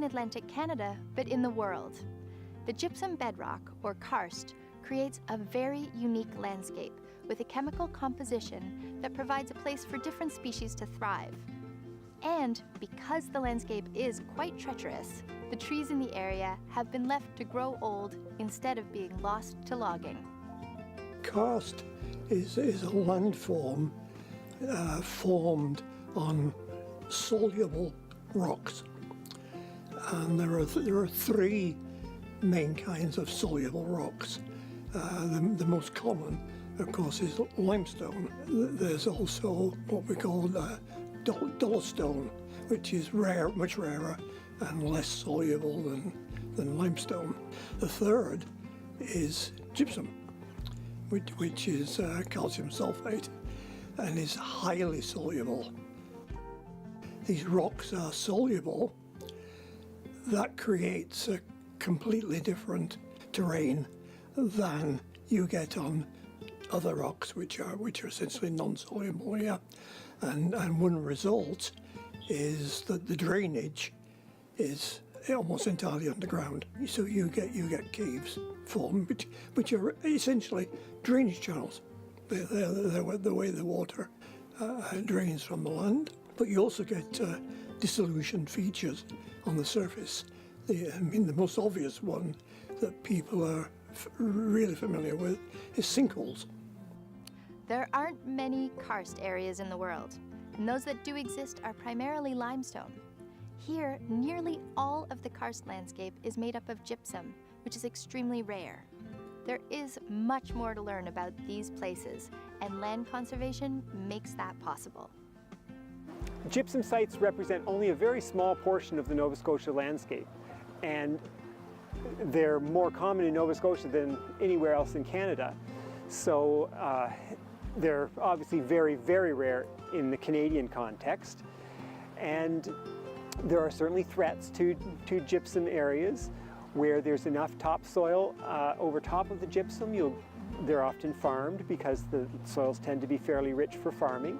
in Atlantic Canada, but in the world. The gypsum bedrock, or karst, creates a very unique landscape with a chemical composition that provides a place for different species to thrive. And because the landscape is quite treacherous, the trees in the area have been left to grow old instead of being lost to logging. Karst is a landform formed on soluble rocks, and there are three main kinds of soluble rocks. The most common, of course, is limestone. There's also what we call dolostone, which is rare, much rarer and less soluble than limestone. The third is gypsum, which is calcium sulfate and is highly soluble. These rocks are soluble. That creates a completely different terrain than you get on other rocks, which are essentially non-soluble. Yeah, and one result is that the drainage is almost entirely underground. So you get caves formed, which are essentially drainage channels. They're the way the water drains from the land. But you also get dissolution features on the surface. The most obvious one that people are really familiar with is sinkholes. There aren't many karst areas in the world, and those that do exist are primarily limestone. Here, nearly all of the karst landscape is made up of gypsum, which is extremely rare. There is much more to learn about these places, and land conservation makes that possible. Gypsum sites represent only a very small portion of the Nova Scotia landscape, and they're more common in Nova Scotia than anywhere else in Canada. So they're obviously very, very rare in the Canadian context. And there are certainly threats to gypsum areas where there's enough topsoil over top of the gypsum. They're often farmed because the soils tend to be fairly rich for farming.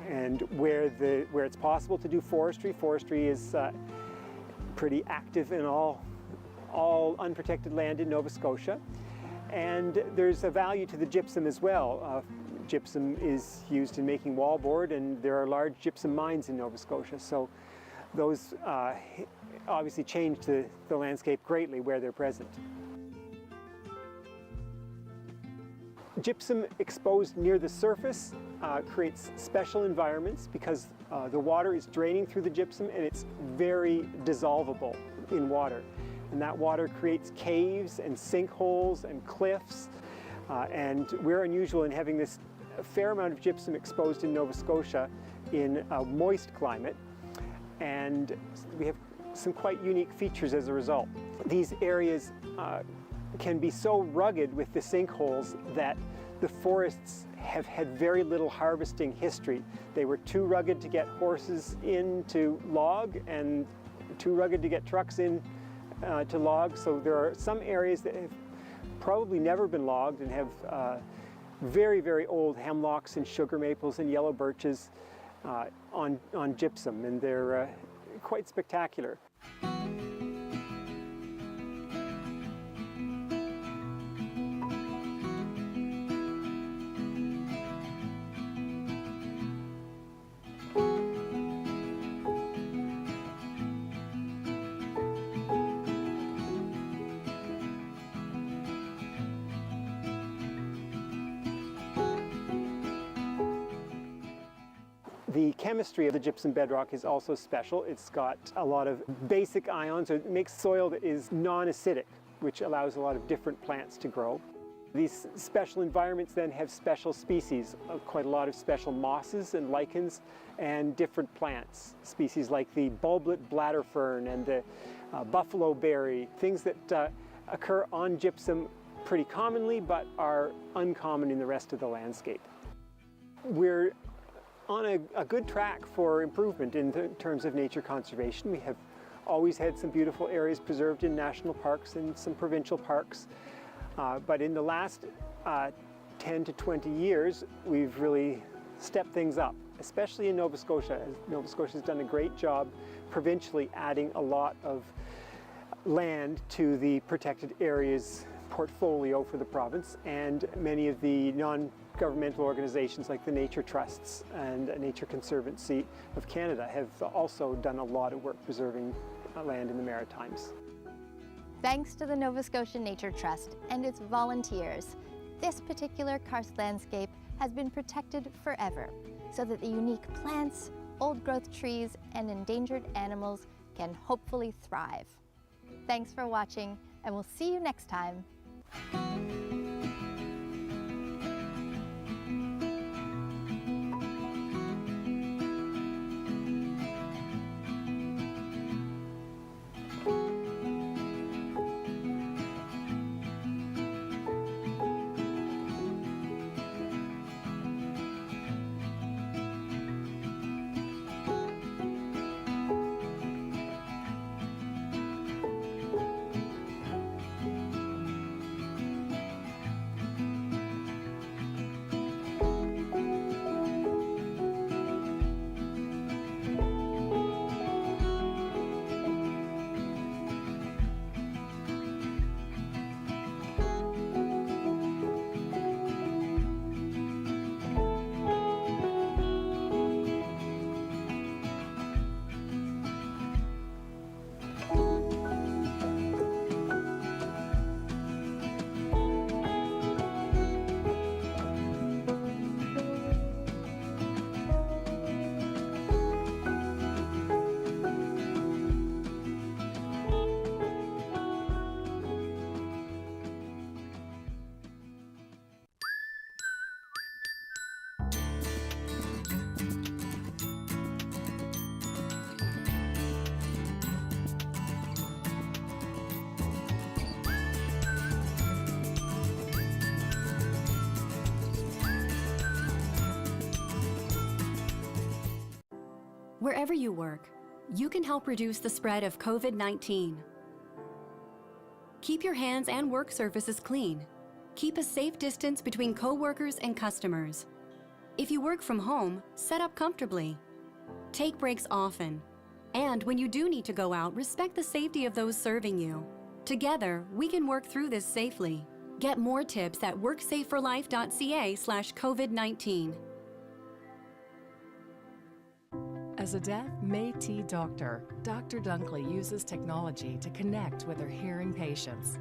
And where it's possible to do forestry is pretty active in all unprotected land in Nova Scotia. And there's a value to the gypsum as well. Gypsum is used in making wallboard, and there are large gypsum mines in Nova Scotia. So those obviously change the landscape greatly where they're present. Gypsum exposed near the surface creates special environments because the water is draining through the gypsum and it's very dissolvable in water. And that water creates caves and sinkholes and cliffs. And we're unusual in having this fair amount of gypsum exposed in Nova Scotia in a moist climate. And we have some quite unique features as a result. These areas can be so rugged with the sinkholes that the forests have had very little harvesting history. They were too rugged to get horses in to log and too rugged to get trucks in to log. So there are some areas that have probably never been logged and have very, very old hemlocks and sugar maples and yellow birches on gypsum, and they're quite spectacular. The chemistry of the gypsum bedrock is also special. It's got a lot of basic ions, so it makes soil that is non-acidic, which allows a lot of different plants to grow. These special environments then have special species, quite a lot of special mosses and lichens and different plants, species like the bulblet bladder fern and the buffalo berry, things that occur on gypsum pretty commonly but are uncommon in the rest of the landscape. We're on a good track for improvement in terms of nature conservation. We have always had some beautiful areas preserved in national parks and some provincial parks. But in the last 10 to 20 years, we've really stepped things up, especially in Nova Scotia. Nova Scotia has done a great job provincially adding a lot of land to the protected areas portfolio for the province, and many of the non-governmental organizations like the Nature Trusts and Nature Conservancy of Canada have also done a lot of work preserving land in the Maritimes. Thanks to the Nova Scotia Nature Trust and its volunteers, this particular karst landscape has been protected forever, so that the unique plants, old-growth trees, and endangered animals can hopefully thrive. Thanks for watching, and we'll see you next time. Wherever you work, you can help reduce the spread of COVID-19. Keep your hands and work surfaces clean. Keep a safe distance between coworkers and customers. If you work from home, set up comfortably. Take breaks often. And when you do need to go out, respect the safety of those serving you. Together, we can work through this safely. Get more tips at worksaferlife.ca/COVID-19. As a deaf Métis doctor, Dr. Dunkley uses technology to connect with her hearing patients.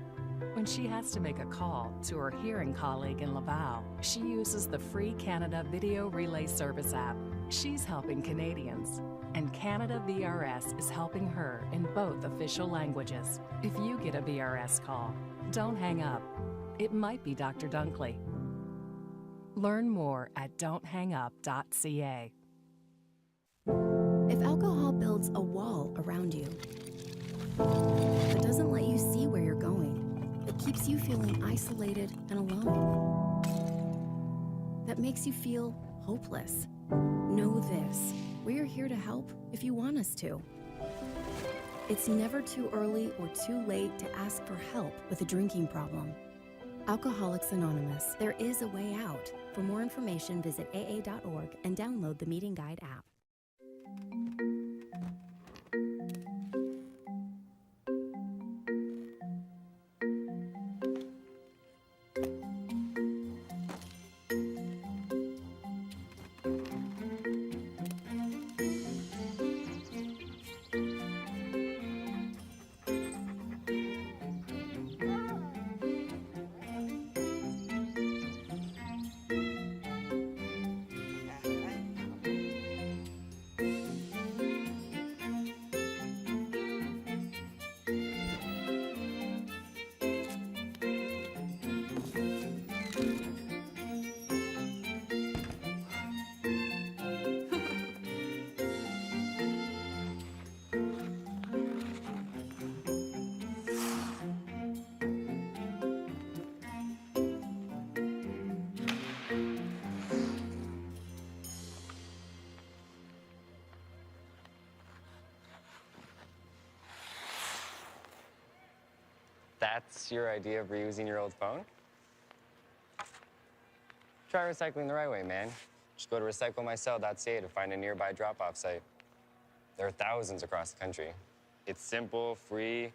When she has to make a call to her hearing colleague in Laval, she uses the free Canada Video Relay Service app. She's helping Canadians, and Canada VRS is helping her in both official languages. If you get a VRS call, don't hang up. It might be Dr. Dunkley. Learn more at don'thangup.ca. If alcohol builds a wall around you, it doesn't let you see where you're going. It keeps you feeling isolated and alone. That makes you feel hopeless. Know this, we're here to help if you want us to. It's never too early or too late to ask for help with a drinking problem. Alcoholics Anonymous, there is a way out. For more information, visit aa.org and download the Meeting Guide app. That's your idea of reusing your old phone? Try recycling the right way, man. Just go to recyclemycell.ca to find a nearby drop-off site. There are thousands across the country. It's simple, free,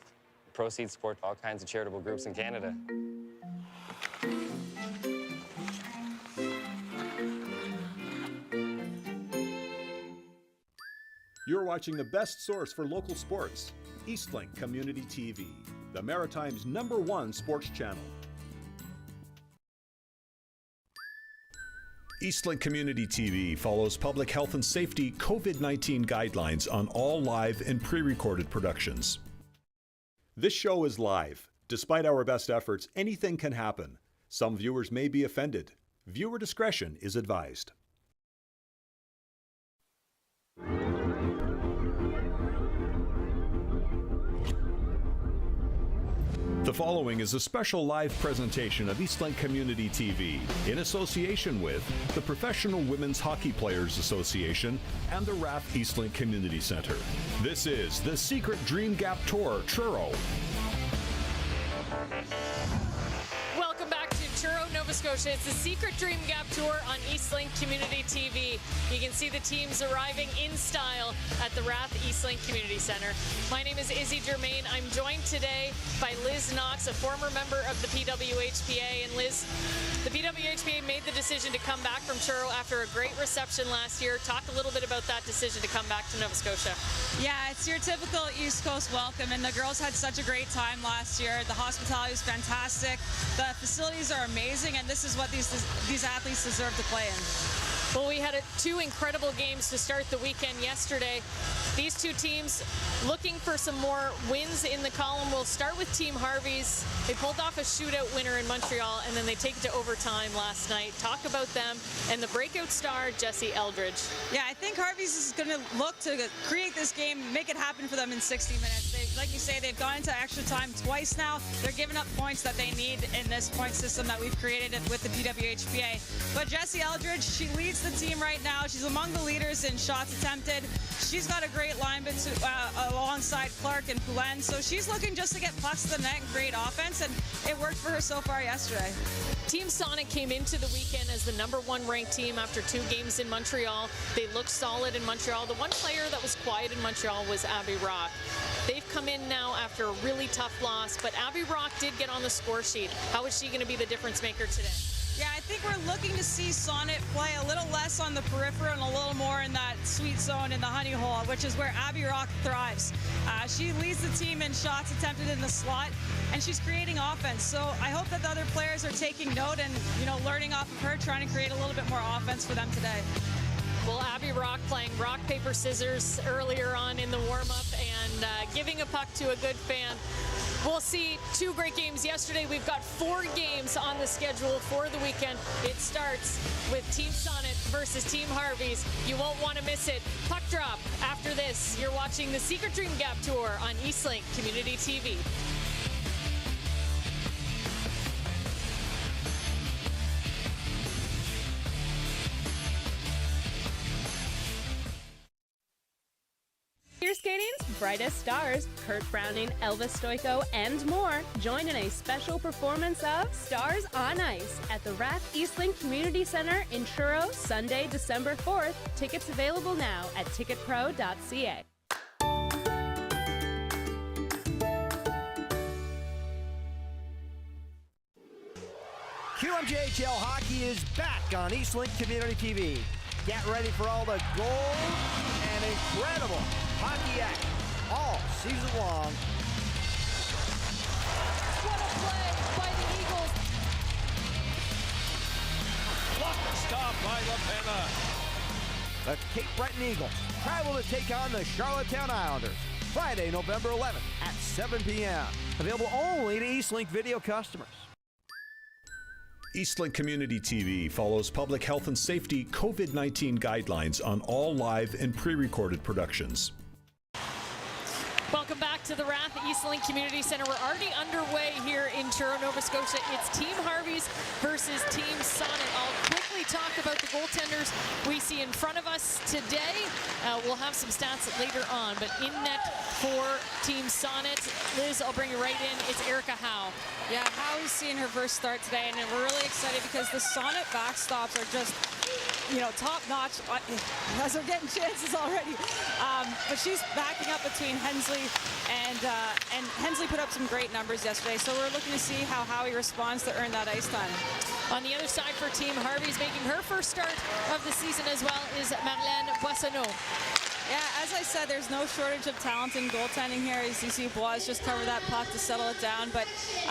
proceeds support all kinds of charitable groups in Canada. You're watching the best source for local sports, Eastlink Community TV, the Maritime's #1 sports channel. Eastlink Community TV follows public health and safety COVID-19 guidelines on all live and pre-recorded productions. This show is live. Despite our best efforts, anything can happen. Some viewers may be offended. Viewer discretion is advised. The following is a special live presentation of Eastlink Community TV in association with the Professional Women's Hockey Players Association and the Rath Eastlink Community Centre. This is the Secret Dream Gap Tour, Truro. Welcome back to Truro, Nova Scotia. It's the Secret Dream Gap Tour on Eastlink Community TV. You can see the teams arriving in style at the Rath Eastlink Community Centre. My name is Izzy Germain. I'm joined today by Liz Knox, a former member of the PWHPA. And Liz, the PWHPA made the decision to come back from Truro after a great reception last year. Talk a little bit about that decision to come back to Nova Scotia. Yeah, it's your typical East Coast welcome, and the girls had such a great time last year. The hospitality was fantastic. The facilities are amazing, and this is what these athletes deserve to play in. Well, we had two incredible games to start the weekend yesterday. These two teams looking for some more wins in the column. We'll start with Team Harvey's. They pulled off a shootout winner in Montreal, and then they take it to overtime last night. Talk about them and the breakout star, Jessie Eldridge. Yeah, I think Harvey's is going to look to create this game, make it happen for them in 60 minutes. Like you say, they've gone into extra time twice now. They're giving up points that they need in this point system that we've created with the PWHPA. But Jessie Eldridge, she leads the team right now. She's among the leaders in shots attempted. She's got a great line alongside Clark and Poulin, so she's looking just to get pucks to the net and create offense, and it worked for her so far yesterday. Team Sonnet came into the weekend as the #1 ranked team after 2 games in Montreal. They looked solid in Montreal. The one player that was quiet in Montreal was Abby Rock. They've come in now after a really tough loss, but Abby Rock did get on the score sheet. How is she going to be the difference maker today? Yeah, I think we're looking to see Sonnet play a little less on the periphery and a little more in that sweet zone in the honey hole, which is where Abby Rock thrives. She leads the team in shots attempted in the slot, and she's creating offense. So I hope that the other players are taking note and, learning off of her, trying to create a little bit more offense for them today. Well, Abby Rock playing rock, paper, scissors earlier on in the warm-up and giving a puck to a good fan. We'll see 2 great games yesterday. We've got 4 games on the schedule for the weekend. It starts with Team Sonnet versus Team Harvey's. You won't want to miss it. Puck drop after this. You're watching the Secret Dream Gap Tour on Eastlink Community TV. Figure skating's brightest stars, Kurt Browning, Elvis Stoico, and more, join in a special performance of Stars on Ice at the Rath Eastlink Community Centre in Truro, Sunday, December 4th. Tickets available now at ticketpro.ca. QMJHL hockey is back on Eastlink Community TV. Get ready for all the gold and incredible hockey action all season long. What a play by the Eagles. Blocked and stopped by LaPena. The Cape Breton Eagles travel to take on the Charlottetown Islanders Friday, November 11th at 7 p.m. Available only to Eastlink video customers. Eastlink Community TV follows public health and safety COVID-19 guidelines on all live and pre-recorded productions. Welcome back to the Rath Eastlink Community Centre. We're already underway here in Truro, Nova Scotia. It's Team Harvey's versus Team Sonnet. I'll quickly talk about the goaltenders we see in front of us today. We'll have some stats later on, but in net for Team Sonnet, Liz, I'll bring you right in. It's Erica Howe. Yeah, Howe is seeing her first start today, and we're really excited because the Sonnet backstops are just top notch as they're getting chances already. But she's backing up between Hensley and Hensley put up some great numbers yesterday. So we're looking to see how Howie responds to earn that ice time. On the other side for Team Harvey's making her first start of the season as well is Marlène Boissonneau. Yeah, as I said, there's no shortage of talent in goaltending here. As you see, Bois just covered that puck to settle it down. But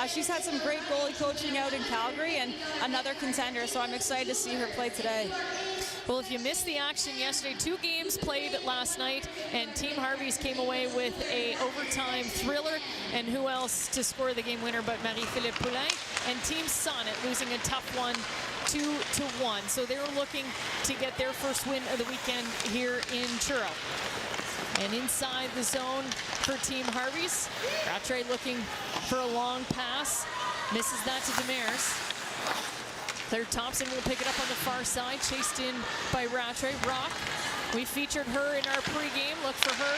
she's had some great goalie coaching out in Calgary and another contender, so I'm excited to see her play today. Well, if you missed the action yesterday, 2 games played last night, and Team Harvey's came away with a overtime thriller. And who else to score the game winner but Marie-Philippe Poulin? And Team Sonnet losing a tough one, 2-1. So they were looking to get their first win of the weekend here in Truro. And inside the zone for Team Harvey's, Rattray looking for a long pass, misses that to Demers. Claire Thompson will pick it up on the far side, chased in by Rattray. Rock, we featured her in our pregame. Look for her.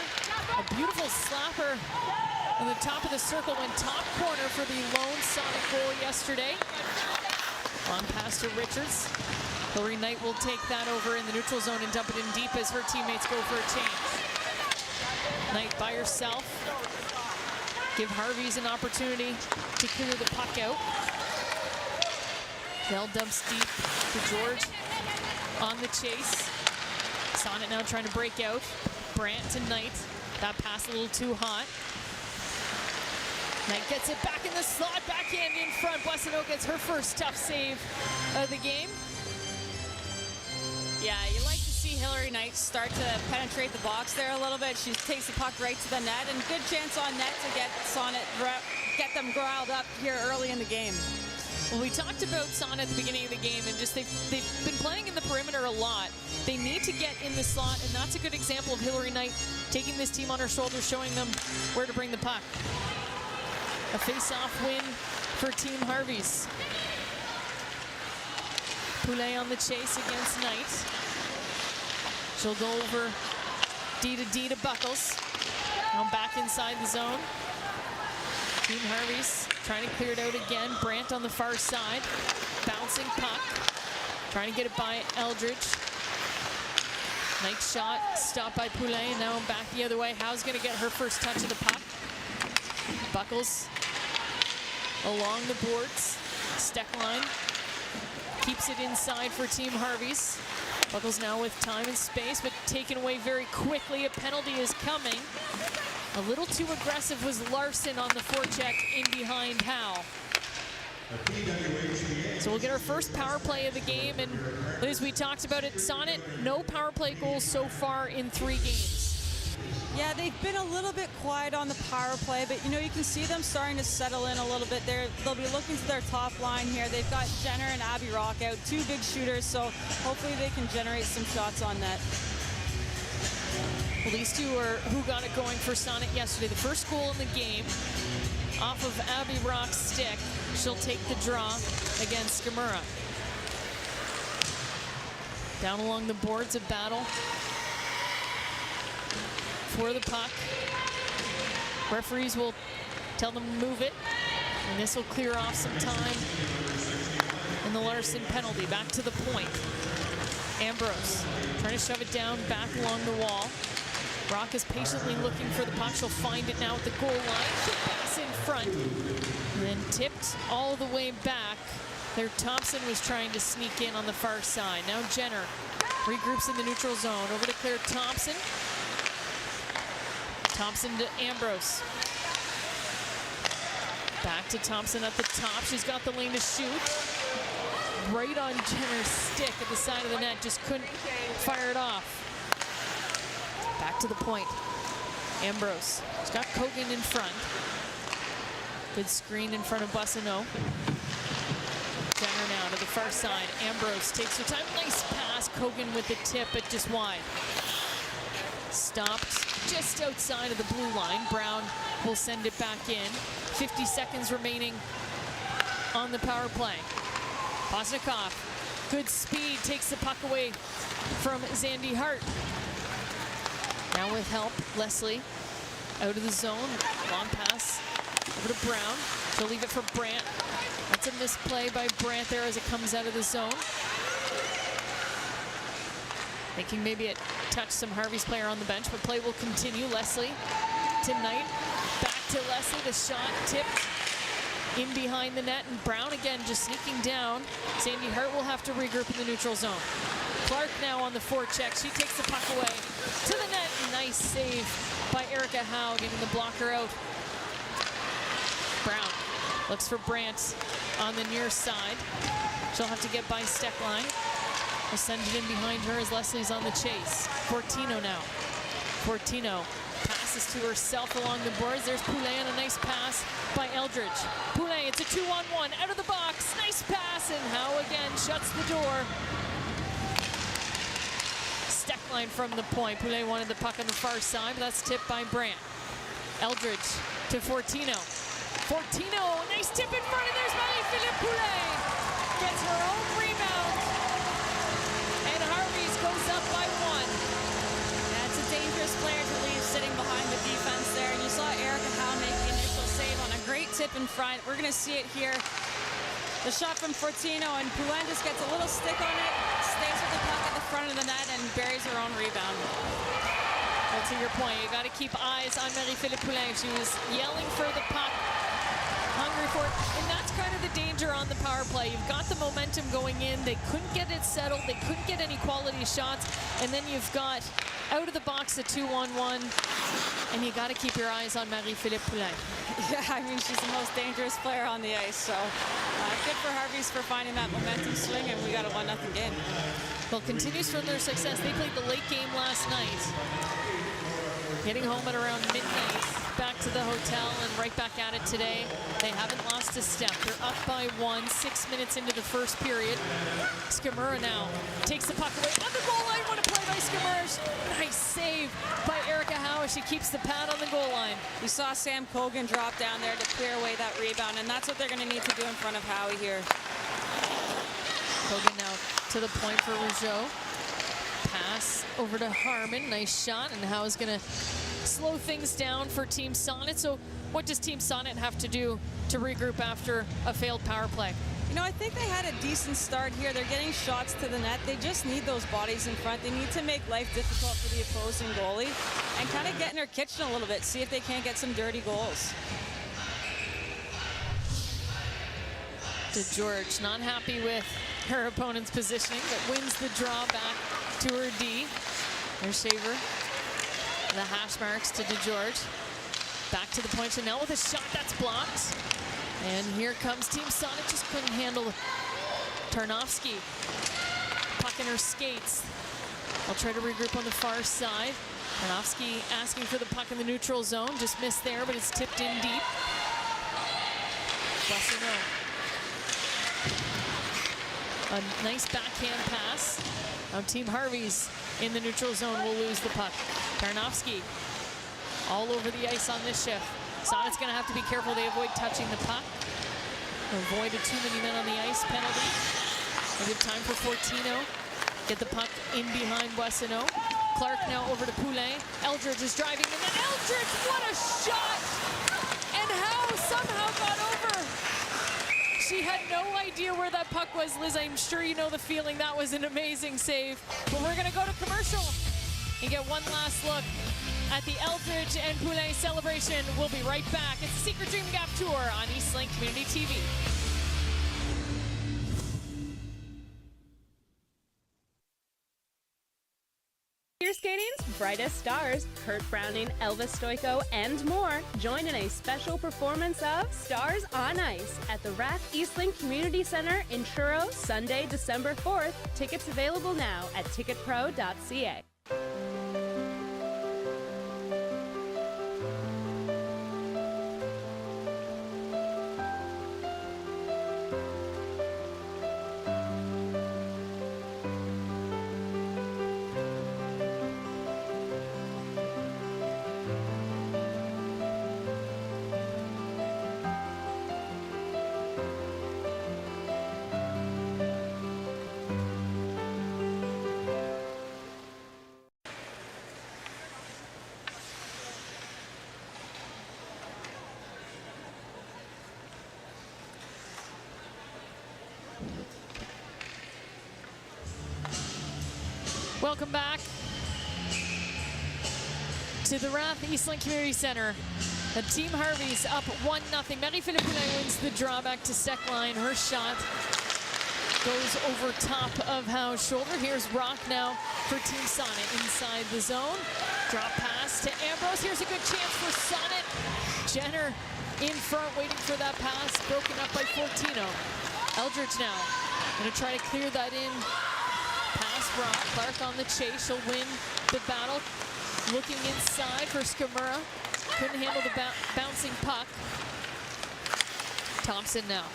A beautiful slapper on the top of the circle, went top corner for the lone Sonnet goal yesterday. Long pass to Richards. Hillary Knight will take that over in the neutral zone and dump it in deep as her teammates go for a change. Knight by herself. Give Harvey's an opportunity to clear the puck out. Bell dumps deep to George on the chase. Sonnet now trying to break out. Brandt to Knight. That pass a little too hot. Knight gets it back in the slot, backhand in front. Boissonneau gets her first tough save of the game. Yeah, you like to see Hillary Knight start to penetrate the box there a little bit. She takes the puck right to the net, and good chance on net to get Sonnet, get them riled up here early in the game. Well, we talked about Sonnet at the beginning of the game, and just they've been playing in the perimeter a lot. They need to get in the slot, and that's a good example of Hillary Knight taking this team on her shoulders, showing them where to bring the puck. A face-off win for Team Harvey's. Poulet on the chase against Knight. She'll go over D to Buckles. Now back inside the zone. Team Harvey's trying to clear it out again. Brandt on the far side. Bouncing puck. Trying to get it by Eldridge. Knight shot stopped by Poulet, and now back the other way. Howe's going to get her first touch of the puck. Buckles along the boards. Steck line. Keeps it inside for Team Harvey's. Buckles now with time and space, but taken away very quickly. A penalty is coming. A little too aggressive was Larson on the forecheck in behind Howe. So we'll get our first power play of the game, and as we talked about it, Sonnet, no power play goals so far in 3 games. Yeah, they've been a little bit quiet on the power play, but you can see them starting to settle in a little bit. They'll be looking to their top line here. They've got Jenner and Abby Rock out, 2 big shooters, so hopefully they can generate some shots on net. Well, these two are who got it going for Sonnet yesterday. The first goal in the game off of Abby Rock's stick. She'll take the draw against Skamura. Down along the boards, a battle for the puck. Referees will tell them to move it, and this will clear off some time in the Larson penalty. Back to the point. Ambrose trying to shove it down back along the wall. Rock is patiently looking for the puck. She'll find it now at the goal line. Pass in front, and then tipped all the way back. There, Thompson was trying to sneak in on the far side. Now Jenner regroups in the neutral zone. Over to Claire Thompson. Thompson to Ambrose. Back to Thompson at the top. She's got the lane to shoot. Right on Jenner's stick at the side of the net. Just couldn't fire it off. Back to the point. Ambrose. She's got Kogan in front. Good screen in front of Boissonneau. Jenner now to the far side. Ambrose takes her time. Nice pass. Kogan with the tip, but just wide. Stopped just outside of the blue line. Brown will send it back in. 50 seconds remaining on the power play. Posnikov, good speed, takes the puck away from Zandy Hart. Now with help, Leslie out of the zone. Long pass over to Brown. She'll leave it for Brandt. That's a misplay by Brandt there as it comes out of the zone. Thinking maybe it touched some Harvey's player on the bench, but play will continue. Leslie to Knight. Back to Leslie. The shot tipped in behind the net, and Brown again just sneaking down. Sandy Hart will have to regroup in the neutral zone. Clark now on the forecheck. She takes the puck away to the net. Nice save by Erica Howe, getting the blocker out. Brown looks for Brandt on the near side. She'll have to get by Steckline. Will send it in behind her as Leslie's on the chase. Fortino now. Fortino passes to herself along the boards. There's Poulet and a nice pass by Eldridge. Poulet, it's a 2-on-1 out of the box. Nice pass, and Howe again shuts the door. Steckline from the point. Poulet wanted the puck on the far side, but that's tipped by Brandt. Eldridge to Fortino. Fortino, nice tip in front, and there's Marie-Philippe Poulet. Gets her own rebound. And Harvey's goes up by 1. That's a dangerous player to leave sitting behind the defense there. And you saw Erica Howe make the initial save on a great tip in front. We're going to see it here. The shot from Fortino, and Poulin just gets a little stick on it, stays with the puck at the front of the net, and buries her own rebound. Well, to your point, you got to keep eyes on Marie-Philippe Poulin. She was yelling for the puck, hungry for it, and that's kind of the danger on the power play. You've got the momentum going in. They couldn't get it settled. They couldn't get any quality shots, and then you've got out of the box a 2-on-1, and you got to keep your eyes on Marie-Philippe Poulin. Yeah, I mean, she's the most dangerous player on the ice, so good for Harvey's for finding that momentum swing, and we got a 1-0 game. Well, continues from their success. They played the late game last night, getting home at around midnight, back to the hotel and right back at it today. They haven't lost a step. They're up by 1, 6 minutes into the first period. Skimura now takes the puck away on the goal line. What a play by Skimura. Nice save by Erica Howe as she keeps the pad on the goal line. We saw Sam Cogan drop down there to clear away that rebound, and that's what they're going to need to do in front of Howie here. Cogan now to the point for Rougeau. Pass over to Harmon. Nice shot, and Howe's going to slow things down for Team Sonnet. So what does Team Sonnet have to do to regroup after a failed power play? You know, I think they had a decent start here. They're getting shots to the net. They just need those bodies in front. They need to make life difficult for the opposing goalie and kind of get in their kitchen a little bit, see if they can't get some dirty goals. DeGeorge not happy with her opponent's positioning, but wins the draw back to her D. There's Shaver. The hash marks to DeGeorge. Back to the point. Chanel with a shot that's blocked. And here comes Team Sonnet. Just couldn't handle Tarnowski. Puck in her skates. They'll try to regroup on the far side. Tarnowski asking for the puck in the neutral zone. Just missed there, but it's tipped in deep. Boissonneau. A nice backhand pass. Now Team Harvey's in the neutral zone will lose the puck. Tarnowski all over the ice on this shift. Sonnet's going to have to be careful they avoid touching the puck. Avoid a too many men on the ice penalty. They give time for Fortino. Get the puck in behind Boissonneau. Clark now over to Poulet. Eldridge is driving in. And Eldridge, what a shot! And Howe somehow got over. She had no idea where that puck was, Liz. I'm sure you know the feeling. That was an amazing save. But we're going to go to commercial and get one last look at the Eldridge and Poulet celebration. We'll be right back. It's the Secret Dream Gap Tour on Eastlink Community TV. Figure skating's brightest stars, Kurt Browning, Elvis Stoico, and more, join in a special performance of Stars on Ice at the Rath Eastlink Community Centre in Truro, Sunday, December 4th. Tickets available now at ticketpro.ca. Welcome back to the Rath Eastlink Community Centre. The Team Harvey's up 1-0. Marie-Philippe Poulin wins the draw back to Steck line. Her shot goes over top of Howe's shoulder. Here's Rock now for Team Sonnet inside the zone. Drop pass to Ambrose. Here's a good chance for Sonnet. Jenner in front waiting for that pass. Broken up by Fortino. Eldridge now going to try to clear that in. Pass Rock. Clark on the chase. She'll win the battle. Looking inside for Skamura. Couldn't handle the bouncing puck. Thompson now.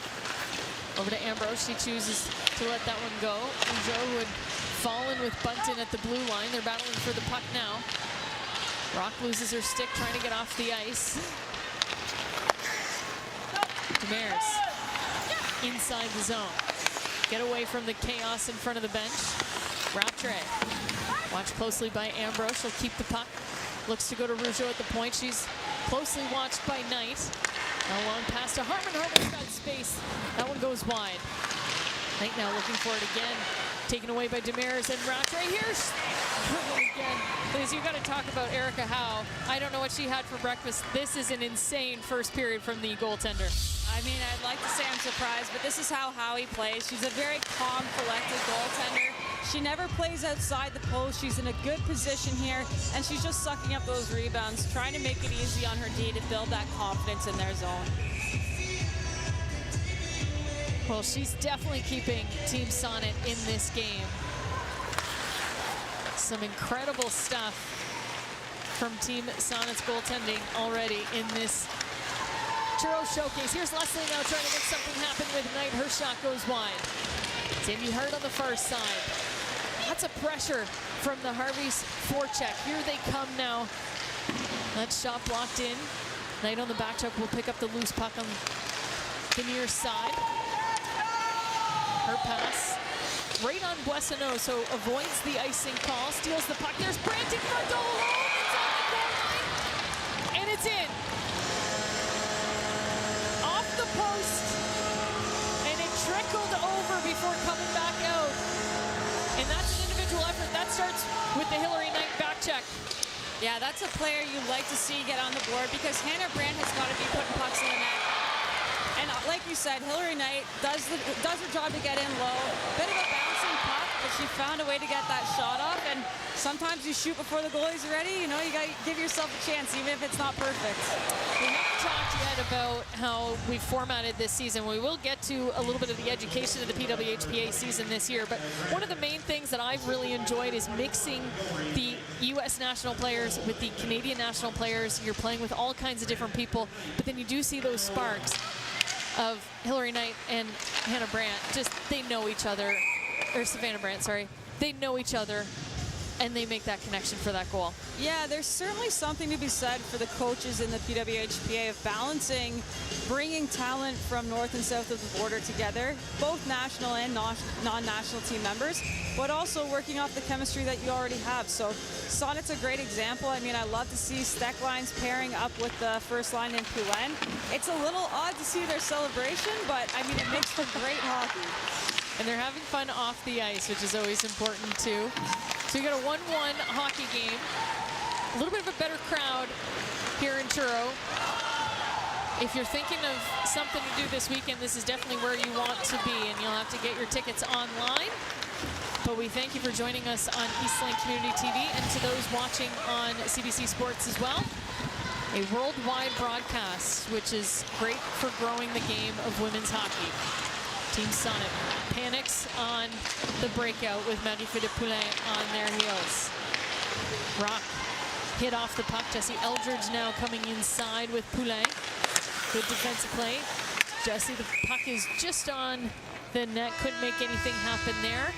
Over to Ambrose. She chooses to let that one go. Rougeau, who had fallen with Bunton at the blue line. They're battling for the puck now. Rock loses her stick trying to get off the ice. Demers inside the zone. Get away from the chaos in front of the bench. Rattray. Watched closely by Ambrose. She'll keep the puck. Looks to go to Rougeau at the point. She's closely watched by Knight. Now long pass to Harmon. Harmon's got space. That one goes wide. Knight now looking for it again. Taken away by Demers and Rattray. Here's again. Please, you got to talk about Erica Howe. I don't know what she had for breakfast. This is an insane first period from the goaltender. I mean, I'd like to say I'm surprised, but this is how Howie plays. She's a very calm, collected goaltender. She never plays outside the post. She's in a good position here, and she's just sucking up those rebounds, trying to make it easy on her D to build that confidence in their zone. Well, she's definitely keeping Team Sonnet in this game. Some incredible stuff from Team Sonnet's goaltending already in this Truro showcase. Here's Leslie now trying to make something happen with Knight. Her shot goes wide. Sammy Hurt on the far side. Lots of pressure from the Harveys forecheck. Here they come now. That shot blocked in. Knight on the back check will pick up the loose puck on the near side. Her pass right on Boissonneau, so avoids the icing call. Steals the puck. There's Branting for a goal. It's on the goal line. And it's in. Off the post. And it trickled over before coming back out. And that's an individual effort. That starts with the Hillary Knight back check. Yeah, that's a player you'd like to see get on the board because Hannah Brandt has got to be putting pucks in the net. And like you said, Hillary Knight does her job to get in low. Bit of a bouncing puck, but she found a way to get that shot off. And sometimes you shoot before the goalie's ready. You know, you got to give yourself a chance, even if it's not perfect. We haven't talked yet about how we've formatted this season. We will get to a little bit of the education of the PWHPA season this year. But one of the main things that I've really enjoyed is mixing the U.S. national players with the Canadian national players. You're playing with all kinds of different people, but then you do see those sparks of Hillary Knight and Hannah Brandt. Just, they know each other, or Savannah Brandt, sorry. They know each other, and they make that connection for that goal. Yeah, there's certainly something to be said for the coaches in the PWHPA of balancing, bringing talent from north and south of the border together, both national and non-national team members, but also working off the chemistry that you already have. So Sonnet's a great example. I mean, I love to see Steck lines pairing up with the first line in Poulin. It's a little odd to see their celebration, but I mean, it makes for great hockey. And they're having fun off the ice, which is always important too. So you got a 1-1 hockey game. A little bit of a better crowd here in Truro. If you're thinking of something to do this weekend, this is definitely where you want to be, and you'll have to get your tickets online. But we thank you for joining us on Eastlink Community TV, and to those watching on CBC Sports as well. A worldwide broadcast, which is great for growing the game of women's hockey. Team Sonnet panics on the breakout with Marie-Philippe Poulin on their heels. Rock hit off the puck. Jesse Eldridge now coming inside with Poulin. Good defensive play. Jesse, the puck is just on the net. Couldn't make anything happen there.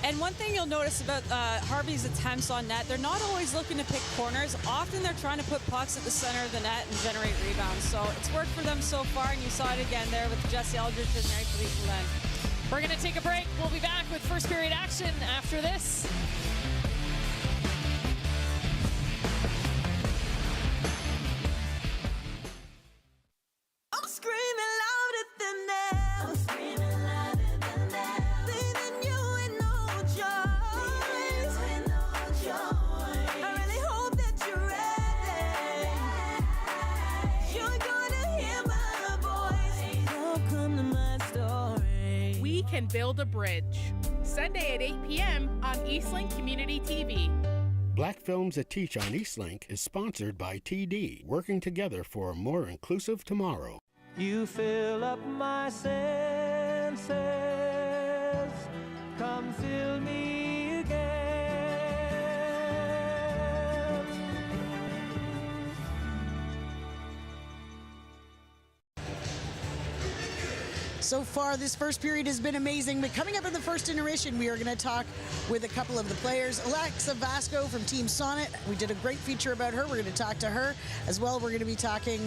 And one thing you'll notice about Harvey's attempts on net, they're not always looking to pick corners. Often they're trying to put pucks at the center of the net and generate rebounds. So it's worked for them so far, and you saw it again there with Jesse Eldridge and Marie-Philippe Poulin. We're going to take a break. We'll be back with first period action after this. I'm screaming louder than that. I'm screaming louder than that. can build a bridge. Sunday at 8 p.m. on Eastlink Community TV. Black Films That Teach on Eastlink is sponsored by TD, working together for a more inclusive tomorrow. You fill up my senses, come fill me again. So far, this first period has been amazing, but coming up in the first intermission, we are going to talk with a couple of the players. Alexa Vasco from Team Sonnet. We did a great feature about her. We're going to talk to her. As well, we're going to be talking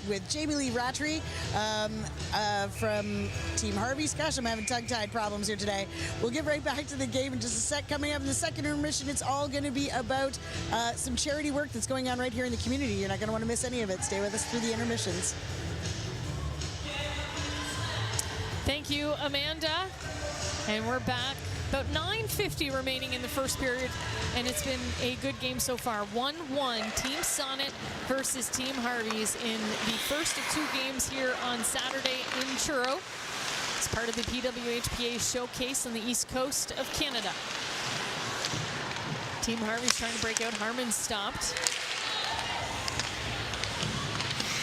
with Jamie Lee Rattry from Team Harvey. Gosh, I'm having tongue-tied problems here today. We'll get right back to the game in just a sec. Coming up in the second intermission, it's all going to be about some charity work that's going on right here in the community. You're not going to want to miss any of it. Stay with us through the intermissions. Thank you, Amanda. And we're back. About 9:50 remaining in the first period, and it's been a good game so far. 1-1, Team Sonnet versus Team Harvey's in the first of two games here on Saturday in Truro. It's part of the PWHPA showcase on the east coast of Canada. Team Harvey's trying to break out. Harmon's stopped.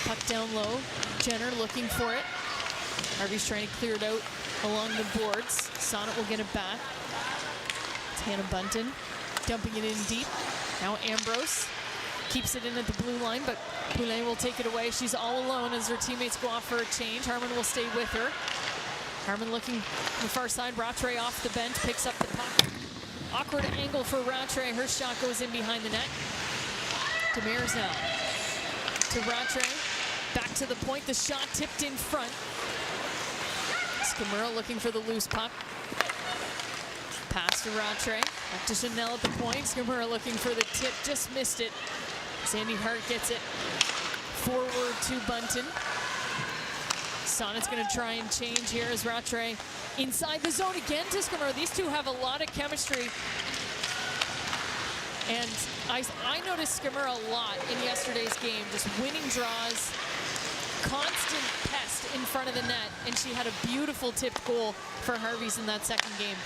Puck down low. Jenner looking for it. Harvey's trying to clear it out along the boards. Sonnet will get it back. It's Hannah Bunton dumping it in deep. Now Ambrose keeps it in at the blue line, but Poulin will take it away. She's all alone as her teammates go off for a change. Harmon will stay with her. Harmon looking on the far side. Rattray off the bench, picks up the puck. Awkward angle for Rattray. Her shot goes in behind the net. Demers now to Rattray. Back to the point. The shot tipped in front. Skimura looking for the loose puck. Pass to Rattray. Back to Chanel at the point. Skimura looking for the tip. Just missed it. Sandy Hart gets it forward to Bunton. Sonnet's going to try and change here as Rattray inside the zone again to Skimura. These two have a lot of chemistry. And I noticed Skimura a lot in yesterday's game. Just winning draws. Constant pest in front of the net, and she had a beautiful tipped goal for Harvey's in that second game.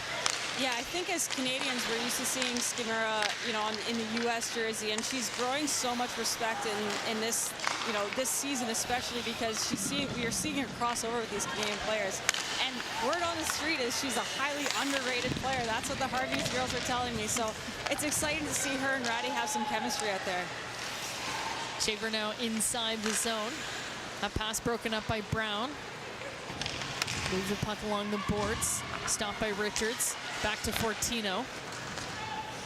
Yeah, I think as Canadians, we're used to seeing Skimura, in the U.S. jersey, and she's growing so much respect in this, this season especially because we are seeing her cross over with these Canadian players. And word on the street is she's a highly underrated player. That's what the Harvey's girls are telling me. So it's exciting to see her and Ratty have some chemistry out there. Shaver now inside the zone. That pass broken up by Brown. Moves the puck along the boards. Stopped by Richards. Back to Fortino.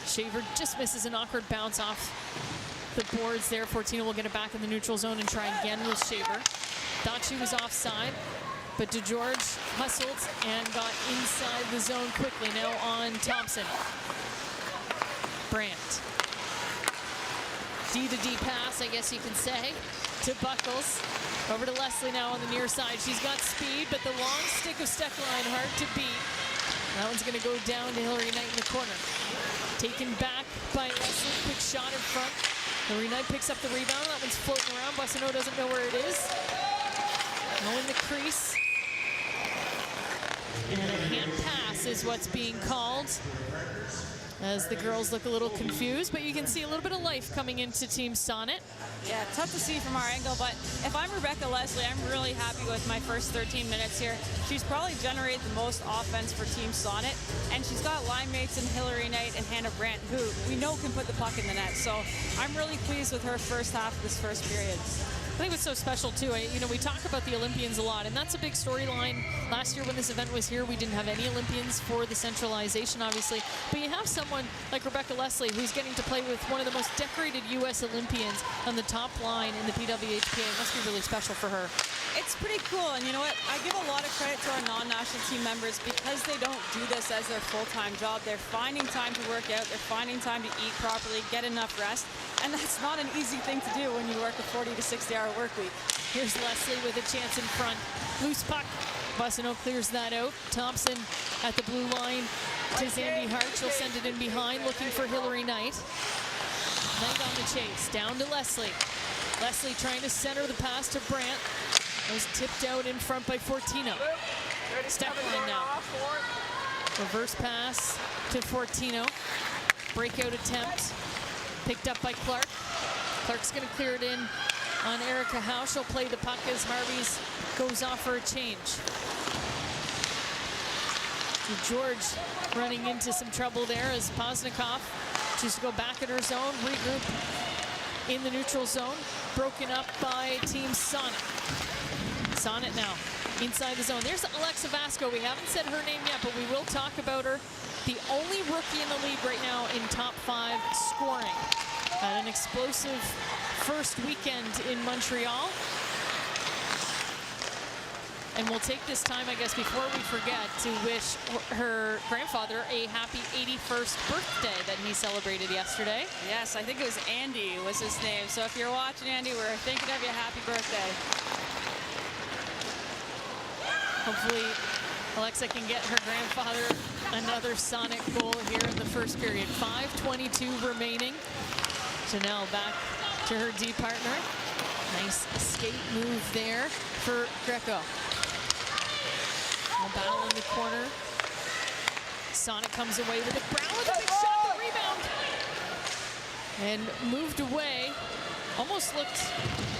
Shaver just misses an awkward bounce off the boards there. Fortino will get it back in the neutral zone and try again with Shaver. Thought she was offside, but DeGeorge hustled and got inside the zone quickly. Now on Thompson. Brandt. D-to-D pass, I guess you can say, to Buckles. Over to Leslie now on the near side. She's got speed, but the long stick of Steckline hard to beat. That one's going to go down to Hillary Knight in the corner. Taken back by Leslie. Quick shot in front. Hillary Knight picks up the rebound. That one's floating around. Boissonneau doesn't know where it is. Now in the crease. And a hand pass is what's being called, as the girls look a little confused, but you can see a little bit of life coming into Team Sonnet. Yeah, tough to see from our angle, but if I'm Rebecca Leslie, I'm really happy with my first 13 minutes here. She's probably generated the most offense for Team Sonnet, and she's got line mates in Hillary Knight and Hannah Brandt, who we know can put the puck in the net. So I'm really pleased with her first half of this first period. I think what's so special too, we talk about the Olympians a lot, and that's a big storyline. Last year when this event was here, we didn't have any Olympians for the centralization, obviously. But you have someone like Rebecca Leslie, who's getting to play with one of the most decorated U.S. Olympians on the top line in the PWHPA. It must be really special for her. It's pretty cool, and you know what? I give a lot of credit to our non-national team members because they don't do this as their full-time job. They're finding time to work out. They're finding time to eat properly, get enough rest, and that's not an easy thing to do when you work a 40 to 60-hour work week. Here's Leslie with a chance in front. Loose puck. Boissonneau clears that out. Thompson at the blue line to Sandy Hart. She'll send it in behind, looking for Hillary Knight. Knight on the chase. Down to Leslie. Leslie trying to center the pass to Brandt. Was tipped out in front by Fortino. Steckline now. Reverse pass to Fortino. Breakout attempt. Picked up by Clark. Clark's going to clear it in on Erica Howe. She'll play the puck as Harvey's goes off for a change. George running into some trouble there as Poznikov chooses to go back in her zone, regroup in the neutral zone. Broken up by Team Sonnet. Sonnet now inside the zone. There's Alexa Vasco. We haven't said her name yet, but we will talk about her. The only rookie in the league right now in top 5 scoring. Had an explosive first weekend in Montreal. And we'll take this time, I guess, before we forget, to wish her grandfather a happy 81st birthday that he celebrated yesterday. Yes, I think it was Andy was his name. So if you're watching, Andy, we're thinking of you. Happy birthday. Hopefully, Alexa can get her grandfather another Sonic goal here in the first period. 5:22 remaining. Janelle back to her D partner. Nice skate move there for Greco. A battle in the corner. Sonnet comes away with it. Brown with a big shot, the rebound. And moved away. Almost looked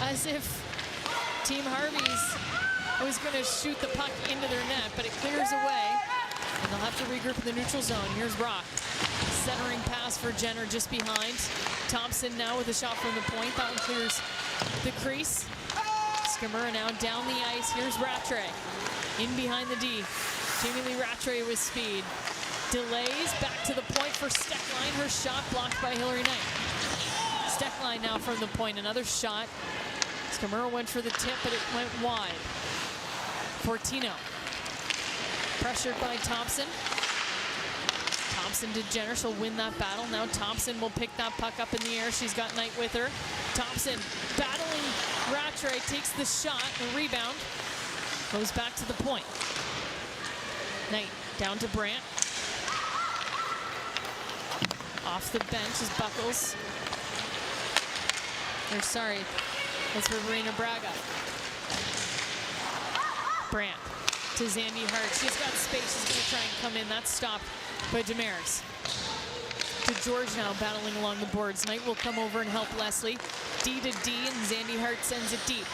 as if Team Harvey's was going to shoot the puck into their net, but it clears away. And they'll have to regroup in the neutral zone. Here's Rock. Centering pass for Jenner just behind. Thompson now with a shot from the point. That one clears the crease. Skimmer now down the ice. Here's Rattray. In behind the D. Jamie Lee Rattray with speed. Delays back to the point for Steckline. Her shot blocked by Hillary Knight. Steckline now from the point. Another shot. Skimmer went for the tip, but it went wide. Fortino. Pressured by Thompson. Thompson to Jenner. She'll win that battle. Now Thompson will pick that puck up in the air. She's got Knight with her. Thompson battling Rattray. Takes the shot. The rebound. Goes back to the point. Knight down to Brandt. Off the bench is Buckles. Or sorry, that's for Verena Braga. Brandt to Zandy Hart. She's got space. She's going to try and come in. That's stopped by Damaris. To George now battling along the boards. Knight will come over and help Leslie. D to D, and Zandy Hart sends it deep.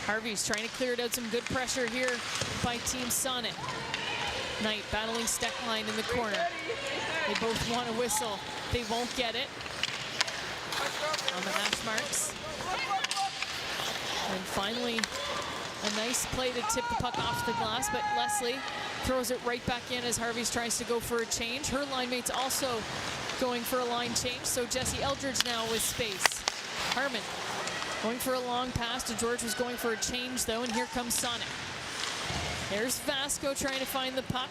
Harvey's trying to clear it out. Some good pressure here by Team Sonnet. Knight battling Steckline in the corner. They both want a whistle. They won't get it. On the hash marks. And finally, a nice play to tip the puck off the glass, but Leslie throws it right back in as Harvey's tries to go for a change. Her line mate's also going for a line change, so Jesse Eldridge now with space. Harmon going for a long pass to George, was going for a change though, and here comes Sonnet. There's Vasco trying to find the puck.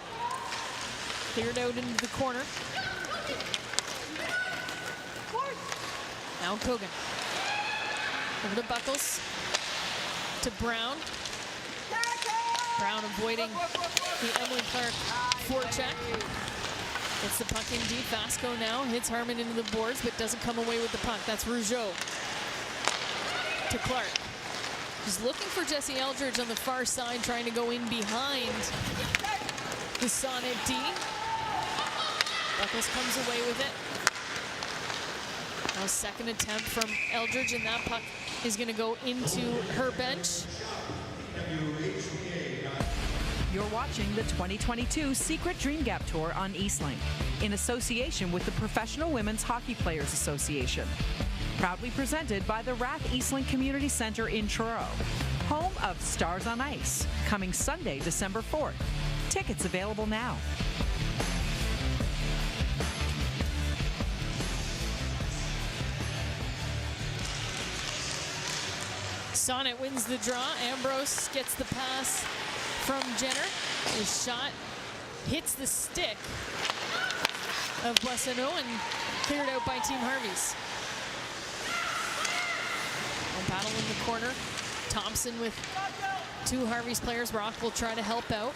Cleared out into the corner. Now Kogan. Over to Buckles. To Brown. Brown avoiding the Emily Clark forecheck. Gets the puck in deep. Vasco now hits Harmon into the boards, but doesn't come away with the puck. That's Rougeau. To Clark. He's looking for Jesse Eldridge on the far side, trying to go in behind the Sonnet D. Buckles comes away with it. Now second attempt from Eldridge, and that puck is going to go into her bench. You're watching the 2022 Secret Dream Gap Tour on Eastlink in association with the Professional Women's Hockey Players Association. Proudly presented by the Rath Eastlink Community Centre in Truro. Home of Stars on Ice, coming Sunday, December 4th. Tickets available now. Sonnet wins the draw. Ambrose gets the pass from Jenner. The shot hits the stick of Boissonneau and cleared out by Team Harvey's. A battle in the corner. Thompson with two Harvey's players. Rock will try to help out.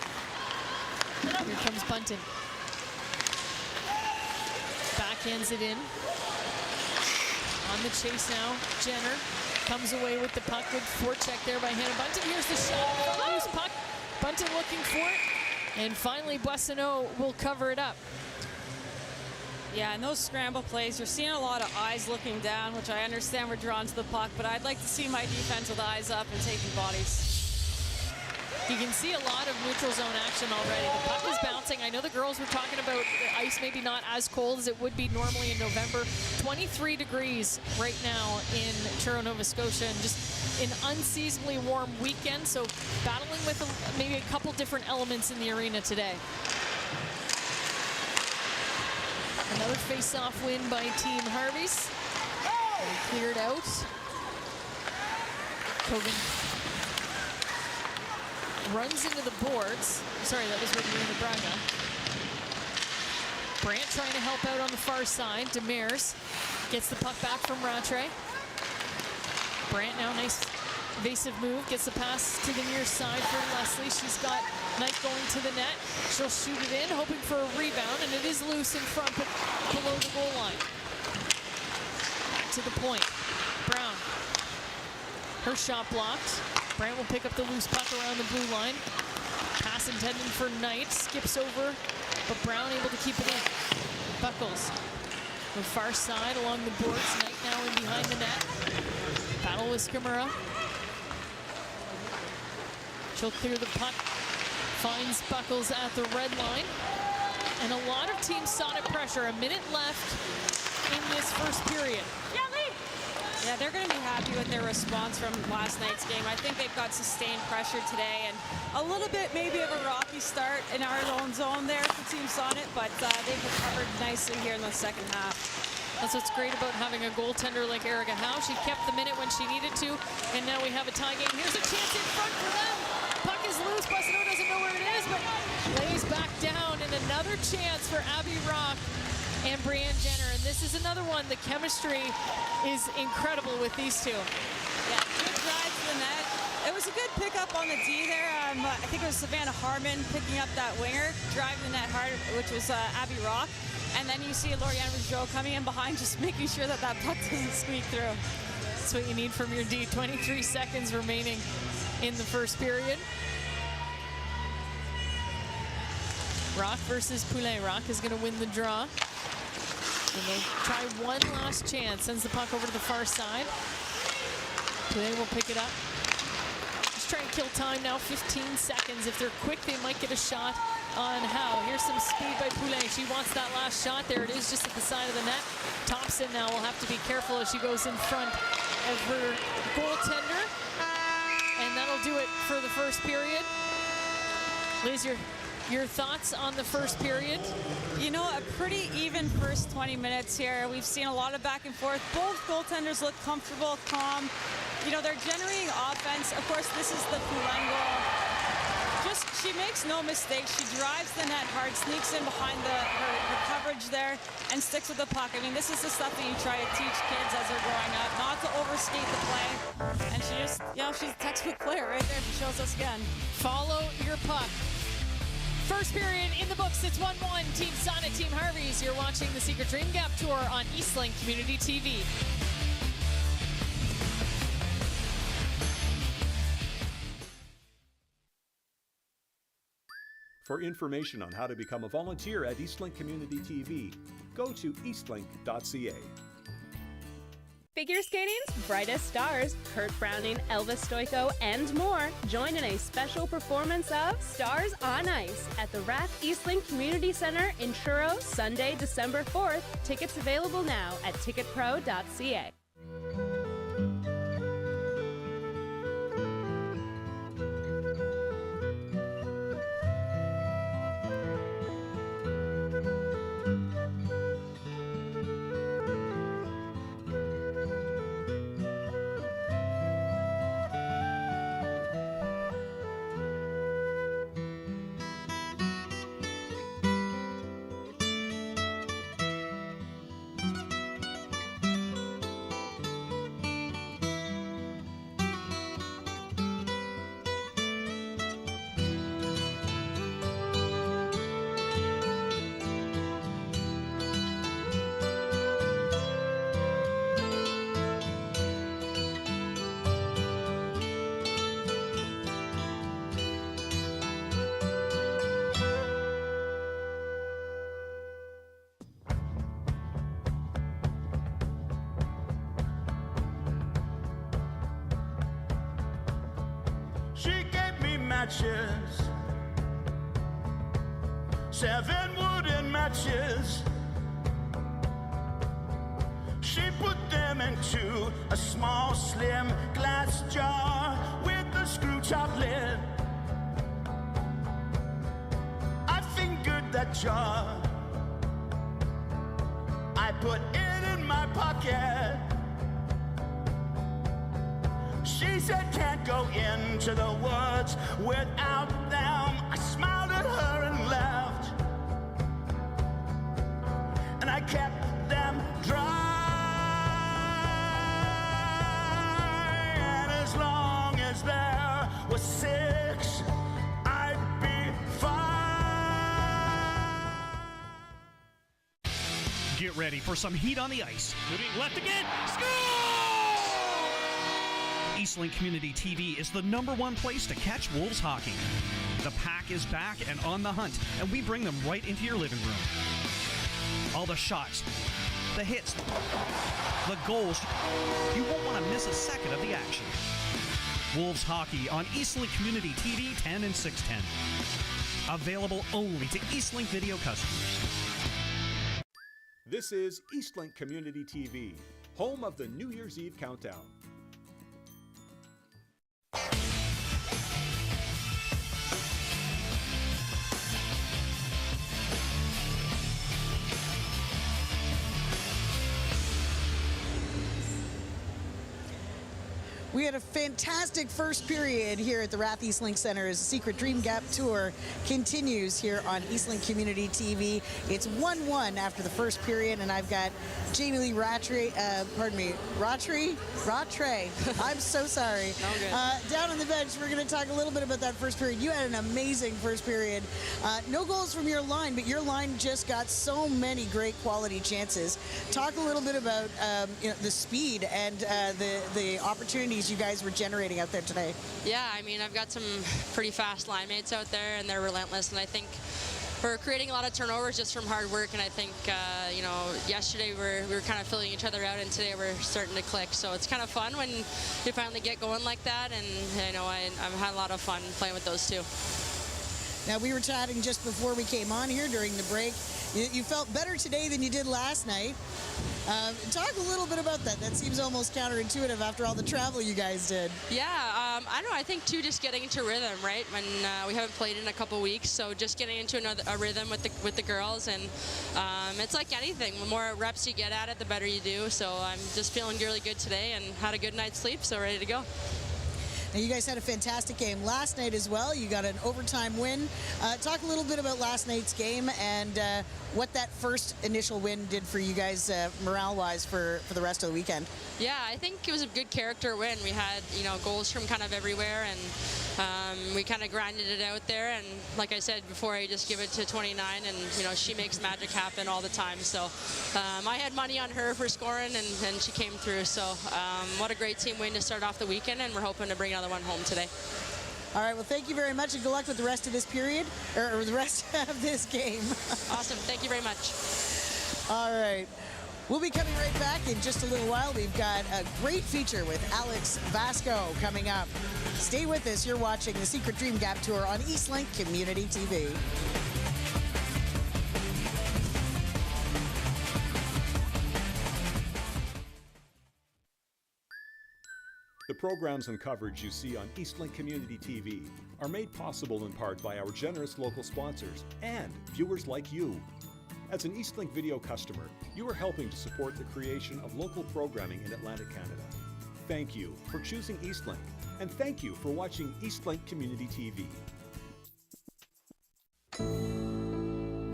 Here comes Bunton. Backhands it in. On the chase now, Jenner comes away with the puck. Good forecheck there by Hannah Bunton. Here's the shot. Loose puck Bunton looking for it, and finally Boissonneau will cover it up. Yeah, in those scramble plays, you're seeing a lot of eyes looking down, which I understand we're drawn to the puck, but I'd like to see my defense with eyes up and taking bodies. You can see a lot of neutral zone action already. The puck is bouncing. I know the girls were talking about the ice maybe not as cold as it would be normally in November. 23 degrees right now in Truro, Nova Scotia, and just an unseasonably warm weekend, so battling with maybe a couple different elements in the arena today. Another face-off win by Team Harvey's. They cleared out. Kogan runs into the boards. Sorry, that was with Marina Braga. Brandt trying to help out on the far side. Demers gets the puck back from Rattray. Brandt now, nice evasive move, gets the pass to the near side for Leslie. She's got Knight going to the net. She'll shoot it in, hoping for a rebound, and it is loose in front, but below the goal line. Back to the point. Brown. Her shot blocked. Brandt will pick up the loose puck around the blue line. Pass intended for Knight. Skips over, but Brown able to keep it in. Buckles. The far side along the boards. Knight now in behind the net. Battle with Skimura. She'll clear the puck. Finds Buckles at the red line. And a lot of Team Sonnet pressure. A minute left in this first period. Yeah, they're going to be happy with their response from last night's game. I think they've got sustained pressure today and a little bit maybe of a rocky start in our own zone there for Team Sonnet, but they've recovered nicely here in the second half. That's what's great about having a goaltender like Erica Howe. She kept the minute when she needed to, and now we have a tie game. Here's a chance in front for them. Puck is loose. Boissonneau doesn't know where it is, but lays back down, and another chance for Abby Rock and Brianne Jenner. And this is another one. The chemistry is incredible with these two. Yeah, good drive to the net. It was a good pickup on the D there. I think it was Savannah Harmon picking up that winger, driving the net hard, which was Abby Rock. And then you see Lauriane Rougeau coming in behind, just making sure that that puck doesn't squeak through. That's what you need from your D. 23 seconds remaining in the first period. Rock versus Poulet. Rock is going to win the draw. And they'll try one last chance. Sends the puck over to the far side. Poulet will pick it up. Just trying to kill time now. 15 seconds. If they're quick, they might get a shot on Howe. Here's some speed by Poulet. She wants that last shot. There it is, just at the side of the net. Thompson now will have to be careful as she goes in front of her goaltender. And that'll do it for the first period. Liz, your thoughts on the first period? You know, a pretty even first 20 minutes here. We've seen a lot of back and forth. Both goaltenders look comfortable, calm. You know, they're generating offense. Of course, this is the Poulin goal. She makes no mistake. She drives the net hard, sneaks in behind her coverage there, and sticks with the puck. I mean, this is the stuff that you try to teach kids as they're growing up, not to overskate the play. And she just, you know, she's a textbook player right there. She shows us again. Follow your puck. First period in the books. It's 1-1. Team Sonnet, Team Harvey's. You're watching the Secret Dream Gap Tour on Eastlink Community TV. For information on how to become a volunteer at Eastlink Community TV, go to eastlink.ca. Figure skating's brightest stars, Kurt Browning, Elvis Stoico, and more, join in a special performance of Stars on Ice at the Rath Eastlink Community Centre in Truro, Sunday, December 4th. Tickets available now at ticketpro.ca. matches, 7 wooden matches. She put them into a small, slim glass jar with a screw-top lid. I fingered that jar. I put it in my pocket. She said, can't go into the woods without them. I smiled at her and left. And I kept them dry. And as long as there was 6, I'd be fine. Get ready for some heat on the ice. Shooting left again. Score! Eastlink Community TV is the #1 place to catch Wolves hockey. The Pack is back and on the hunt, and we bring them right into your living room. All the shots, the hits, the goals. You won't want to miss a second of the action. Wolves hockey on Eastlink Community TV 10 and 610. Available only to Eastlink video customers. This is Eastlink Community TV, home of the New Year's Eve countdown. We had a fantastic first period here at the Rath Eastlink Centre as the Secret Dream Gap Tour continues here on Eastlink Community TV. It's 1-1 after the first period, and I've got Jamie Lee Rattray, Rattray. I'm so sorry. Down on the bench, we're going to talk a little bit about that first period. You had an amazing first period. No goals from your line, but your line just got so many great quality chances. Talk a little bit about the speed and the opportunities you guys were generating out there today. Yeah, I mean, I've got some pretty fast line mates out there, and they're relentless, and I think we're creating a lot of turnovers just from hard work, and I think, yesterday we were kind of filling each other out, and today we're starting to click, so it's kind of fun when you finally get going like that, and I've had a lot of fun playing with those two. Now, we were chatting just before we came on here during the break. You felt better today than you did last night. Talk a little bit about that. That seems almost counterintuitive after all the travel you guys did. Yeah, I don't know. I think, too, just getting into rhythm, right? When we haven't played in a couple weeks, so just getting into a rhythm with the girls, and it's like anything. The more reps you get at it, the better you do. So I'm just feeling really good today and had a good night's sleep, so ready to go. Now, you guys had a fantastic game last night as well. You got an overtime win. Talk a little bit about last night's game and what that first initial win did for you guys morale-wise for the rest of the weekend. Yeah, I think it was a good character win. We had, goals from kind of everywhere, and we kind of grinded it out there. And like I said before, I just give it to 29, and, she makes magic happen all the time. So I had money on her for scoring, and she came through. So what a great team win to start off the weekend, and we're hoping to bring another one home today. All right, well, thank you very much, and good luck with the rest of this period, or the rest of this game. Awesome. Thank you very much. All right. We'll be coming right back in just a little while. We've got a great feature with Alex Vasco coming up. Stay with us. You're watching the Secret Dream Gap Tour on Eastlink Community TV. The programs and coverage you see on Eastlink Community TV are made possible in part by our generous local sponsors and viewers like you. As an Eastlink video customer, you are helping to support the creation of local programming in Atlantic Canada. Thank you for choosing Eastlink, and thank you for watching Eastlink Community TV.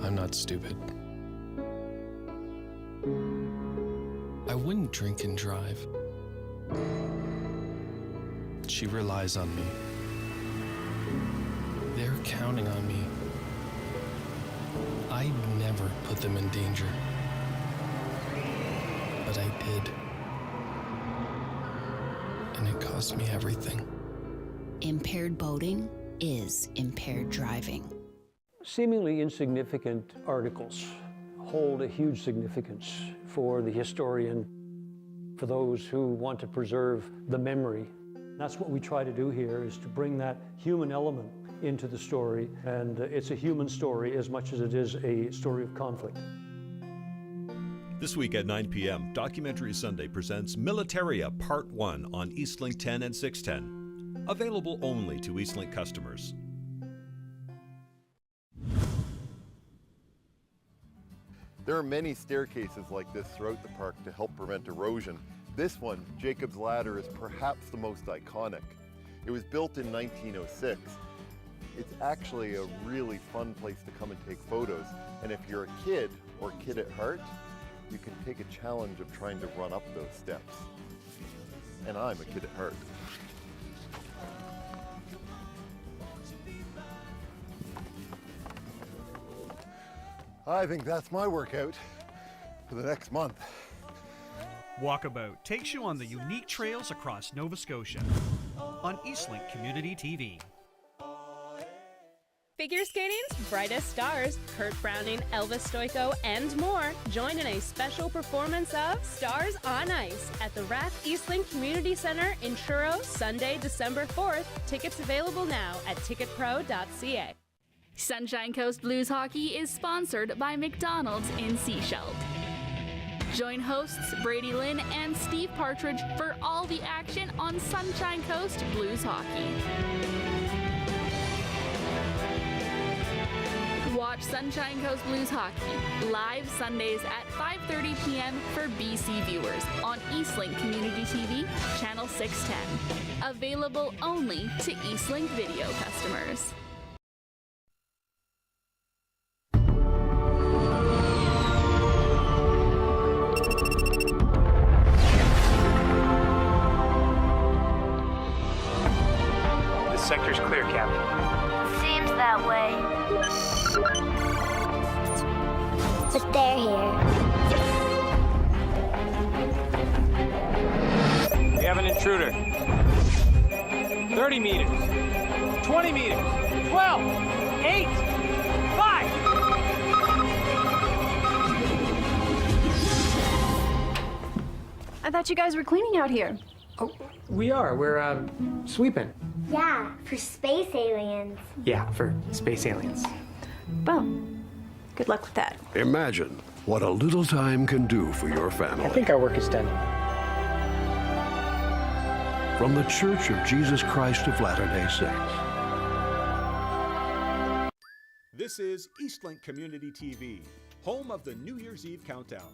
I'm not stupid. I wouldn't drink and drive. She relies on me. They're counting on me. I never put them in danger. But I did. And it cost me everything. Impaired boating is impaired driving. Seemingly insignificant articles hold a huge significance for the historian, for those who want to preserve the memory That's what we try to do here, is to bring that human element into the story, and it's a human story as much as it is a story of conflict. This week at 9 p.m., Documentary Sunday presents Militaria Part 1 on Eastlink 10 and 610. Available only to Eastlink customers. There are many staircases like this throughout the park to help prevent erosion. This one, Jacob's Ladder, is perhaps the most iconic. It was built in 1906. It's actually a really fun place to come and take photos. And if you're a kid or kid at heart, you can take a challenge of trying to run up those steps. And I'm a kid at heart. I think that's my workout for the next month. Walkabout takes you on the unique trails across Nova Scotia on Eastlink Community TV. Figure skating's brightest stars, Kurt Browning, Elvis Stoico, and more, join in a special performance of Stars on Ice at the Rath Eastlink Community Centre in Truro, Sunday, December 4th. Tickets available now at ticketpro.ca. Sunshine Coast Blues Hockey is sponsored by McDonald's in Sechelt. Join hosts Brady Lynn and Steve Partridge for all the action on Sunshine Coast Blues Hockey. Watch Sunshine Coast Blues Hockey live Sundays at 5:30 p.m. for BC viewers on Eastlink Community TV, Channel 610. Available only to Eastlink video customers. This sector's clear, Captain. Seems that way. But they're here. We have an intruder. 30 meters. 20 meters. 12. 8. 5. I thought you guys were cleaning out here. Oh, we are. We're, sweeping. Yeah, for space aliens. Yeah, for space aliens. Well, good luck with that. Imagine what a little time can do for your family. I think our work is done. From the Church of Jesus Christ of Latter-day Saints. This is Eastlink Community TV, home of the New Year's Eve countdown.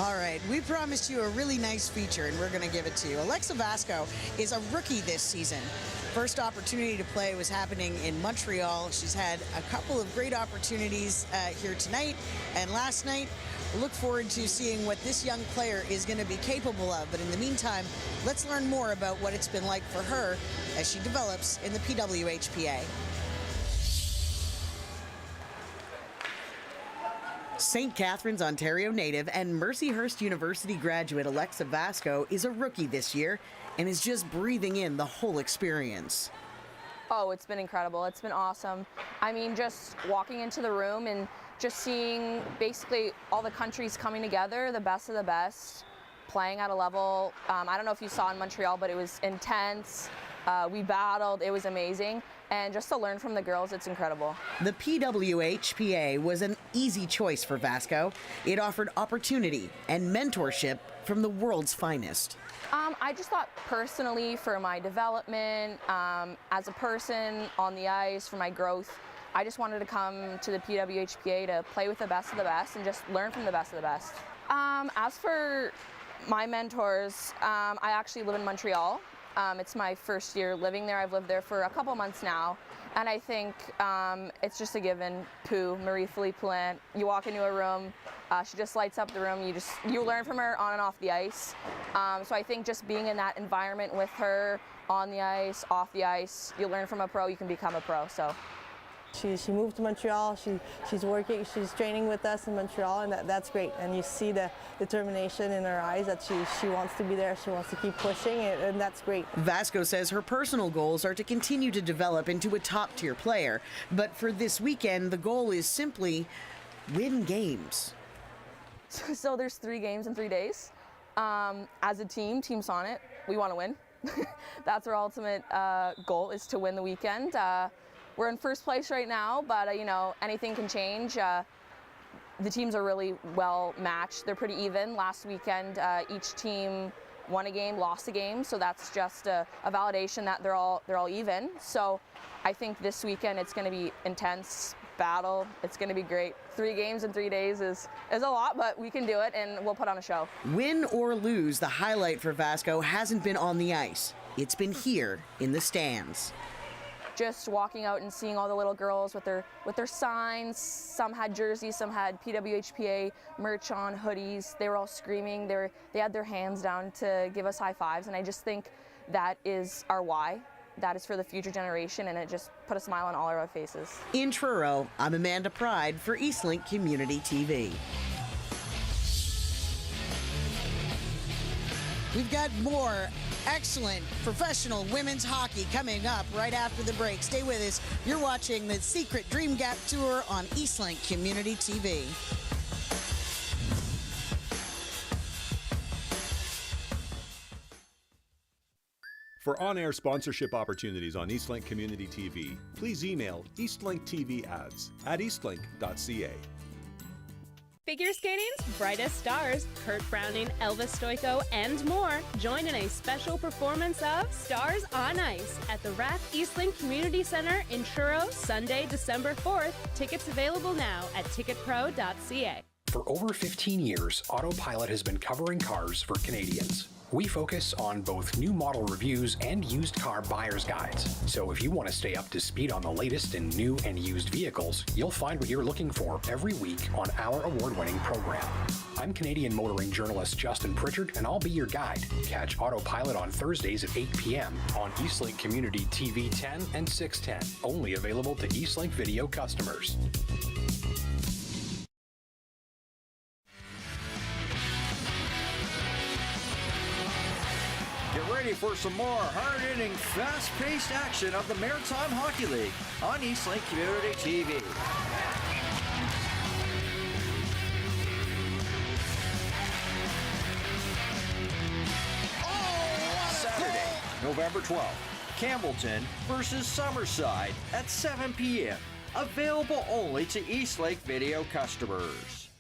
All right, we promised you a really nice feature, and we're going to give it to you. Alexa Vasco is a rookie this season. First opportunity to play was happening in Montreal. She's had a couple of great opportunities here tonight and last night. We look forward to seeing what this young player is going to be capable of. But in the meantime, let's learn more about what it's been like for her as she develops in the PWHPA. St. Catharines, Ontario native and Mercyhurst University graduate Alexa Vasco is a rookie this year and is just breathing in the whole experience. Oh, it's been incredible. It's been awesome. I mean, just walking into the room and just seeing basically all the countries coming together, the best of the best, playing at a level. I don't know if you saw in Montreal, but it was intense. We battled. It was amazing. And just to learn from the girls, it's incredible. The PWHPA was an easy choice for Vasco. It offered opportunity and mentorship from the world's finest. I just thought personally for my development, as a person on the ice, for my growth, I just wanted to come to the PWHPA to play with the best of the best and just learn from the best of the best. As for my mentors, I actually live in Montreal. It's my first year living there. I've lived there for a couple months now. And I think it's just a given. Pooh, Marie-Philippe Poulin, you walk into a room, she just lights up the room. You learn from her on and off the ice. So I think just being in that environment with her, on the ice, off the ice, you learn from a pro, you can become a pro. So She moved to Montreal. She's working. She's training with us in Montreal, and that's great. And you see the determination in her eyes that she wants to be there. She wants to keep pushing, and that's great. Vasco says her personal goals are to continue to develop into a top-tier player. But for this weekend, the goal is simply win games. So there's 3 games in 3 days. As a team, Team Sonnet, we want to win. That's our ultimate goal, is to win the weekend. We're in first place right now, but you know, anything can change. The teams are really well matched. They're pretty even. Last weekend, each team won a game, lost a game, so that's just a validation that they're all even. So I think this weekend it's going to be intense battle. It's going to be great. 3 games in 3 days is a lot, but we can do it, and we'll put on a show. Win or lose, the highlight for Vasco hasn't been on the ice. It's been here in the stands. Just walking out and seeing all the little girls with their signs. Some had jerseys, some had PWHPA merch on, hoodies. They were all screaming. They had their hands down to give us high fives, and I just think that is our why. That is for the future generation, and it just put a smile on all our faces. In Truro, I'm Amanda Pride for Eastlink Community TV. We've got more excellent professional women's hockey coming up right after the break. Stay with us. You're watching the Secret Dream Gap Tour on Eastlink Community TV. For on-air sponsorship opportunities on Eastlink Community TV, please email eastlinkTVads@eastlink.ca. Figure skating's brightest stars, Kurt Browning, Elvis Stoico, and more, join in a special performance of Stars on Ice at the Rath Eastlink Community Centre in Truro, Sunday, December 4th. Tickets available now at ticketpro.ca. For over 15 years, Autopilot has been covering cars for Canadians. We focus on both new model reviews and used car buyer's guides. So if you want to stay up to speed on the latest in new and used vehicles, you'll find what you're looking for every week on our award-winning program. I'm Canadian motoring journalist Justin Pritchard, and I'll be your guide. Catch Autopilot on Thursdays at 8 p.m. on Eastlink Community TV 10 and 610, only available to Eastlink Video customers. Get ready for some more hard-hitting, fast-paced action of the Maritime Hockey League on Eastlink Community TV. Saturday, November 12th, Campbellton versus Summerside at 7 p.m. Available only to Eastlink Video customers.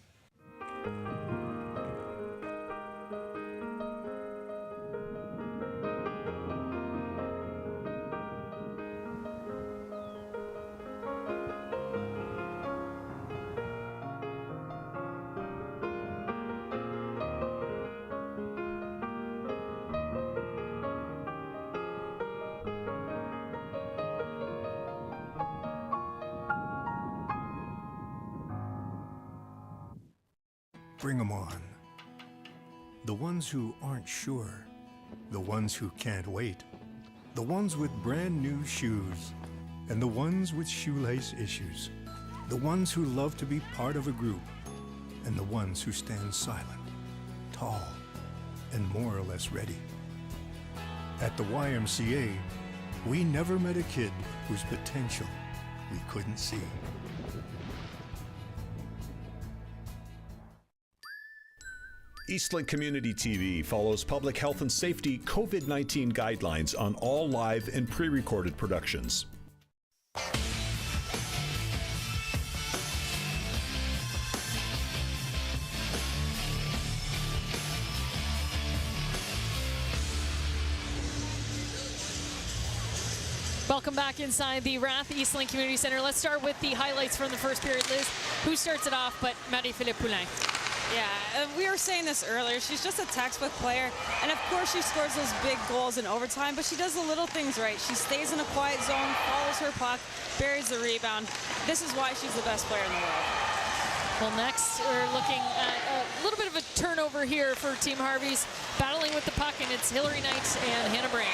Bring them on. The ones who aren't sure. The ones who can't wait. The ones with brand new shoes. And the ones with shoelace issues. The ones who love to be part of a group. And the ones who stand silent, tall, and more or less ready. At the YMCA, we never met a kid whose potential we couldn't see. Eastlink Community TV follows public health and safety COVID-19 guidelines on all live and pre-recorded productions. Welcome back inside the Rath Eastlink Community Centre. Let's start with the highlights from the first period. Liz, who starts it off but Marie-Philippe Poulin? Yeah, we were saying this earlier. She's just a textbook player, and of course she scores those big goals in overtime, but she does the little things right. She stays in a quiet zone, follows her puck, buries the rebound. This is why she's the best player in the world. Well, next we're looking at a little bit of a turnover here for Team Harvey's, battling with the puck, and it's Hillary Knight and Hannah Brandt.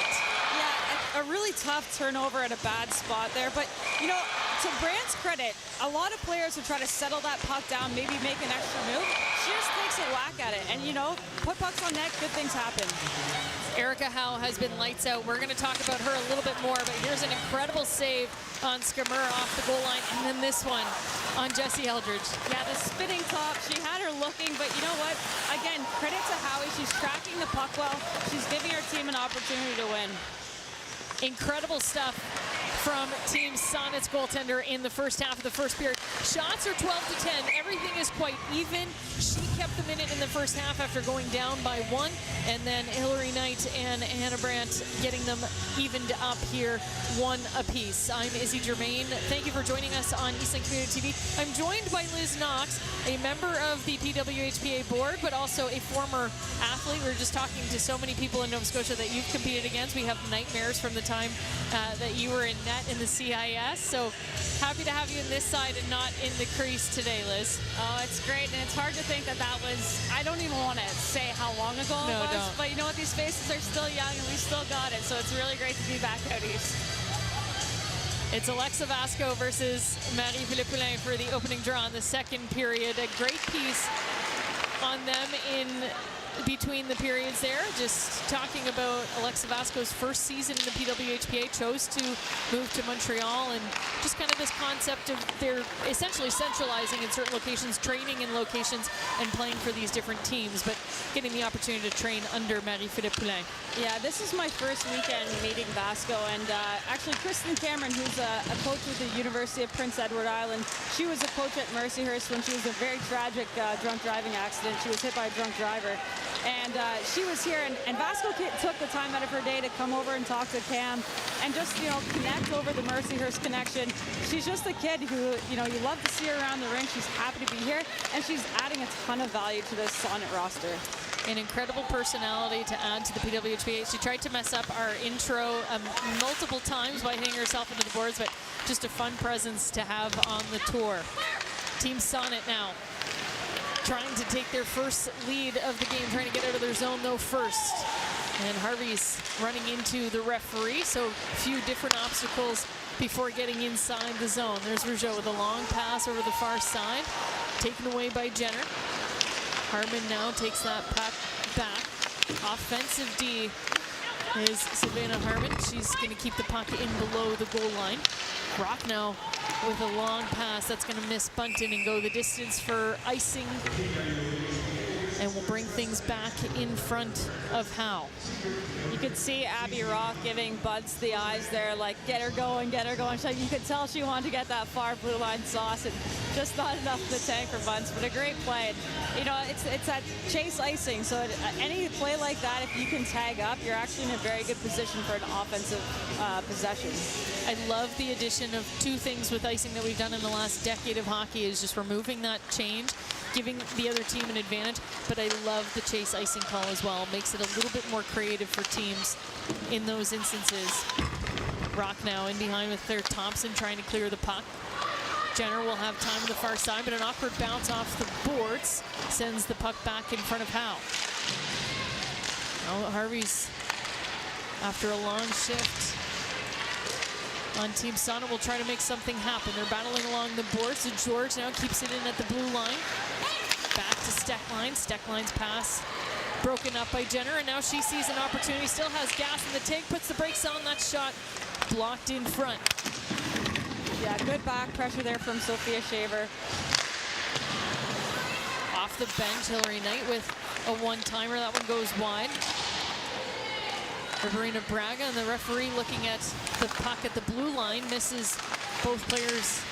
Yeah, a really tough turnover at a bad spot there, but you know, to Brand's credit, a lot of players will try to settle that puck down, maybe make an extra move. She just takes a whack at it. And, you know, put pucks on net, good things happen. Erica Howe has been lights out. We're going to talk about her a little bit more, but here's an incredible save on Skimmer off the goal line, and then this one on Jessie Eldridge. Yeah, the spinning top, she had her looking, but you know what? Again, credit to Howie. She's tracking the puck well. She's giving her team an opportunity to win. Incredible stuff from Team Sonnet's goaltender in the first half of the first period. Shots are 12-10. Everything is quite even. She kept them in it in the first half after going down by 1, and then Hillary Knight and Hannah Brandt getting them evened up here 1 apiece. I'm Izzy Germain. Thank you for joining us on Eastlink Community TV. I'm joined by Liz Knox, a member of the PWHPA board, but also a former athlete. We were just talking to so many people in Nova Scotia that you've competed against. We have nightmares from the time that you were in net in the CIS. So happy to have you in this side and not in the crease today, Liz. Oh, it's great, and it's hard to think that was, I don't even want to say how long ago it was, don't. But you know what, these faces are still young and we still got it, so it's really great to be back out east. It's Alexa Vasco versus Marie-Philippe Poulin for the opening draw in the second period. A great piece on them in between the periods there. Just talking about Alexa Vasco's first season in the PWHPA, chose to move to Montreal, and just kind of this concept of they're essentially centralizing in certain locations, training in locations, and playing for these different teams, but getting the opportunity to train under Marie-Philippe Poulin. Yeah, this is my first weekend meeting Vasco, and actually Kristen Cameron, who's a coach with the University of Prince Edward Island, she was a coach at Mercyhurst when she was a very tragic drunk driving accident. She was hit by a drunk driver. And she was here, and Vasco took the time out of her day to come over and talk to Cam and just, you know, connect over the Mercyhurst connection. She's just a kid who, you know, you love to see her around the rink. She's happy to be here, and she's adding a ton of value to this Sonnet roster. An incredible personality to add to the PWHPA. She tried to mess up our intro multiple times by hitting herself into the boards, but just a fun presence to have on the tour. Team Sonnet now trying to take their first lead of the game, trying to get out of their zone though first. And Harvey's running into the referee, so a few different obstacles before getting inside the zone. There's Rougeau with a long pass over the far side, taken away by Jenner. Harmon now takes that puck back. Offensive D is Savannah Harmon. She's going to keep the puck in below the goal line. Rock now with a long pass. That's going to miss Bunton and go the distance for icing. And we'll bring things back in front of Howe. You could see Abby Rock giving Buds the eyes there, like, get her going, get her going. So you could tell she wanted to get that far blue line sauce, and just not enough in the tank for Buds, but a great play. And, you know, it's that chase icing, so any play like that, if you can tag up, you're actually in a very good position for an offensive possession. I love the addition of two things with icing that we've done in the last decade of hockey, is just removing that change, giving the other team an advantage, but I love the chase icing call as well. Makes it a little bit more creative for teams in those instances. Rock now in behind with Claire Thompson trying to clear the puck. Jenner will have time on the far side, but an awkward bounce off the boards sends the puck back in front of Howe. Now Harvey's, after a long shift on Team Sonnet, will try to make something happen. They're battling along the boards, and George now keeps it in at the blue line. Back to Steckline. Steckline's pass broken up by Jenner, and now she sees an opportunity, still has gas in the tank, puts the brakes on. That shot blocked in front. Yeah, good back pressure there from Sophia Shaver. Off the bench, Hillary Knight with a one-timer. That one goes wide. Verena Braga, and the referee looking at the puck at the blue line, misses both players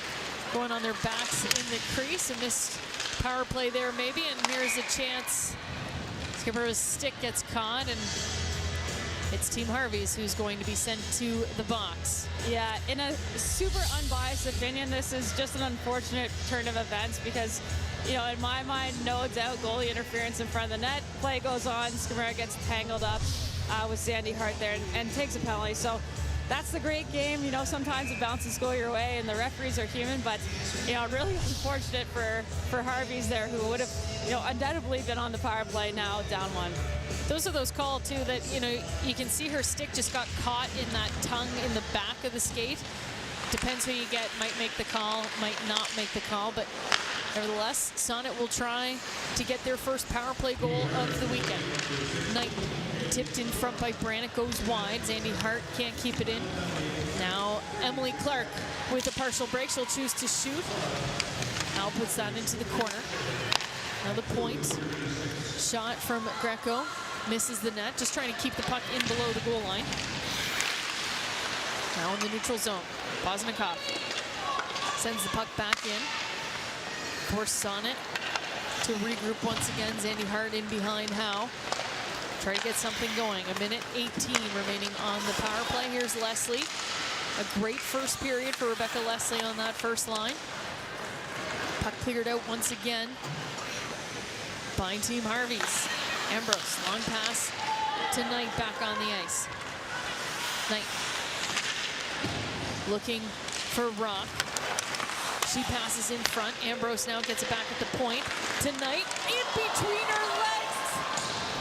going on their backs in the crease. A missed power play there maybe, and here's a chance. Skipper's stick gets caught, and it's Team Harvey's who's going to be sent to the box. Yeah, in a super unbiased opinion, this is just an unfortunate turn of events because, you know, in my mind, no doubt goalie interference in front of the net. Play goes on, Skimmer gets tangled up with Sandy Hart there and takes a penalty. So that's the great game. You know, sometimes the bounces go your way and the referees are human, but, you know, really unfortunate for Harvey's there, who would have, you know, undoubtedly been on the power play, now down one. Those are those calls too that, you know, you can see her stick just got caught in that tongue in the back of the skate. Depends who you get. Might make the call, might not make the call, but nevertheless, Sonnet will try to get their first power play goal of the weekend. Knight tipped in front by Brannick, goes wide. Zandy Hart can't keep it in. Now Emily Clark with a partial break. She'll choose to shoot. Al puts that into the corner. Now the point. Shot from Greco. Misses the net. Just trying to keep the puck in below the goal line. Now in the neutral zone. Bosnikov sends the puck back in. Of course, Sonnet to regroup once again. Zandy Hart in behind Howe. Try to get something going. 1:18 remaining on the power play. Here's Leslie. A great first period for Rebecca Leslie on that first line. Puck cleared out once again by Team Harvey's. Ambrose, long pass to Knight back on the ice. Knight looking for Rock. She passes in front. Ambrose now gets it back at the point to Knight. In between her legs!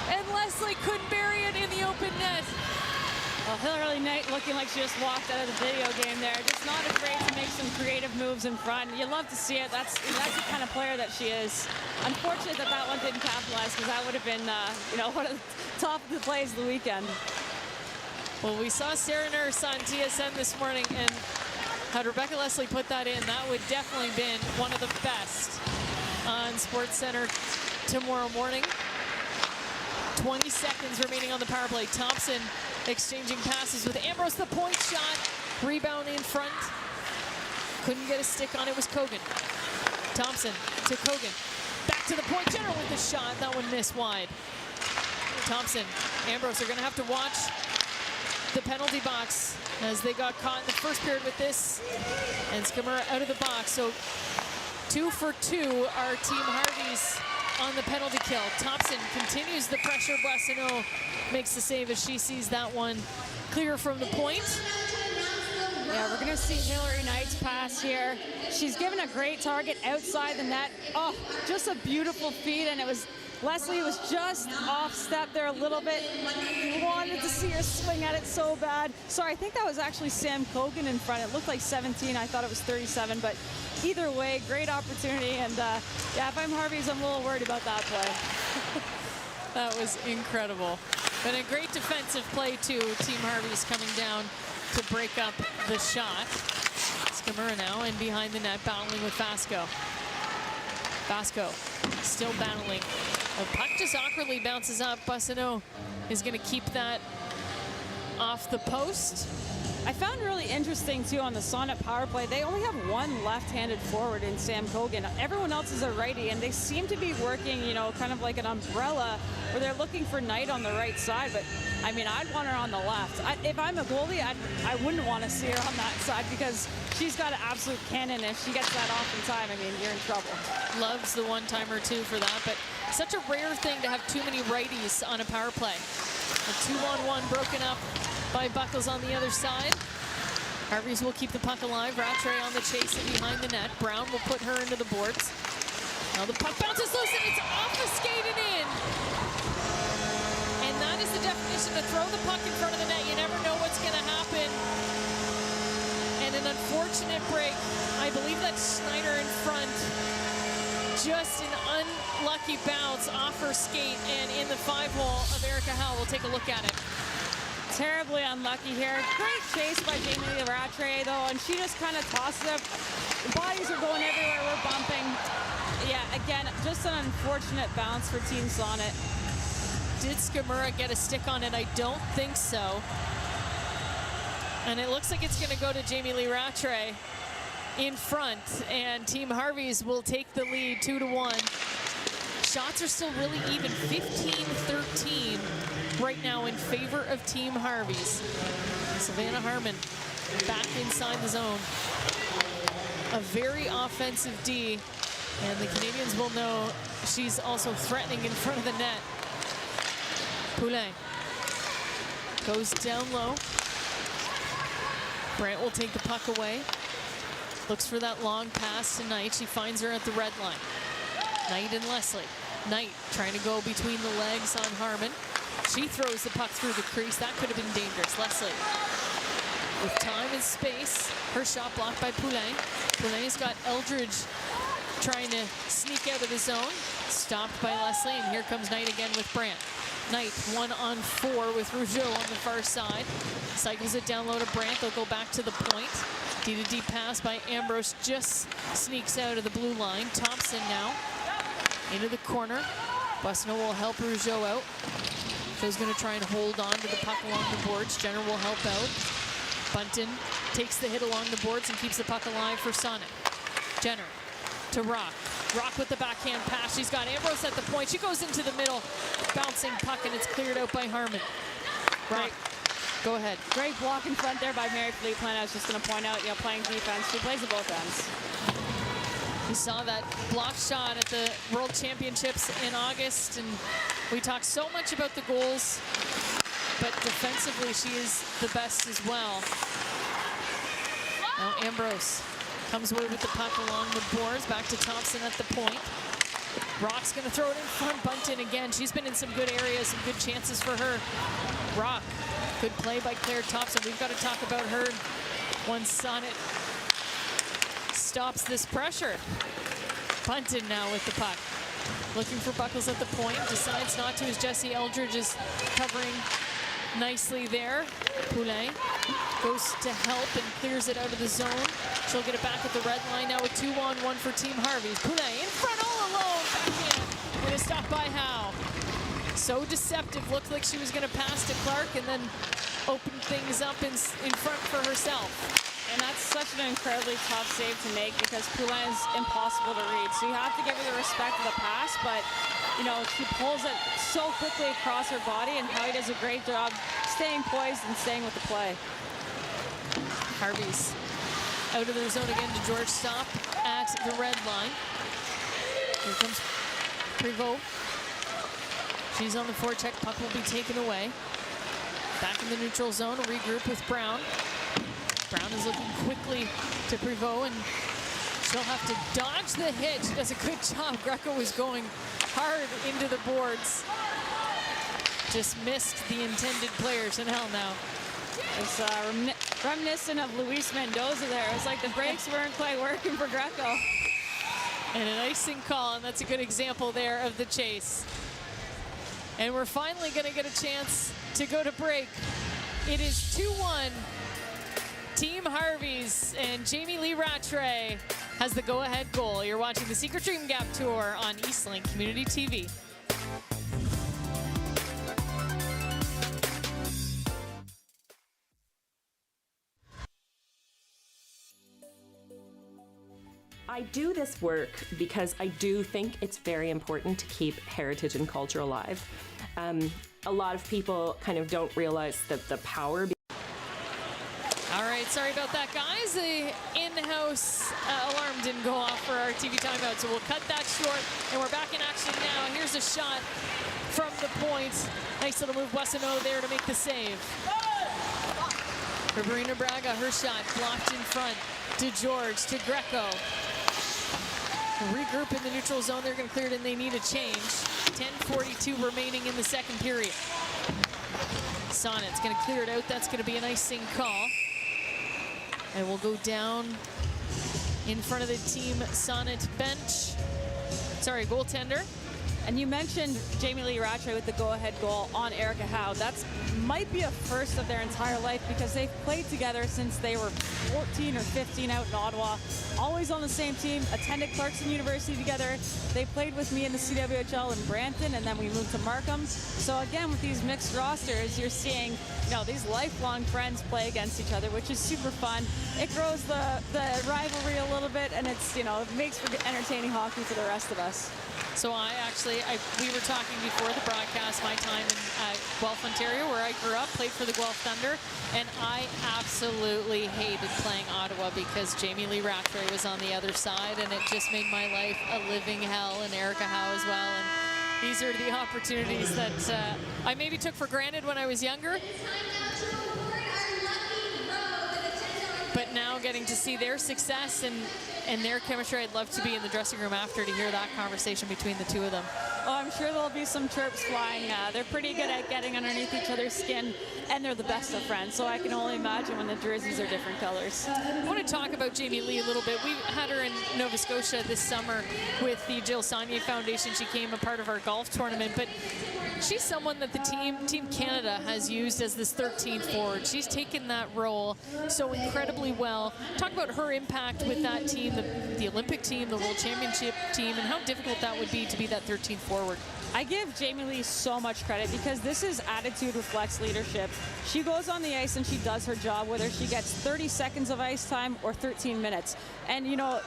And Leslie couldn't bury it in the open net. Well, Hillary Knight looking like she just walked out of the video game there. Just not afraid to make some creative moves in front. You love to see it. That's the kind of player that she is. Unfortunate that that one didn't capitalize, because that would have been, one of the top of the plays of the weekend. Well, we saw Sarah Nurse on TSN this morning, and had Rebecca Leslie put that in, that would definitely been one of the best on SportsCenter tomorrow morning. 20 seconds remaining on the power play. Thompson exchanging passes with Ambrose. The point shot. Rebound in front. Couldn't get a stick on it. Was Kogan. Thompson to Kogan. Back to the point. Jenner with the shot. That one missed wide. Thompson. Ambrose are going to have to watch the penalty box as they got caught in the first period with this. And Skimmer out of the box. So 2 for 2 are Team Harvey's on the penalty kill. Thompson continues the pressure. Boissonneau makes the save as she sees that one clear from the point. Yeah, we're gonna see Hillary Knight's pass here. She's given a great target outside the net. Oh, just a beautiful feed, and it was Leslie was just off step there a little bit. Wanted to see her swing at it so bad. Sorry, I think that was actually Sam Kogan in front. It looked like 17. I thought it was 37, but either way, great opportunity. And yeah, if I'm Harvey's, I'm a little worried about that play. That was incredible. But a great defensive play too. Team Harvey's coming down to break up the shot. Skimura now in behind the net, battling with Vasco. Vasco still battling. The puck just awkwardly bounces up. Boissonneau is going to keep that off the post. I found really interesting too on the Sonnet power play, they only have one left-handed forward in Sam Kogan. Everyone else is a righty, and they seem to be working, kind of like an umbrella where they're looking for Knight on the right side. But I mean, I'd want her on the left. If I'm a goalie, I wouldn't want to see her on that side, because she's got an absolute cannon. If she gets that off in time, I mean, you're in trouble. Loves the one-timer too for that, but such a rare thing to have too many righties on a power play. A 2-on-1 broken up by Buckles on the other side. Harvey's will keep the puck alive. Rattray on the chase and behind the net. Brown will put her into the boards. Now the puck bounces loose and it's obfuscated in. And that is the definition of throw the puck in front of the net. You never know what's going to happen. And an unfortunate break. I believe that's Schneider in front. Just an unlucky bounce off her skate and in the 5-hole of Erica Howe. We'll take a look at it. Terribly unlucky here. Great chase by Jamie Rattray, though, and she just kind of tosses it. The bodies are going everywhere. We're bumping. Yeah, again, just an unfortunate bounce for Team Sonnet. Did Skimura get a stick on it? I don't think so. And it looks like it's going to go to Jamie Lee Rattray in front, and Team Harvey's will take the lead 2-1. Shots are still really even, 15-13 right now in favor of Team Harvey's. Savannah Harmon back inside the zone. A very offensive D, and the Canadians will know she's also threatening in front of the net. Poulin goes down low. Brant will take the puck away. Looks for that long pass to Knight. She finds her at the red line. Knight and Leslie. Knight trying to go between the legs on Harmon. She throws the puck through the crease. That could have been dangerous. Leslie with time and space. Her shot blocked by Poulain. Poulain's got Eldridge trying to sneak out of the zone. Stopped by Leslie, and here comes Knight again with Brandt. Knight 1-on-4 with Rougeau on the far side. Cycles it down low to Brandt. They'll go back to the point. D-to-D pass by Ambrose just sneaks out of the blue line. Thompson now into the corner. Bussino will help Rougeau out. Joe's going to try and hold on to the puck along the boards. Jenner will help out. Bunton takes the hit along the boards and keeps the puck alive for Sonnet. Jenner to Rock. Rock with the backhand pass. She's got Ambrose at the point. She goes into the middle. Bouncing puck, and it's cleared out by Harmon. Rock. Go ahead. Great block in front there by Mary Fleet Plan. I was just going to point out, playing defense. She plays at both ends. We saw that block shot at the World Championships in August, and we talked so much about the goals, but defensively she is the best as well. Now Ambrose comes away with the puck along the boards, back to Thompson at the point. Rock's gonna throw it in front. Bunton again. She's been in some good areas, some good chances for her. Rock, good play by Claire Thompson. We've got to talk about her once Sonnet stops this pressure. Bunton now with the puck. Looking for Buckles at the point. Decides not to as Jesse Eldridge is covering nicely there. Poulain goes to help and clears it out of the zone. She'll get it back at the red line now with 2-on-1 for Team Harvey. Poulain in front all alone. Backhand. And a stop by Howe. So deceptive. Looked like she was going to pass to Clark and then open things up in front for herself. And that's such an incredibly tough save to make because Poulain is impossible to read. So you have to give her the respect of the pass, but she pulls it so quickly across her body, and Howie does a great job staying poised and staying with the play. Harvey's out of their zone again to George. Stop at the red line. Here comes Prévost. She's on the forecheck. Puck will be taken away. Back in the neutral zone, a regroup with Brown. Brown is looking quickly to Prévost, and she'll have to dodge the hit. She does a good job. Greco was going hard into the boards. Just missed the intended player. Chanel now. It's reminiscent of Luis Mendoza there. It's like the brakes weren't quite working for Greco. And an icing call, and that's a good example there of the chase. And we're finally going to get a chance to go to break. It is 2-1. Team Harvey's, and Jamie Lee Rattray has the go-ahead goal. You're watching the Secret Dream Gap Tour on Eastlink Community TV. I do this work because I do think it's very important to keep heritage and culture alive. A lot of people kind of don't realize the power. All right, sorry about that, guys. The in-house alarm didn't go off for our TV timeout, so we'll cut that short, and we're back in action now. Here's a shot from the point. Nice little move, Bussino there to make the save. For Marina Braga, her shot blocked in front to George, to Greco. Regroup in the neutral zone. They're going to clear it, and they need a change. 10:42 remaining in the second period. Sonnet's going to clear it out. That's going to be an icing call. And we'll go down in front of the Team Sonnet bench. Sorry, goaltender. And you mentioned Jamie Lee Rattray with the go-ahead goal on Erica Howe. That's might be a first of their entire life because they've played together since they were 14 or 15 out in Ottawa. Always on the same team, attended Clarkson University together. They played with me in the CWHL in Brampton, and then we moved to Markham. So again, with these mixed rosters, you're seeing these lifelong friends play against each other, which is super fun. It grows the rivalry a little bit, and it's it makes for entertaining hockey for the rest of us. So we were talking before the broadcast, my time in Guelph, Ontario, where I grew up, played for the Guelph Thunder, and I absolutely hated playing Ottawa because Jamie Lee Rattray was on the other side, and it just made my life a living hell, and Erica Howe as well. And these are the opportunities that I maybe took for granted when I was younger. But now getting to see their success and their chemistry, I'd love to be in the dressing room after to hear that conversation between the two of them. Oh, I'm sure there'll be some chirps flying. They're pretty good at getting underneath each other's skin, and they're the best of friends, so I can only imagine when the jerseys are different colors. I want to talk about Jamie Lee a little bit. We had her in Nova Scotia this summer with the Jill Sonnet Foundation. She came a part of our golf tournament, but she's someone that the Team Canada has used as this 13th forward. She's taken that role so incredibly well. Talk about her impact with that team, the Olympic team, the World Championship team, and how difficult that would be to be that 13th forward. I give Jamie Lee so much credit because this is attitude reflects leadership. She goes on the ice and she does her job, whether she gets 30 seconds of ice time or 13 minutes. And, you know,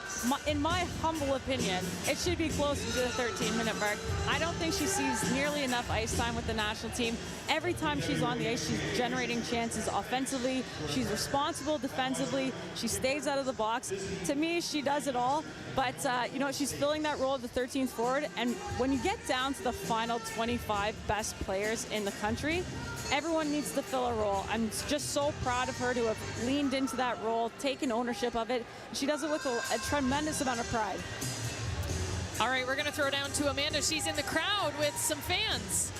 in my humble opinion, it should be closer to the 13-minute mark. I don't think she sees nearly enough ice time with the national team. Every time she's on the ice, she's generating chances offensively. She's responsible defensively. She stays out of the box. To me, she does it all. But, you know, she's filling that role of the 13th forward. And when you get down to the final 25 best players in the country, everyone needs to fill a role. I'm just so proud of her to have leaned into that role, taken ownership of it. She does it with a tremendous amount of pride. All right, we're going to throw down to Amanda. She's in the crowd with some fans.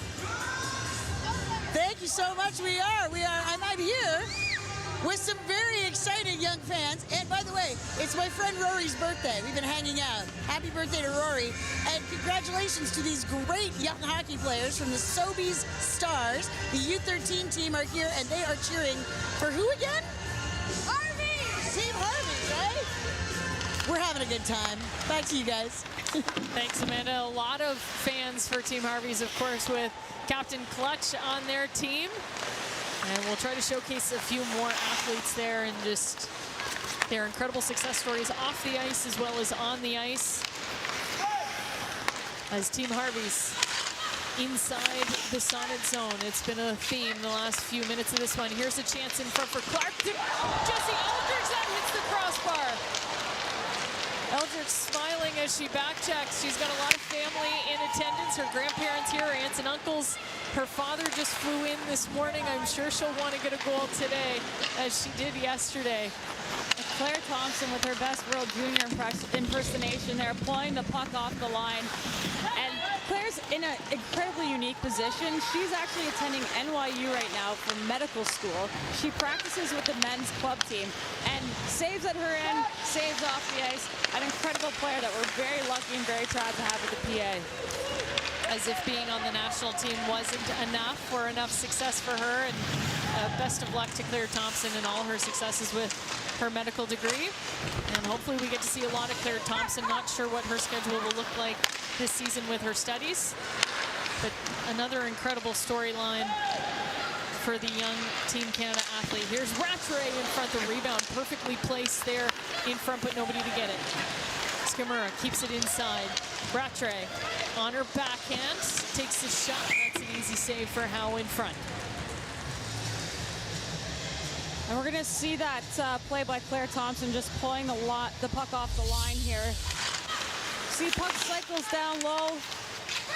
Thank you so much. We are. I'm here with some very excited young fans. And by the way, it's my friend Rory's birthday. We've been hanging out. Happy birthday to Rory. And congratulations to these great young hockey players from the Sobeys Stars. The U13 team are here, and they are cheering for who again? Harvey! Team Harvey, right? We're having a good time. Back to you guys. Thanks, Amanda. A lot of fans for Team Harvey's, of course, with Captain Clutch on their team. And we'll try to showcase a few more athletes there and just their incredible success stories off the ice as well as on the ice. As Team Harvey's inside the Sonnet zone. It's been a theme the last few minutes of this one. Here's a chance in front for Clark. Jesse Eldridge, that hits the crossbar. Eldridge smiling as she backchecks. She's got a lot of family in attendance. Her grandparents here, aunts and uncles. Her father just flew in this morning. I'm sure she'll want to get a goal today, as she did yesterday. Claire Thompson with her best World Junior impersonation there, pulling the puck off the line. And Claire's in an incredibly unique position. She's actually attending NYU right now for medical school. She practices with the men's club team and saves at her end, saves off the ice. An incredible player that we're very lucky and very proud to have with the PA. As if being on the national team wasn't enough or enough success for her. And best of luck to Claire Thompson and all her successes with her medical degree. And hopefully we get to see a lot of Claire Thompson. Not sure what her schedule will look like this season with her studies. But another incredible storyline for the young Team Canada athlete. Here's Rattray in front, the rebound perfectly placed there in front, but nobody to get it. Skimura keeps it inside. Rattray on her backhand, takes the shot. That's an easy save for Howe in front. And we're going to see that play by Claire Thompson, just pulling the puck off the line here. See, puck cycles down low.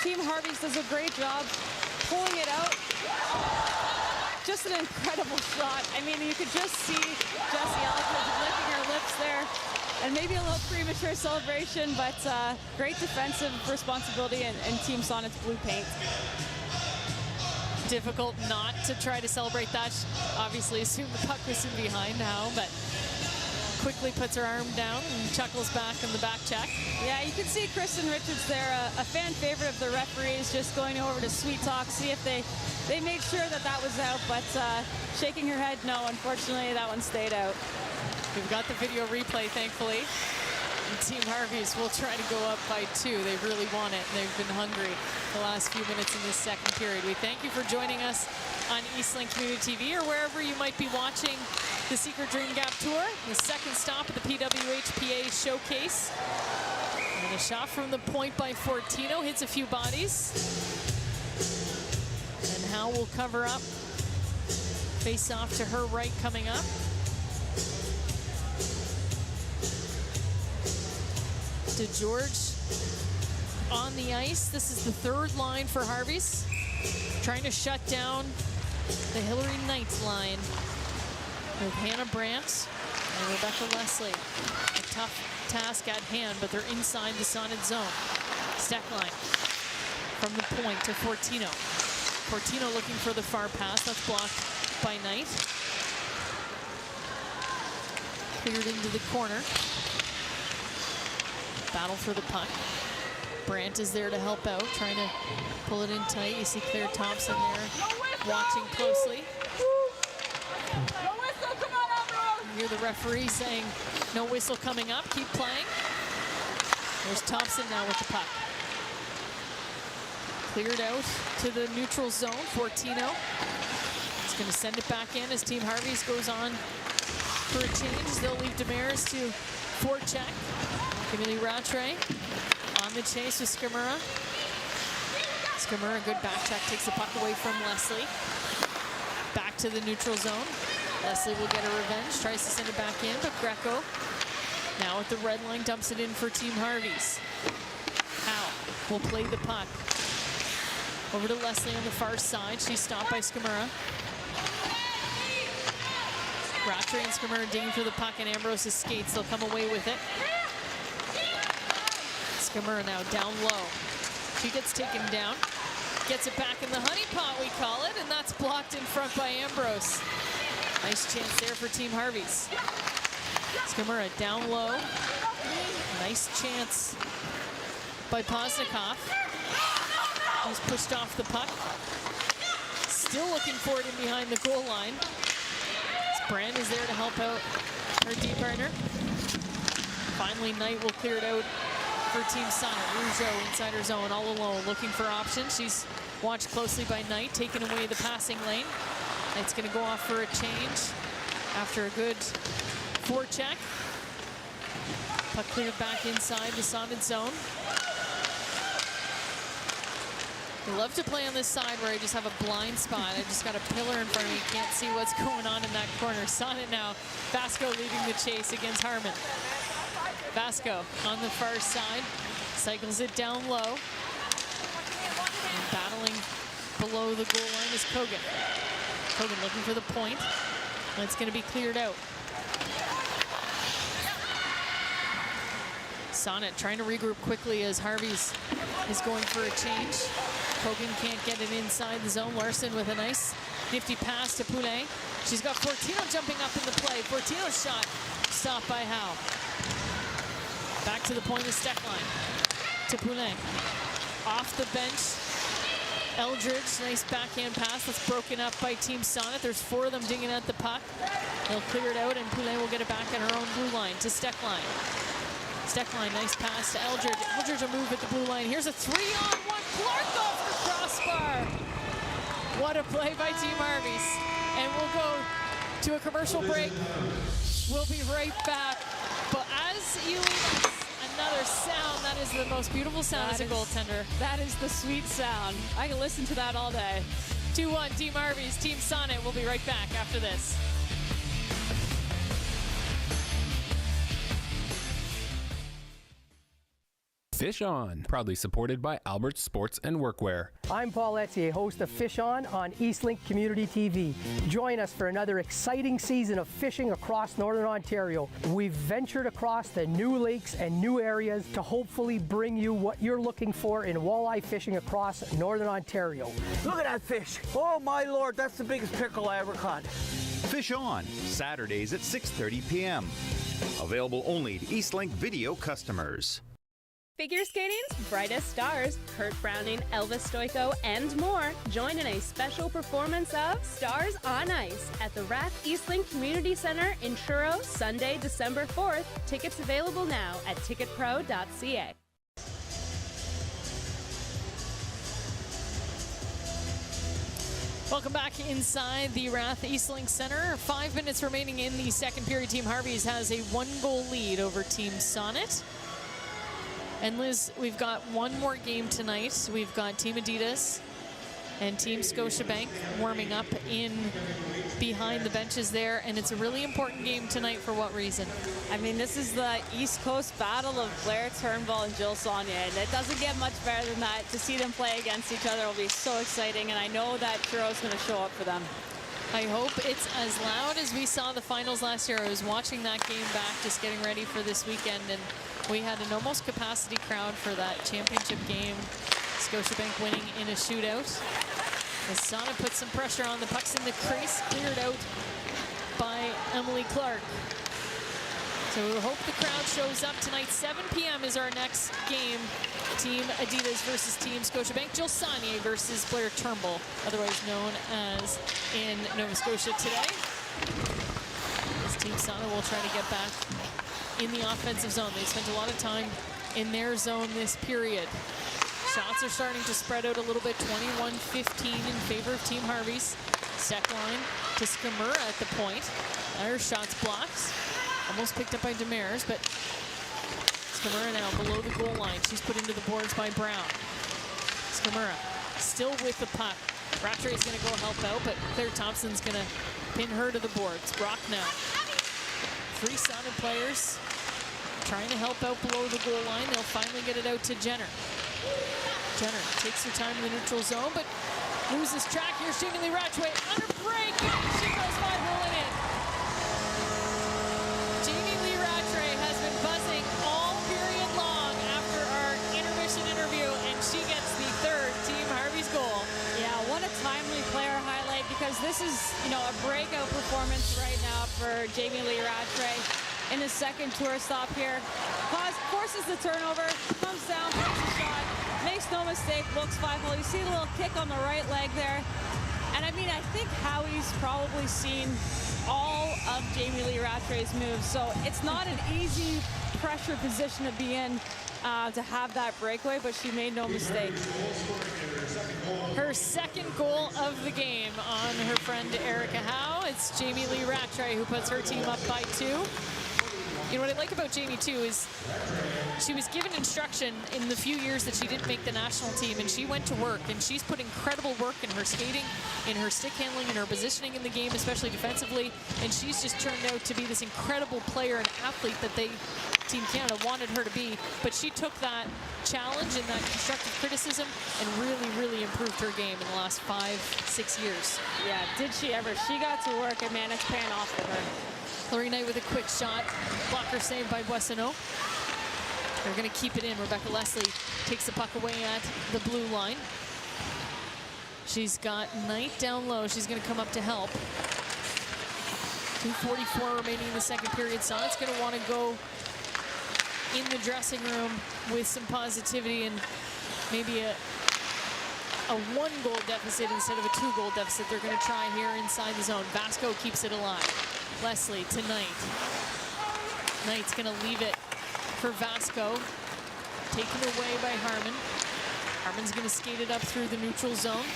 Team Harvey's does a great job pulling it out. Just an incredible shot. I mean, you could just see Jessie Eldridge licking her lips there. And maybe a little premature celebration, but great defensive responsibility and Team Sonnet's blue paint. Difficult not to try to celebrate that. Obviously assume the puck was in behind now, but quickly puts her arm down and chuckles back in the back check. Yeah, you can see Kristen Richards there, a fan favorite of the referees, just going over to sweet talk, see if they made sure that was out, but shaking her head, no, unfortunately that one stayed out. We've got the video replay, thankfully. And Team Harvey's will try to go up by 2. They really want it, and they've been hungry the last few minutes in this second period. We thank you for joining us on Eastlink Community TV or wherever you might be watching the Secret Dream Gap Tour, the second stop at the PWHPA Showcase. And a shot from the point by Fortino, hits a few bodies. And Howe will cover up. Face off to her right coming up. To George on the ice. This is the third line for Harvey's. Trying to shut down the Hillary Knight line with Hannah Brandt and Rebecca Leslie. A tough task at hand, but they're inside the Sonnet zone. Steckline from the point to Fortino. Fortino looking for the far pass. That's blocked by Knight. Cleared into the corner. Battle for the puck. Brandt is there to help out, trying to pull it in tight. You see Claire Thompson there watching closely. You hear the referee saying, no whistle coming up, keep playing. There's Thompson now with the puck. Cleared out to the neutral zone. Fortino is going to send it back in as Team Harvey's goes on for a change. They'll leave Demers to forecheck. Camille Rattray on the chase with Skamura. Skamura, good back check, takes the puck away from Leslie. Back to the neutral zone. Leslie will get a revenge, tries to send it back in, but Greco now at the red line dumps it in for Team Harvey's. Howe will play the puck over to Leslie on the far side. She's stopped by Skamura. Rattray and Skamura digging for the puck, and Ambrose skates. They'll come away with it. Skamura now down low. She gets taken down. Gets it back in the honey pot, we call it, and that's blocked in front by Ambrose. Nice chance there for Team Harvey's. Skamura down low. Nice chance by Poznikov. He's pushed off the puck. Still looking for it in behind the goal line. Brand is there to help out her D partner. Finally, Knight will clear it out for Team Sonnet. Rougeau inside her zone, all alone, looking for options. She's watched closely by Knight, taking away the passing lane. Knight's going to go off for a change after a good forecheck. Puck cleared back inside the Sonnet zone. I love to play on this side where I just have a blind spot. I just got a pillar in front of me. Can't see what's going on in that corner. Sonnet now. Vasco leading the chase against Harmon. Vasco on the far side. Cycles it down low. And battling below the goal line is Kogan. Kogan looking for the point. And it's going to be cleared out. Sonnet trying to regroup quickly as Harvey's is going for a change. Kogan can't get it inside the zone. Larson with a nice nifty pass to Poulet. She's got Fortino jumping up in the play. Fortino's shot stopped by Howe. Back to the point of Steckline. To Poulet. Off the bench. Eldridge, nice backhand pass that's broken up by Team Sonnet. There's four of them digging at the puck. They'll clear it out and Poulet will get it back on her own blue line to Steckline. Steckline, nice pass to Eldridge. Eldridge a move at the blue line. Here's a 3-on-1. Clark off the crossbar. What a play by Team Harvey's. And we'll go to a commercial break. We'll be right back. But as you leave us, another sound that is the most beautiful sound as a goaltender. That is the sweet sound. I can listen to that all day. 2-1 Team Harvey's, Team Sonnet. We'll be right back after this. Fish On, proudly supported by Albert's Sports and Workwear. I'm Paul Etier, host of Fish On Eastlink Community TV. Join us for another exciting season of fishing across Northern Ontario. We've ventured across the new lakes and new areas to hopefully bring you what you're looking for in walleye fishing across Northern Ontario. Look at that fish. Oh my Lord, that's the biggest pickerel I ever caught. Fish On, Saturdays at 6:30 p.m. Available only to Eastlink Video customers. Figure skating's brightest stars, Kurt Browning, Elvis Stoico, and more, join in a special performance of Stars on Ice at the Rath Eastlink Community Centre in Truro, Sunday, December 4th. Tickets available now at ticketpro.ca. Welcome back inside the Rath Eastlink Centre. 5 minutes remaining in the second period. Team Harvey's has a 1-goal lead over Team Sonnet. And Liz, we've got one more game tonight. We've got Team Adidas and Team Scotiabank warming up in behind the benches there. And it's a really important game tonight for what reason? I mean, this is the East Coast battle of Blair Turnbull and Jill Sonnet. And it doesn't get much better than that. To see them play against each other will be so exciting. And I know that Truro's going to show up for them. I hope it's as loud as we saw the finals last year. I was watching that game back, just getting ready for this weekend, and we had an almost capacity crowd for that championship game. Scotiabank winning in a shootout. As Sonnet puts some pressure on, the puck's in the crease, cleared out by Emily Clark. So we hope the crowd shows up tonight. 7 p.m. is our next game. Team Adidas versus Team Scotiabank. Jill Saunier versus Blair Turnbull, otherwise known as in Nova Scotia today. This Team Sonnet will try to get back in the offensive zone. They spent a lot of time in their zone this period. Shots are starting to spread out a little bit. 21-15 in favor of Team Harvey's. Steckline to Skamura at the point. Her shots blocked. Almost picked up by Demers, but Skamura now below the goal line. She's put into the boards by Brown. Skamura still with the puck. Rattray is going to go help out, but Claire Thompson's going to pin her to the boards. Brock now. 3 Sonnet players trying to help out below the goal line. They'll finally get it out to Jenner. Jenner takes her time in the neutral zone, but loses track. Here's Jamie Lee Rattray on her break. She goes 5-0 in. Jamie Lee Rattray has been buzzing all period long after our intermission interview, and she gets the 3rd Team Harvey's goal. Yeah, what a timely player highlight, because this is, a breakout performance right now for Jamie Lee Rattray in his second tour stop here. Forces the turnover, comes down, takes a shot, makes no mistake, looks 5-0. You see the little kick on the right leg there. And I think Howie's probably seen all of Jamie Lee Rattray's moves, so it's not an easy pressure position to be in to have that breakaway, but she made no mistake. Her second goal of the game on her friend Erica Howe. It's Jamie Lee Rattray who puts her team up by 2. What I like about Jamie, too, is she was given instruction in the few years that she didn't make the national team, and she went to work, and she's put incredible work in her skating, in her stick handling, in her positioning in the game, especially defensively, and she's just turned out to be this incredible player and athlete that Team Canada wanted her to be, but she took that challenge and that constructive criticism and really, really improved her game in the last 5-6 years. Yeah, did she ever. She got to work, and man, it's paying off for her. Laurie Knight with a quick shot. Blocker saved by Boissonneau. They're going to keep it in. Rebecca Leslie takes the puck away at the blue line. She's got Knight down low. She's going to come up to help. 2:44 remaining in the second period. Sonnet's going to want to go in the dressing room with some positivity and maybe a 1-goal deficit instead of a 2-goal deficit. They're going to try here inside the zone. Vasco keeps it alive. Leslie to Knight. Knight's going to leave it for Vasco. Taken away by Harmon. Harmon's going to skate it up through the neutral zone.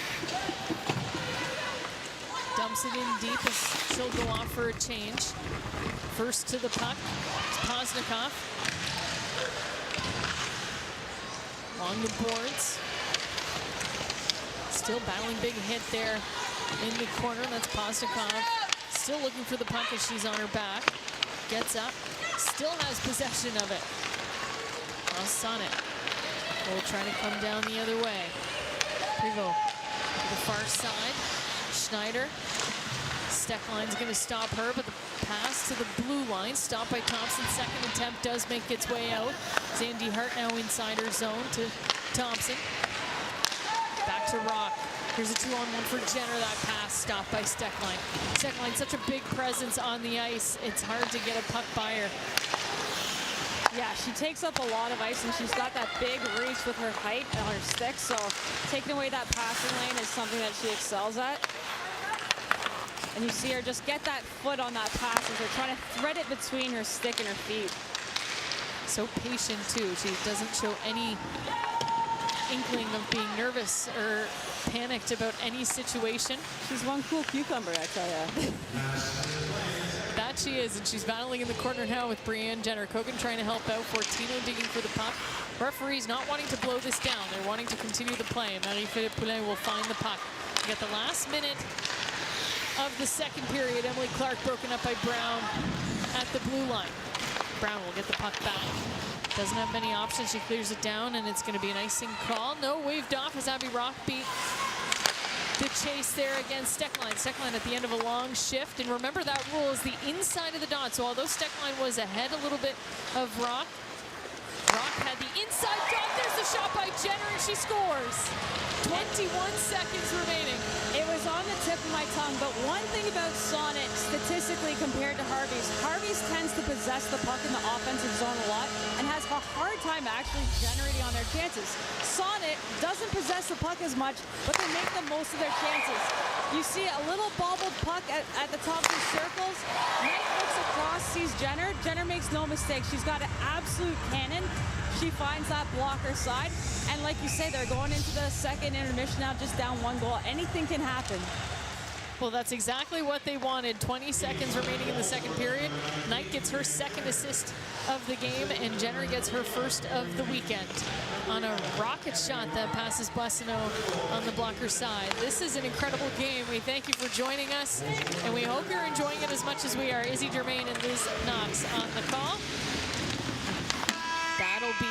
Dumps it in deep as she'll go off for a change. First to the puck. It's Poznikov. Along the boards. Still battling big hit there in the corner. That's Poznikov. Still looking for the puck as she's on her back. Gets up. Still has possession of it. Sonnet will try to come down the other way. Privo to the far side. Schneider. Steckline's going to stop her, but the pass to the blue line. Stopped by Thompson. Second attempt does make its way out. Zandy Hart now inside her zone to Thompson. Back to Rock. Here's a 2-on-1 for Jenner. That pass stopped by Steckline. Steckline, such a big presence on the ice. It's hard to get a puck by her. Yeah, she takes up a lot of ice, and she's got that big reach with her height and her stick, so taking away that passing lane is something that she excels at. And you see her just get that foot on that pass as they're trying to thread it between her stick and her feet. So patient, too. She doesn't show any inkling of being nervous or panicked about any situation. She's one cool cucumber, I tell ya. That she is, and she's battling in the corner now with Brianne Jenner. Kogan trying to help out. Fortino digging for the puck. Referees not wanting to blow this down. They're wanting to continue the play. Marie-Philippe Poulin will find the puck. We got the last minute of the second period. Emily Clark broken up by Brown at the blue line. Brown will get the puck back. Doesn't have many options. She clears it down, and it's going to be an icing call. No, waved off as Abby Rock beat the chase there against Steckline. Steckline at the end of a long shift. And remember, that rule is the inside of the dot. So although Steckline was ahead a little bit of Rock, Rock had the inside dot. There's the shot by Jenner, and she scores. 21 seconds remaining. It was on the tip of my tongue, but one thing about Sonnet, statistically compared to Harvey's tends to possess the puck in the offensive zone a lot and has a hard time actually generating on their chances. Sonnet doesn't possess the puck as much, but they make the most of their chances. You see a little bobbled puck at the top of the circles. Knight looks across, sees Jenner. Jenner makes no mistake. She's got an absolute cannon. She finds that blocker side. And like you say, they're going into the second intermission now, just down 1 goal. Anything can happen. Well, that's exactly what they wanted. 20 seconds remaining in the second period. Knight gets her second assist of the game, and Jenner gets her first of the weekend on a rocket shot that passes Boissonneau on the blocker side. This is an incredible game. We thank you for joining us, and we hope you're enjoying it as much as we are. Izzy Germain and Liz Knox on the call. That'll be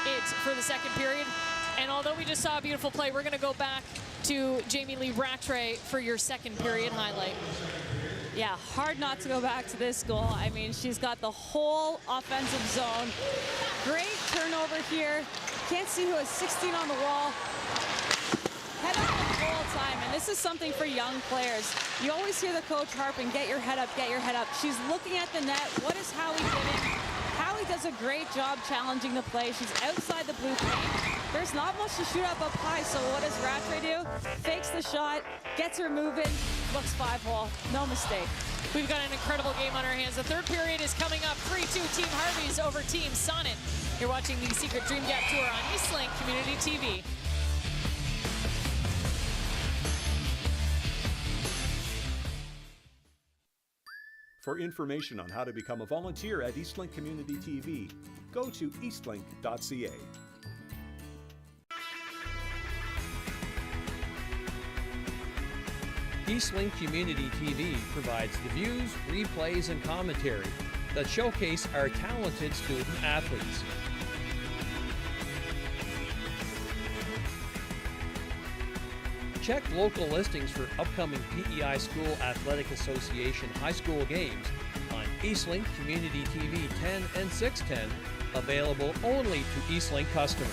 it for the second period. And although we just saw a beautiful play, we're going to go back to Jamie Lee Rattray for your second period highlight. Yeah, hard not to go back to this goal. I mean, she's got the whole offensive zone. Great turnover here. Can't see who has 16 on the wall. Head up the whole time, and this is something for young players. You always hear the coach harping, get your head up, get your head up. She's looking at the net. What is Howie doing? Howie does a great job challenging the play. She's outside the blue paint. There's not much to shoot up high, so what does Rattray do? Fakes the shot, gets her moving, looks 5-hole. No mistake. We've got an incredible game on our hands. The third period is coming up. 3-2 Team Harvey's over Team Sonnet. You're watching the Secret Dream Gap Tour on Eastlink Community TV. For information on how to become a volunteer at Eastlink Community TV, go to eastlink.ca. Eastlink Community TV provides the views, replays, and commentary that showcase our talented student athletes. Check local listings for upcoming PEI School Athletic Association high school games on Eastlink Community TV 10 and 610, available only to Eastlink customers.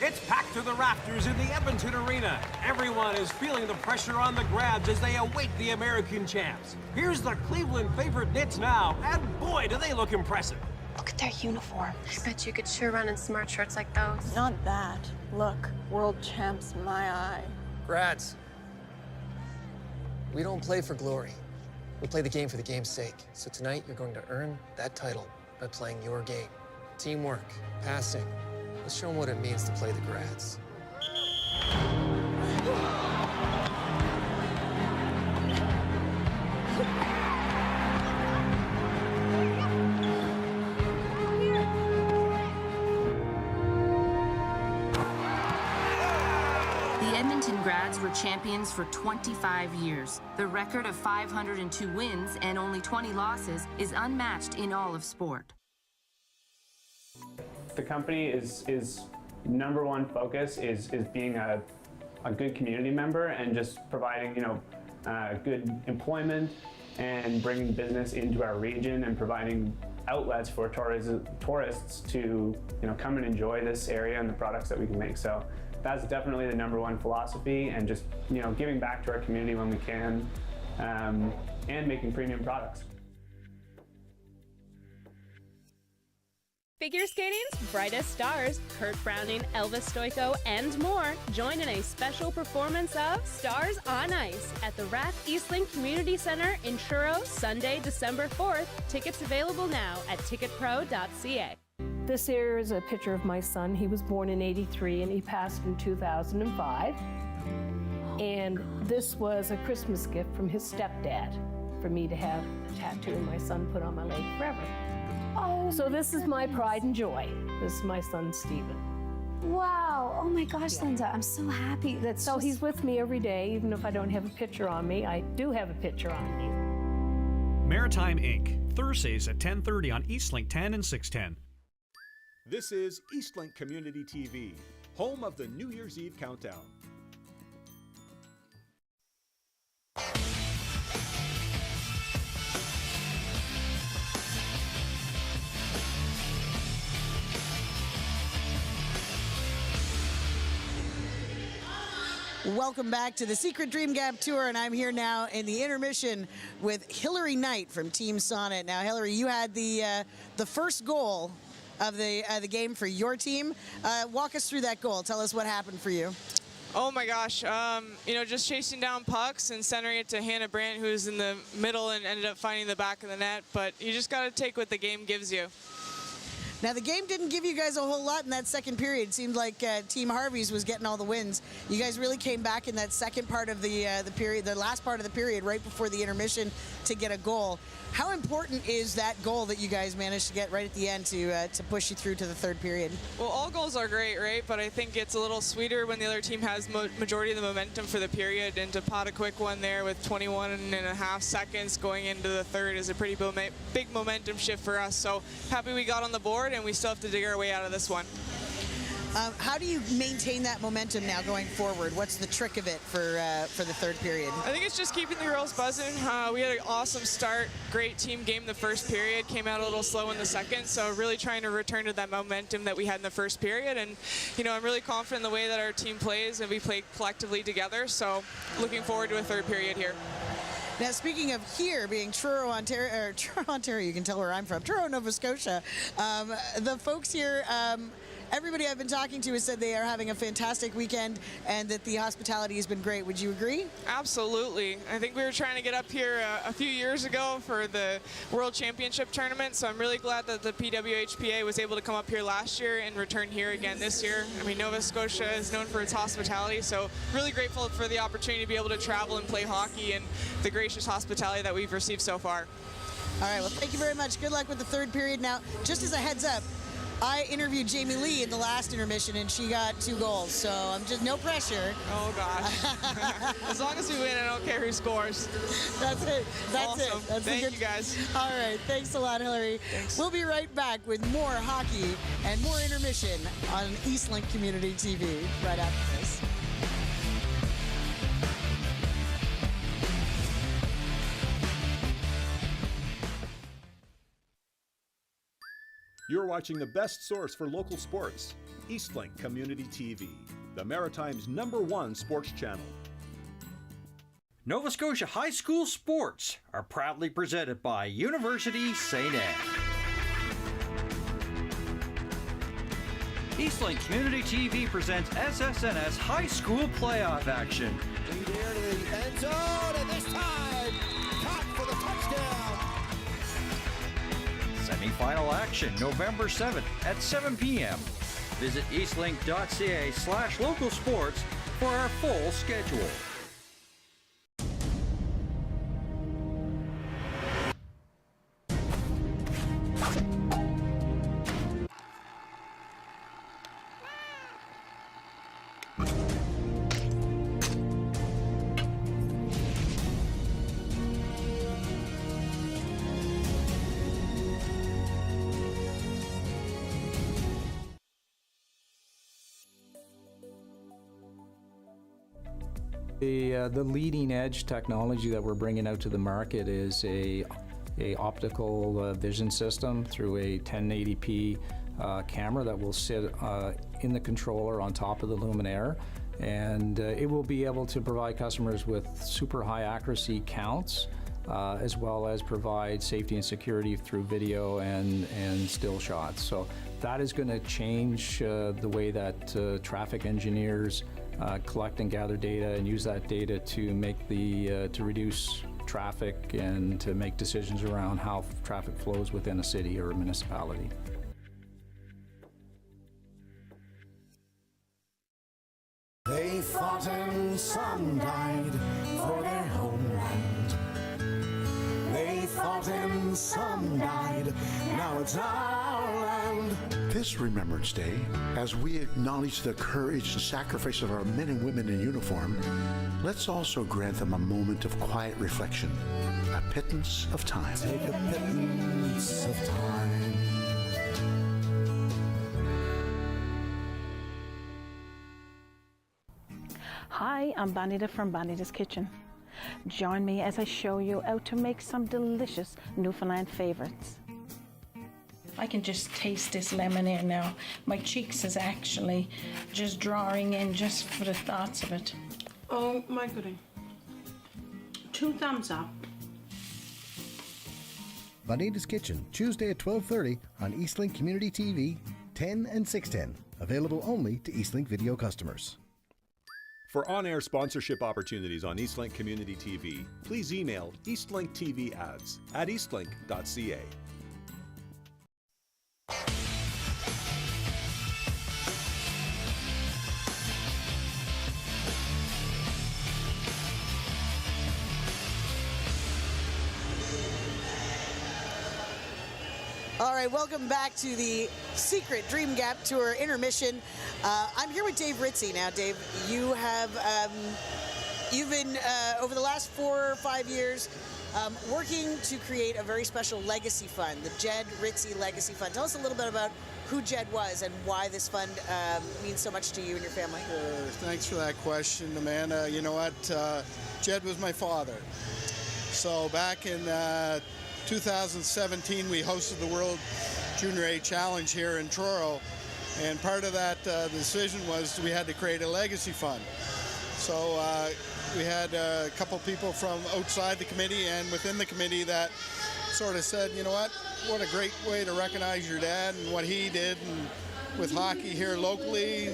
It's packed to the rafters in the Edmonton Arena. Everyone is feeling the pressure on the Grabs as they await the American champs. Here's the Cleveland favorite Knits now, and boy, do they look impressive. Look at their uniforms. I bet you could sure run in smart shorts like those. Not that. Look, world champs, my eye. Grads, we don't play for glory. We play the game for the game's sake. So tonight, you're going to earn that title by playing your game. Teamwork, passing. Let's show them what it means to play the Grads. The Edmonton Grads were champions for 25 years. The record of 502 wins and only 20 losses is unmatched in all of sport. The company is number one focus is being a good community member and just providing, good employment and bringing business into our region and providing outlets for tourists to, come and enjoy this area and the products that we can make. So that's definitely the number one philosophy, and just, giving back to our community when we can, and making premium products. Figure skating's brightest stars, Kurt Browning, Elvis Stoico, and more, join in a special performance of Stars on Ice at the Rath Eastlink Community Centre in Truro, Sunday, December 4th. Tickets available now at ticketpro.ca. This here is a picture of my son. He was born in '83 and he passed in 2005. And this was a Christmas gift from his stepdad for me to have a tattoo of my son put on my leg forever. Oh, so this is my pride and joy. This is my son, Stephen. Wow. Oh my gosh, Linda, I'm so happy. So he's with me every day, even if I don't have a picture on me. I do have a picture on me. Maritime Inc., Thursdays at 10:30 on Eastlink 10 and 610. This is Eastlink Community TV, home of the New Year's Eve countdown. Welcome back to the Secret Dream Gap Tour, and I'm here now in the intermission with Hillary Knight from Team Sonnet. Now, Hillary, you had the first goal of the game for your team. Walk us through that goal. Tell us what happened for you. Oh my gosh, just chasing down pucks and centering it to Hannah Brandt, who's in the middle and ended up finding the back of the net. But you just got to take what the game gives you. Now, the game didn't give you guys a whole lot in that second period. It seemed like Team Harvey's was getting all the wins. You guys really came back in that second part of the period, the last part of the period, right before the intermission, to get a goal. How important is that goal that you guys managed to get right at the end to push you through to the third period? Well, all goals are great, right? But I think it's a little sweeter when the other team has majority of the momentum for the period, and to pot a quick one there with 21.5 seconds going into the third is a pretty big momentum shift for us. So happy we got on the board, and we still have to dig our way out of this one. How do you maintain that momentum now going forward? What's the trick of it for the third period? I think it's just keeping the girls buzzing. We had an awesome start, great team game the first period, came out a little slow in the second, so really trying to return to that momentum that we had in the first period. And I'm really confident in the way that our team plays, and we play collectively together, so looking forward to a third period here. Now, speaking of here being Truro, Ontario, you can tell where I'm from, Truro, Nova Scotia, the folks here, everybody I've been talking to has said they are having a fantastic weekend and that the hospitality has been great. Would you agree? Absolutely. I think we were trying to get up here a few years ago for the World Championship tournament, so I'm really glad that the PWHPA was able to come up here last year and return here again this year. I mean, Nova Scotia is known for its hospitality, so really grateful for the opportunity to be able to travel and play hockey and the gracious hospitality that we've received so far. All right, well, thank you very much. Good luck with the third period. Now, just as a heads up, I interviewed Jamie Lee in the last intermission, and she got 2 goals, so I'm just no pressure. Oh, gosh. As long as we win, I don't care who scores. That's it. That's awesome. it. That's Thank you, guys. All right. Thanks a lot, Hillary. Thanks. We'll be right back with more hockey and more intermission on Eastlink Community TV right after this. You're watching the best source for local sports, Eastlink Community TV, the Maritime's #1 sports channel. Nova Scotia High School Sports are proudly presented by University St. Anne. Eastlink Community TV presents SSNS High School Playoff action. Lead here to the end zone, and this time, caught for the touchdown. Semi-final action November 7th at 7 p.m. Visit eastlink.ca/local sports for our full schedule. The leading edge technology that we're bringing out to the market is a optical vision system through a 1080p camera that will sit in the controller on top of the luminaire, and it will be able to provide customers with super high accuracy counts as well as provide safety and security through video and still shots. So that is going to change the way that traffic engineers collect and gather data and use that data to make to reduce traffic and to make decisions around how traffic flows within a city or a municipality. They fought and some died for their homeland. They fought and some died, now it's our land. This Remembrance Day, as we acknowledge the courage and sacrifice of our men and women in uniform, let's also grant them a moment of quiet reflection, a pittance of time. Take a pittance of time. Hi, I'm Bonita from Bonita's Kitchen. Join me as I show you how to make some delicious Newfoundland favorites. I can just taste this lemon here now. My cheeks is actually just drawing in just for the thoughts of it. Oh my goodness. 2 thumbs up. Bonita's Kitchen, Tuesday at 12:30 on Eastlink Community TV, 10 and 610. Available only to Eastlink video customers. For on-air sponsorship opportunities on Eastlink Community TV, please email eastlinkTVads@eastlink.ca. All right, welcome back to the Secret Dream Gap Tour intermission. I'm here with Dave Ritzy. Now, Dave, you have you've been over the last 4 or 5 years working to create a very special legacy fund, the Jed Ritzy Legacy Fund. Tell us a little bit about who Jed was and why this fund means so much to you and your family. Sure. Thanks for that question, Amanda. You know what? Jed was my father. So back in 2017, we hosted the World Junior A Challenge here in Truro, and part of that decision was we had to create a legacy fund. So we had a couple people from outside the committee and within the committee that sort of said, you know what a great way to recognize your dad and what he did and with hockey here locally,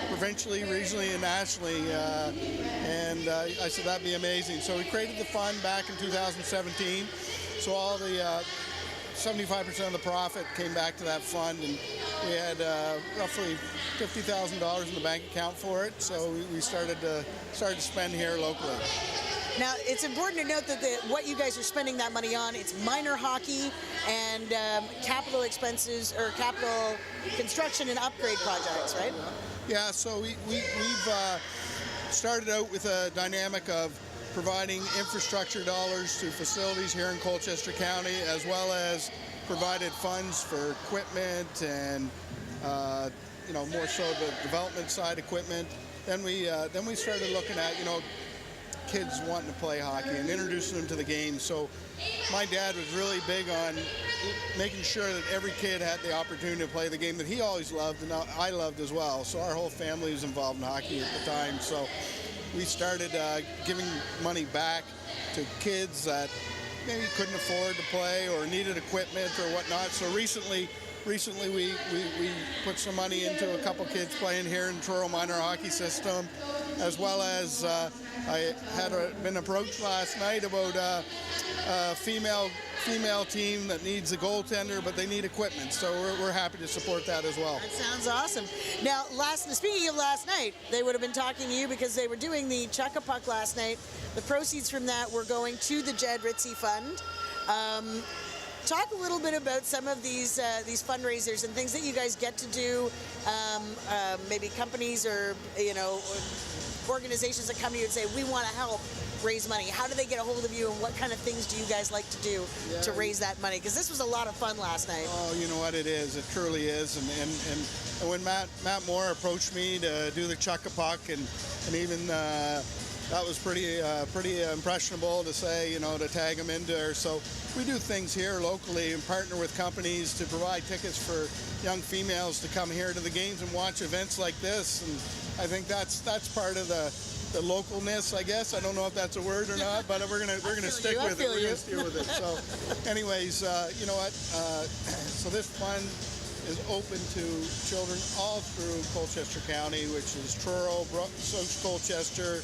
provincially, regionally, and nationally. And I said that'd be amazing. So we created the fund back in 2017. So all the 75% of the profit came back to that fund, and we had roughly $50,000 in the bank account for it. So we started to spend here locally. Now, it's important to note that what you guys are spending that money on, it's minor hockey and capital expenses or capital construction and upgrade projects, right? Yeah, so we've started out with a dynamic of providing infrastructure dollars to facilities here in Colchester County, as well as provided funds for equipment and more so the development side equipment. Then we started looking at kids wanting to play hockey and introducing them to the game. So my dad was really big on making sure that every kid had the opportunity to play the game that he always loved and I loved as well. So our whole family was involved in hockey at the time. So we started giving money back to kids that maybe couldn't afford to play or needed equipment or whatnot. So recently we put some money into a couple kids playing here in Truro minor hockey system, as well as I had been approached last night about a female team that needs a goaltender, but they need equipment. So we're happy to support that as well. That sounds awesome. Now, speaking of last night, they would have been talking to you because they were doing the Chuck a Puck last night. The proceeds from that were going to the Jed Ritzy Fund. Talk a little bit about some of these fundraisers and things that you guys get to do. Maybe companies or organizations that come to you and say, we want to help raise money. How do they get a hold of you, and what kind of things do you guys like to do to raise that money? Because this was a lot of fun last night. Oh, you know what it is. It truly is. And when Matt Moore approached me to do the Chuck a Puck, and even that was pretty impressionable to say, to tag him into there. So we do things here locally and partner with companies to provide tickets for young females to come here to the games and watch events like this. And I think that's part of the localness, I guess. I don't know if that's a word or not, but we're gonna stick with it. We're gonna steer with it. So, anyways, you know what? So this fund is open to children all through Colchester County, which is Truro, South Colchester,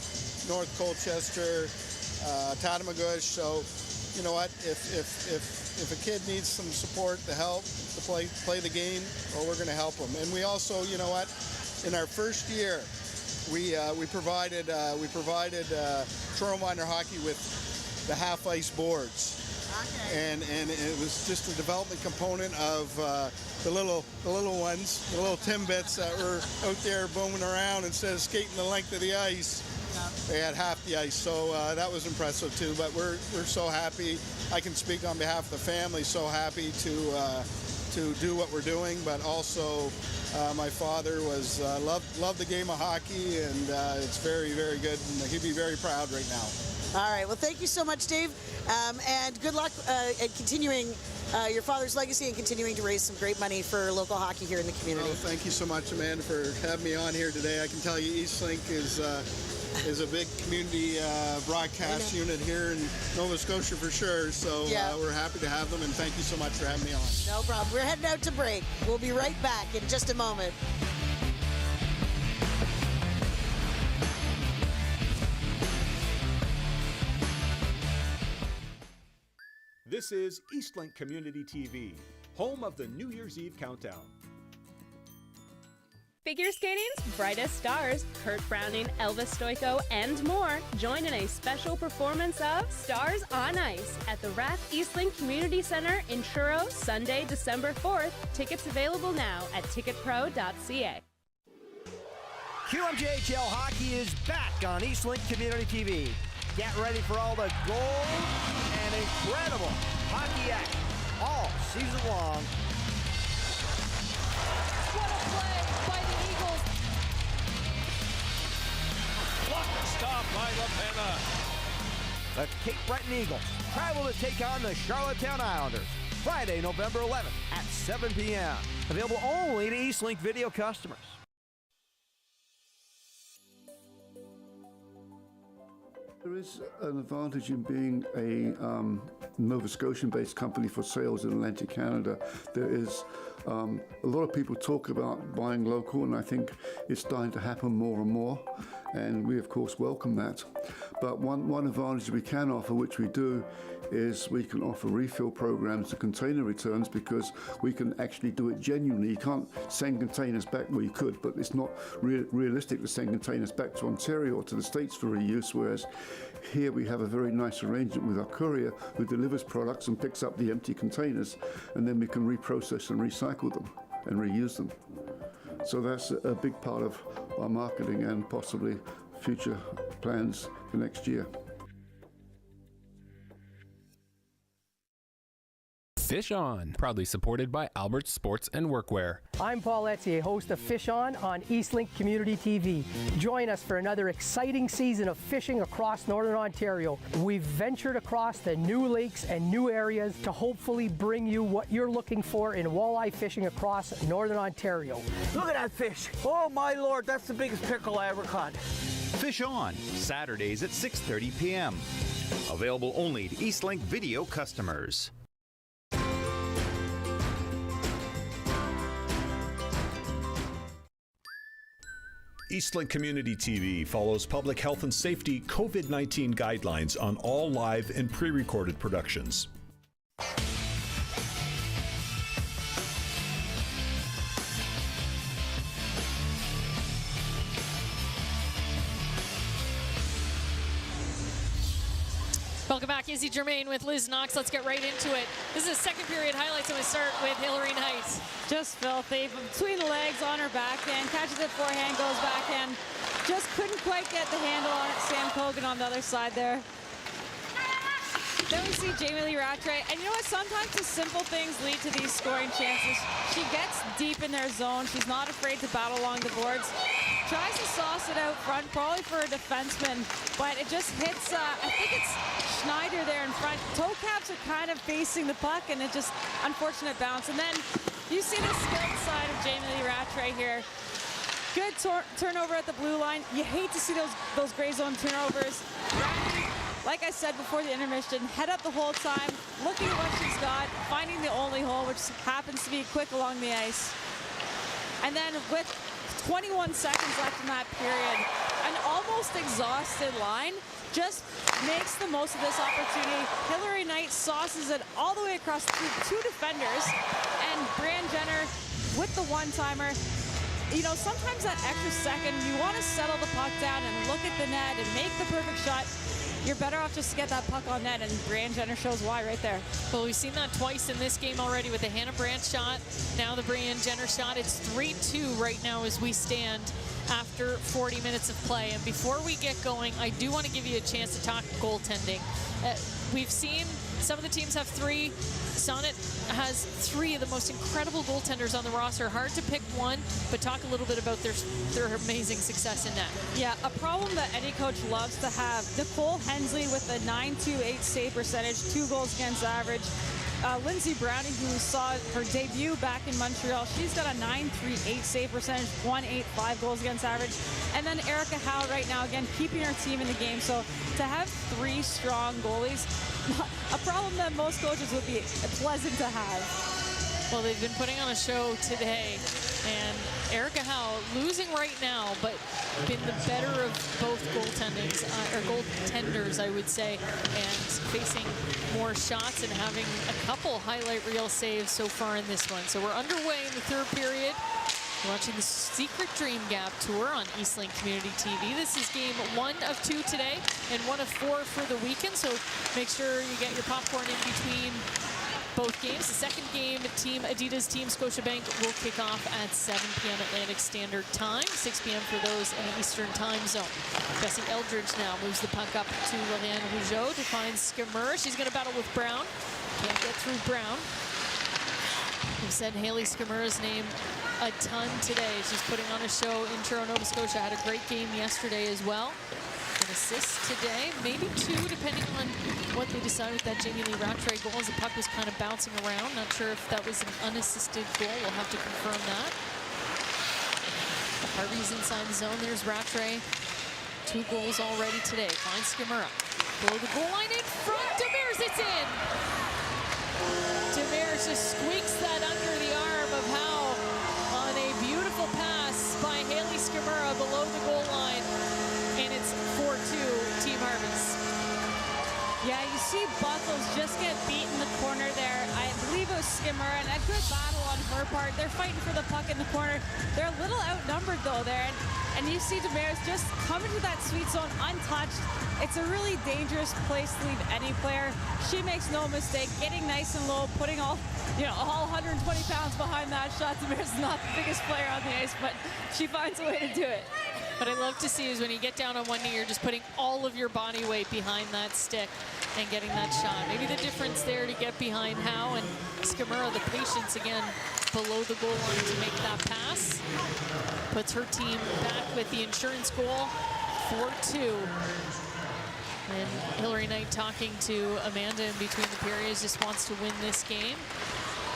North Colchester, Tatamagouche. So, you know what? If a kid needs some support to help to play the game, well, we're going to help them. And we also, you know what? In our first year, we provided Truro Minor Hockey with the half ice boards. Okay. And it was just a development component of the little ones, the little Timbits that were out there booming around instead of skating the length of the ice. They had half the ice, so that was impressive too. But we're so happy. I can speak on behalf of the family. So happy to do what we're doing, but also my father was loved the game of hockey, and it's very, very good. And he'd be very proud right now. All right. Well, thank you so much, Dave, and good luck at continuing your father's legacy and continuing to raise some great money for local hockey here in the community. Oh, thank you so much, Amanda, for having me on here today. I can tell you Eastlink is is a big community broadcast unit here in Nova Scotia for sure. So we're happy to have them, and thank you so much for having me on. No problem. We're heading out to break. We'll be right back in just a moment. This is Eastlink Community TV, home of the New Year's Eve countdown. Figure skating's brightest stars, Kurt Browning, Elvis Stoico, and more, join in a special performance of Stars on Ice at the Rath Eastlink Community Centre in Truro, Sunday, December 4th. Tickets available now at ticketpro.ca. QMJHL hockey is back on Eastlink Community TV. Get ready for all the gold and incredible hockey action all season long. What a play by the Eagles. Blocked and stopped by LaPena. The Cape Breton Eagles travel to take on the Charlottetown Islanders Friday, November 11th at 7 p.m. Available only to Eastlink video customers. There is an advantage in being a Nova Scotian-based company for sales in Atlantic Canada. There is a lot of people talk about buying local, and I think it's starting to happen more and more, and we of course welcome that. But one advantage we can offer, which we do, is we can offer refill programs and container returns, because we can actually do it genuinely. You can't send containers back, well you could, but it's not realistic to send containers back to Ontario or to the States for reuse, whereas here we have a very nice arrangement with our courier who delivers products and picks up the empty containers, and then we can reprocess and recycle them and reuse them. So that's a big part of our marketing and possibly future plans for next year. Fish On, proudly supported by Albert's Sports and Workwear. I'm Paul Etier, host of Fish On Eastlink Community TV. Join us for another exciting season of fishing across Northern Ontario. We've ventured across the new lakes and new areas to hopefully bring you what you're looking for in walleye fishing across Northern Ontario. Look at that fish. Oh my Lord, that's the biggest pickerel I ever caught. Fish On, Saturdays at 6:30 p.m. Available only to Eastlink video customers. Eastlink Community TV follows public health and safety COVID-19 guidelines on all live and pre-recorded productions. Welcome back. Izzy Germain with Liz Knox. Let's get right into it. This is second period highlights, and we start with Hillary Knight. Just filthy. Between the legs on her backhand, catches it forehand, goes backhand. Just couldn't quite get the handle on it. Sam Cogan on the other side there. Then we see Jamie Lee Rattray. And you know what? Sometimes the simple things lead to these scoring chances. She gets deep in their zone. She's not afraid to battle along the boards. Tries to sauce it out front, probably for a defenseman, but it just hits, I think it's Schneider there in front. Toe caps are kind of facing the puck, and it just, unfortunate bounce. And then you see the skilled side of Jamie Lee Rattray here. Good turnover at the blue line. You hate to see those gray zone turnovers. Rattray, like I said before the intermission, head up the whole time, looking at what she's got, finding the only hole, which happens to be quick along the ice. And then with 21 seconds left in that period, an almost exhausted line just makes the most of this opportunity. Hillary Knight sauces it all the way across two defenders, and Brianne Jenner with the one-timer. You know, sometimes that extra second, you want to settle the puck down and look at the net and make the perfect shot. You're better off just to get that puck on net, and Brianne Jenner shows why right there. Well, we've seen that twice in this game already with the Hannah Brandt shot, now the Brianne Jenner shot. It's 3-2 right now as we stand after 40 minutes of play. And before we get going, I do want to give you a chance to talk goaltending. We've seen some of the teams have three. Sonnet has three of the most incredible goaltenders on the roster. Hard to pick one, but talk a little bit about their amazing success in net. Yeah, a problem that any coach loves to have. Nicole Hensley with a .928 save percentage, 2 goals against average. Lindsay Browning, who saw her debut back in Montreal, she's got a .938 save percentage, 1.85 goals against average. And then Erica Howe right now, again, keeping her team in the game. So to have 3 strong goalies, a problem that most coaches would be pleasant to have. Well, they've been putting on a show today, and Erica Howe losing right now, but been the better of both goaltenders, I would say, and facing more shots and having a couple highlight reel saves so far in this one. So we're underway in the 3rd period. You're watching the Secret Dream Gap tour on Eastlink Community TV. This is game 1 of 2 today and 1 of 4 for the weekend. So make sure you get your popcorn in between both games. The second game, Team Adidas, Team Scotiabank, will kick off at 7 p.m. Atlantic Standard Time, 6 p.m. for those in the Eastern Time Zone. Jessie Eldridge now moves the puck up to Lorianne Rougeau to find Skimmer. She's going to battle with Brown. Can't get through Brown. We've said Haley Skimmer's name a ton today. She's putting on a show in Truro, Nova Scotia. Had a great game yesterday as well. An assist today, maybe 2, depending on what they decide with that Jamie Lee Rattray goal, as the puck was kind of bouncing around. Not sure if that was an unassisted goal. We'll have to confirm that. Harvey's inside the zone. There's Rattray. 2 goals already today. Finds Skimura. Below the goal line in front. Demers, it's in! Demers just squeaks that under the arm of Howe on a beautiful pass by Haley Skimura below the goal line. And it's 4-2 Team Harvey's. Yeah, you see Buckles just get beat in the corner there. I believe it was Skimmer, and a good battle on her part. They're fighting for the puck in the corner. They're a little outnumbered though there, and you see Demers just come into that sweet zone untouched. It's a really dangerous place to leave any player. She makes no mistake, getting nice and low, putting all 120 pounds behind that shot. Demers is not the biggest player on the ice, but she finds a way to do it. What I love to see is when you get down on one knee, you're just putting all of your body weight behind that stick and getting that shot. Maybe the difference there to get behind Howe and Skimura, the patience again below the goal line to make that pass. Puts her team back with the insurance goal, 4-2. And Hillary Knight talking to Amanda in between the periods, just wants to win this game.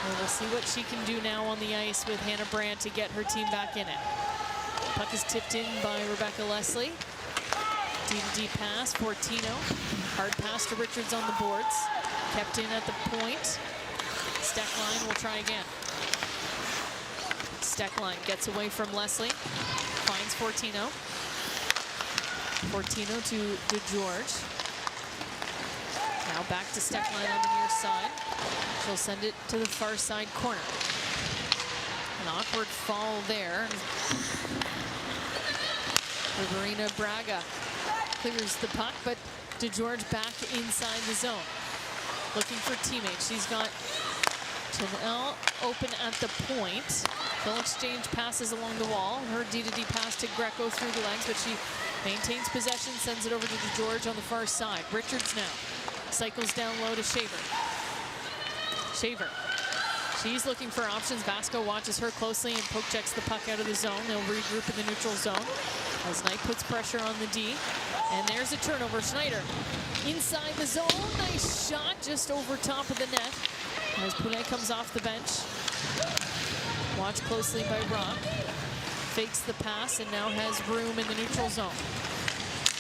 And we'll see what she can do now on the ice with Hannah Brandt to get her team back in it. Puck is tipped in by Rebecca Leslie. D-to-D pass, Fortino. Hard pass to Richards on the boards. Kept in at the point. Steckline will try again. Steckline gets away from Leslie. Finds Fortino. Fortino to DeGeorge. Now back to Steckline on the near side. She'll send it to the far side corner. An awkward fall there. Riverina Braga clears the puck, but DeGeorge back inside the zone. Looking for teammates. She's got Janelle open at the point. They'll exchange passes along the wall. Her D-to-D pass to Greco through the legs, but she maintains possession, sends it over to DeGeorge on the far side. Richards now cycles down low to Shaver. Shaver. She's looking for options. Vasco watches her closely and poke checks the puck out of the zone. They'll regroup in the neutral zone as Knight puts pressure on the D. And there's a turnover. Schneider inside the zone. Nice shot just over top of the net as Poulet comes off the bench. Watched closely by Rock. Fakes the pass and now has room in the neutral zone.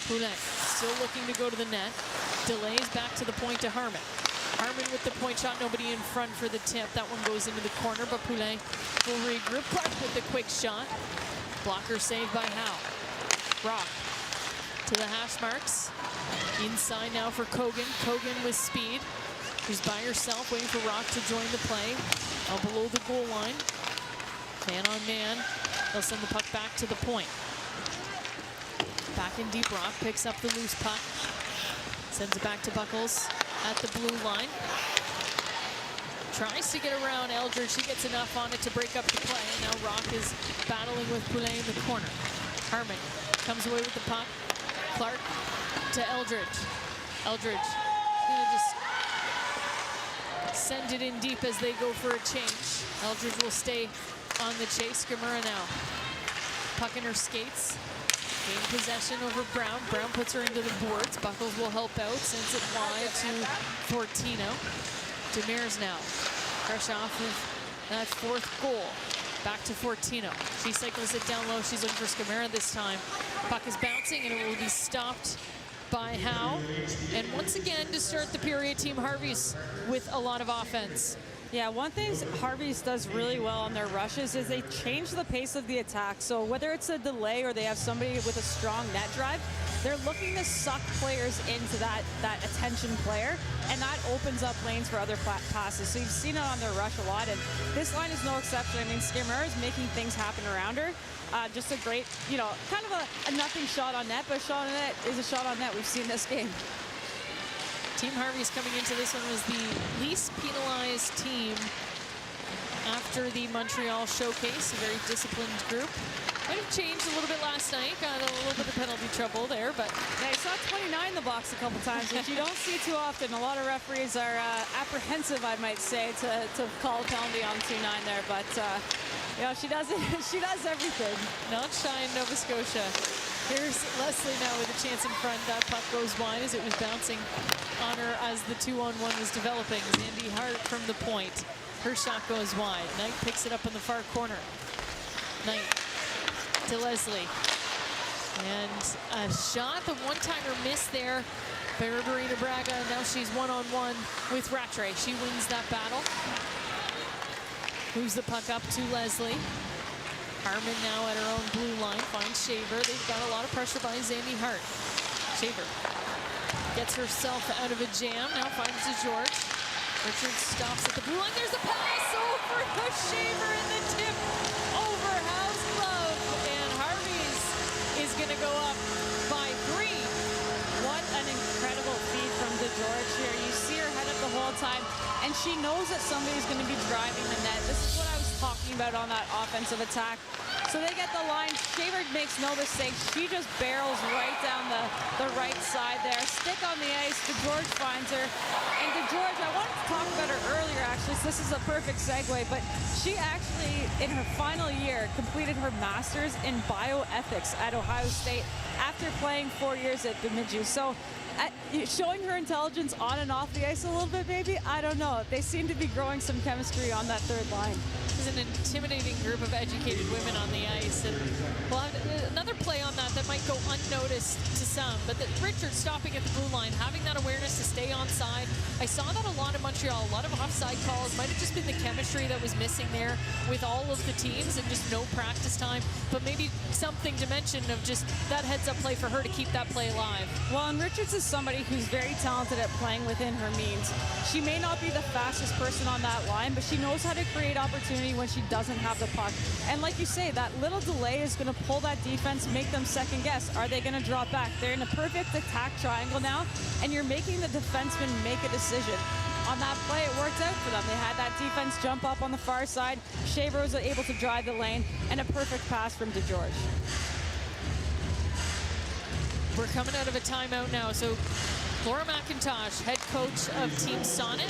Poulet still looking to go to the net. Delays back to the point to Harmon. Harmon with the point shot, nobody in front for the tip. That one goes into the corner, but Poulet will regroup. Clark with the quick shot. Blocker saved by Howe. Rock to the hash marks. Inside now for Kogan. Kogan with speed. She's by herself, waiting for Rock to join the play. Now below the goal line. Man on man. They'll send the puck back to the point. Back in deep. Rock picks up the loose puck. Sends it back to Buckles at the blue line. Tries to get around Eldridge. She gets enough on it to break up the play. And now Rock is battling with Poulet in the corner. Harmon comes away with the puck. Clark to Eldridge. Eldridge gonna just send it in deep as they go for a change. Eldridge will stay on the chase. Skimura now. Puck in her skates. Gain possession over Brown. Brown puts her into the boards. Buckles will help out. Sends it wide to Fortino. Demers now. Fresh off of that fourth goal. Back to Fortino. She cycles it down low. She's looking for Scamara this time. Puck is bouncing and it will be stopped by Howe. And once again, to start the period, Team Harvey's with a lot of offense. Yeah, one thing Harvey's does really well on their rushes is they change the pace of the attack. So whether it's a delay or they have somebody with a strong net drive, they're looking to suck players into that attention player, and that opens up lanes for other passes. So you've seen it on their rush a lot, and this line is no exception. I mean, Scamara is making things happen around her. Just a great, kind of a nothing shot on net, but a shot on net is a shot on net. We've seen this game. Team Harvey's coming into this one was the least penalized team after the Montreal showcase, a very disciplined group. Might have changed a little bit last night, got a little bit of penalty trouble there, but I saw 29 in the box a couple times, which you don't see too often. A lot of referees are apprehensive, I might say, to call a penalty on 2-9 there, but she does it. She does everything. Not shy in Nova Scotia. Here's Leslie now with a chance in front. That puck goes wide as it was bouncing on her as the 2-on-1 was developing. Zandy Hart from the point. Her shot goes wide. Knight picks it up in the far corner. Knight to Leslie. And a shot, the one-timer miss there by Riverina Braga. Now she's one-on-one with Rattray. She wins that battle. Moves the puck up to Leslie. Harmon now at her own blue line, finds Shaver. They've got a lot of pressure by Zandy Hart. Shaver gets herself out of a jam, now finds DeGeorge. Richards stops at the blue line. There's a pass over to Shaver and the tip over Howe's glove. And Harvey's is going to go up by 3. What an incredible feed from DeGeorge here. You see her head up the whole time, and she knows that somebody's going to be driving the net. This is what I was talking about on that offensive attack. So they get the line. Shaver makes no mistake. She just barrels right down the right side there. Stick on the ice. DeGeorge finds her. And DeGeorge, I wanted to talk about her earlier, actually, so this is a perfect segue, but she actually, in her final year, completed her master's in bioethics at Ohio State after playing 4 years at Bemidji. So showing her intelligence on and off the ice a little bit, maybe, I don't know. They seem to be growing some chemistry on that third line. There's an intimidating group of educated women on the ice, and we'll have another play on that might go unnoticed to some, but Richard stopping at the blue line, having that awareness to stay onside. I saw that a lot in Montreal, a lot of offside calls. Might have just been the chemistry that was missing there with all of the teams and just no practice time, but maybe something to mention of just that heads-up play for her to keep that play alive. Well, and Richards is somebody who's very talented at playing within her means. She may not be the fastest person on that line, but she knows how to create opportunity when she doesn't have the puck. And like you say, that little delay is going to pull that defense, make them second guess. Are they going to drop back? They're in a perfect attack triangle now, and you're making the defenseman make a decision. On that play, it worked out for them. They had that defense jump up on the far side. Shaver was able to drive the lane, and a perfect pass from DeGeorge. We're coming out of a timeout now, so Laura McIntosh, head coach of Team Sonnet,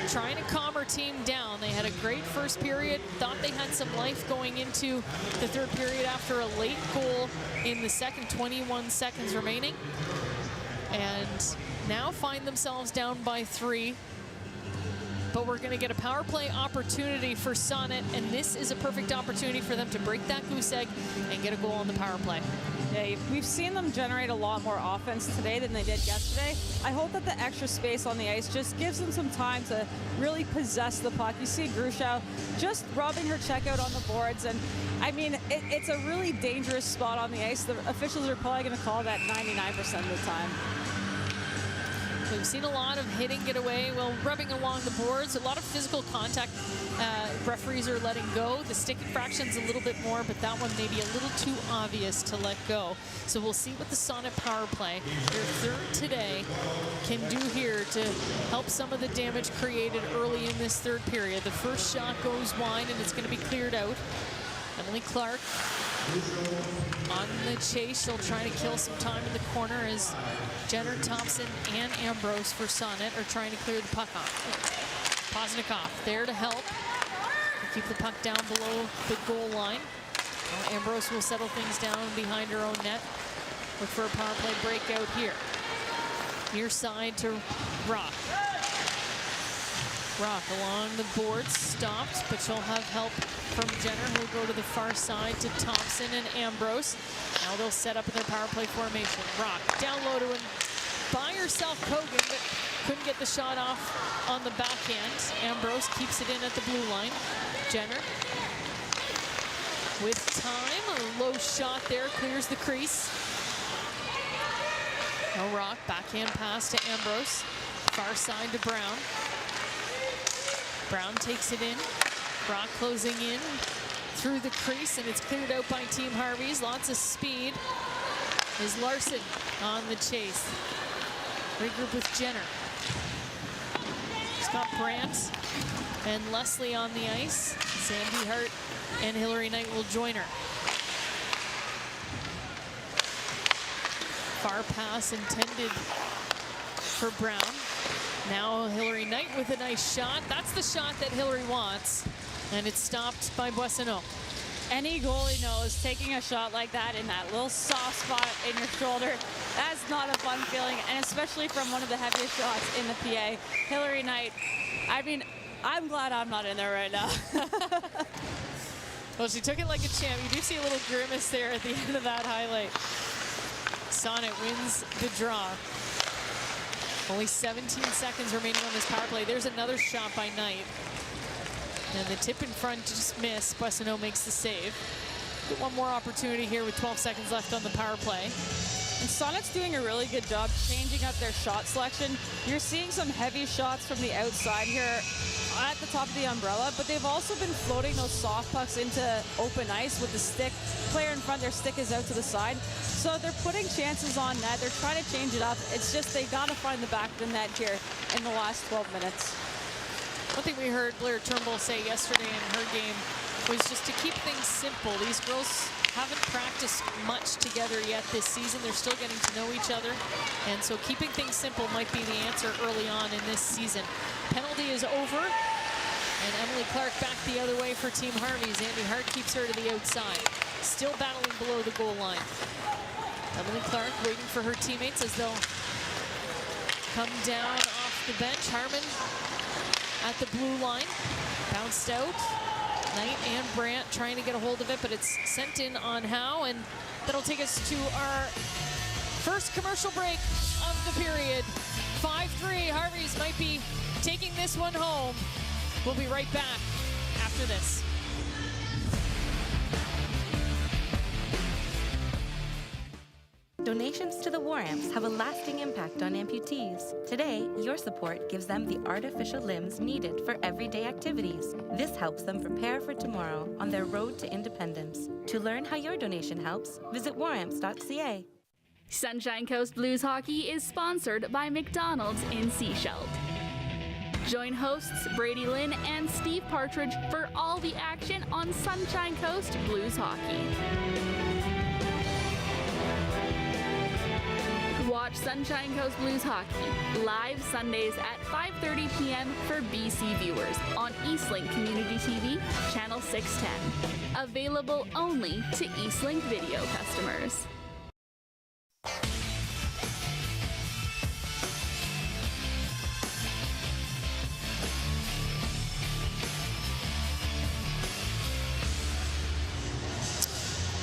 trying to calm her team down. They had a great first period, thought they had some life going into the third period after a late goal in the second, 21 seconds remaining, and now find themselves down by 3. But we're going to get a power play opportunity for Sonnet, and this is a perfect opportunity for them to break that goose egg and get a goal on the power play. Yeah, we've seen them generate a lot more offense today than they did yesterday. I hope that the extra space on the ice just gives them some time to really possess the puck. You see Grushow just rubbing her check out on the boards, and I mean, it's a really dangerous spot on the ice. The officials are probably going to call that 99% of the time. We've seen a lot of hitting get away, well, rubbing along the boards, a lot of physical contact. Referees are letting go. The stick infraction's a little bit more, but that one may be a little too obvious to let go. So we'll see what the Sonnet power play, their third today, can do here to help some of the damage created early in this third period. The first shot goes wide, and it's going to be cleared out. Emily Clark on the chase. She'll try to kill some time in the corner as Jenner, Thompson, and Ambrose for Sonnet are trying to clear the puck off. Poznikov there to help. Keep the puck down below the goal line. Well, Ambrose will settle things down behind her own net. Look for a power play breakout here. Near side to Roth. Rock along the board, stopped, but she'll have help from Jenner, who'll go to the far side to Thompson and Ambrose. Now they'll set up in their power play formation. Rock down low to by herself Kogan, but couldn't get the shot off on the backhand. Ambrose keeps it in at the blue line. Jenner with time, a low shot there, clears the crease. No Rock, backhand pass to Ambrose. Far side to Brown. Brown takes it in. Rock closing in through the crease, and it's cleared out by Team Harvey's. Lots of speed. Is Larson on the chase. Regroup with Jenner. Scott Brandt and Leslie on the ice. Sandy Hart and Hillary Knight will join her. Far pass intended for Brown. Now Hillary Knight with a nice shot. That's the shot that Hillary wants. And it's stopped by Boissonneau. Any goalie knows taking a shot like that in that little soft spot in your shoulder, that's not a fun feeling, and especially from one of the heaviest shots in the PA. Hillary Knight, I mean, I'm glad I'm not in there right now. Well, she took it like a champ. You do see a little grimace there at the end of that highlight. Sonnet wins the draw. Only 17 seconds remaining on this power play. There's another shot by Knight. And the tip in front just missed. Boissonneau makes the save. Get one more opportunity here with 12 seconds left on the power play. And Sonnet's doing a really good job changing up their shot selection. You're seeing some heavy shots from the outside here at the top of the umbrella, but they've also been floating those soft pucks into open ice with the stick. Player in front, their stick is out to the side. So they're putting chances on net. They're trying to change it up. It's just they got to find the back of the net here in the last 12 minutes. One thing we heard Blair Turnbull say yesterday in her game was just to keep things simple. These girls haven't practiced much together yet this season. They're still getting to know each other. And so keeping things simple might be the answer early on in this season. Penalty is over. And Emily Clark back the other way for Team Harvey. Andy Hart keeps her to the outside. Still battling below the goal line. Emily Clark waiting for her teammates as they'll come down off the bench. Harmon at the blue line, bounced out. Knight and Brandt trying to get a hold of it, but it's sent in on Howe, and that'll take us to our first commercial break of the period. 5-3, Harvey's might be taking this one home. We'll be right back after this. Donations to the War Amps have a lasting impact on amputees. Today, your support gives them the artificial limbs needed for everyday activities. This helps them prepare for tomorrow on their road to independence. To learn how your donation helps, visit waramps.ca. Sunshine Coast Blues Hockey is sponsored by McDonald's in Sechelt. Join hosts Brady Lynn and Steve Partridge for all the action on Sunshine Coast Blues Hockey. Watch Sunshine Coast Blues Hockey live Sundays at 5:30 p.m. for BC viewers on Eastlink Community TV, Channel 610. Available only to Eastlink video customers.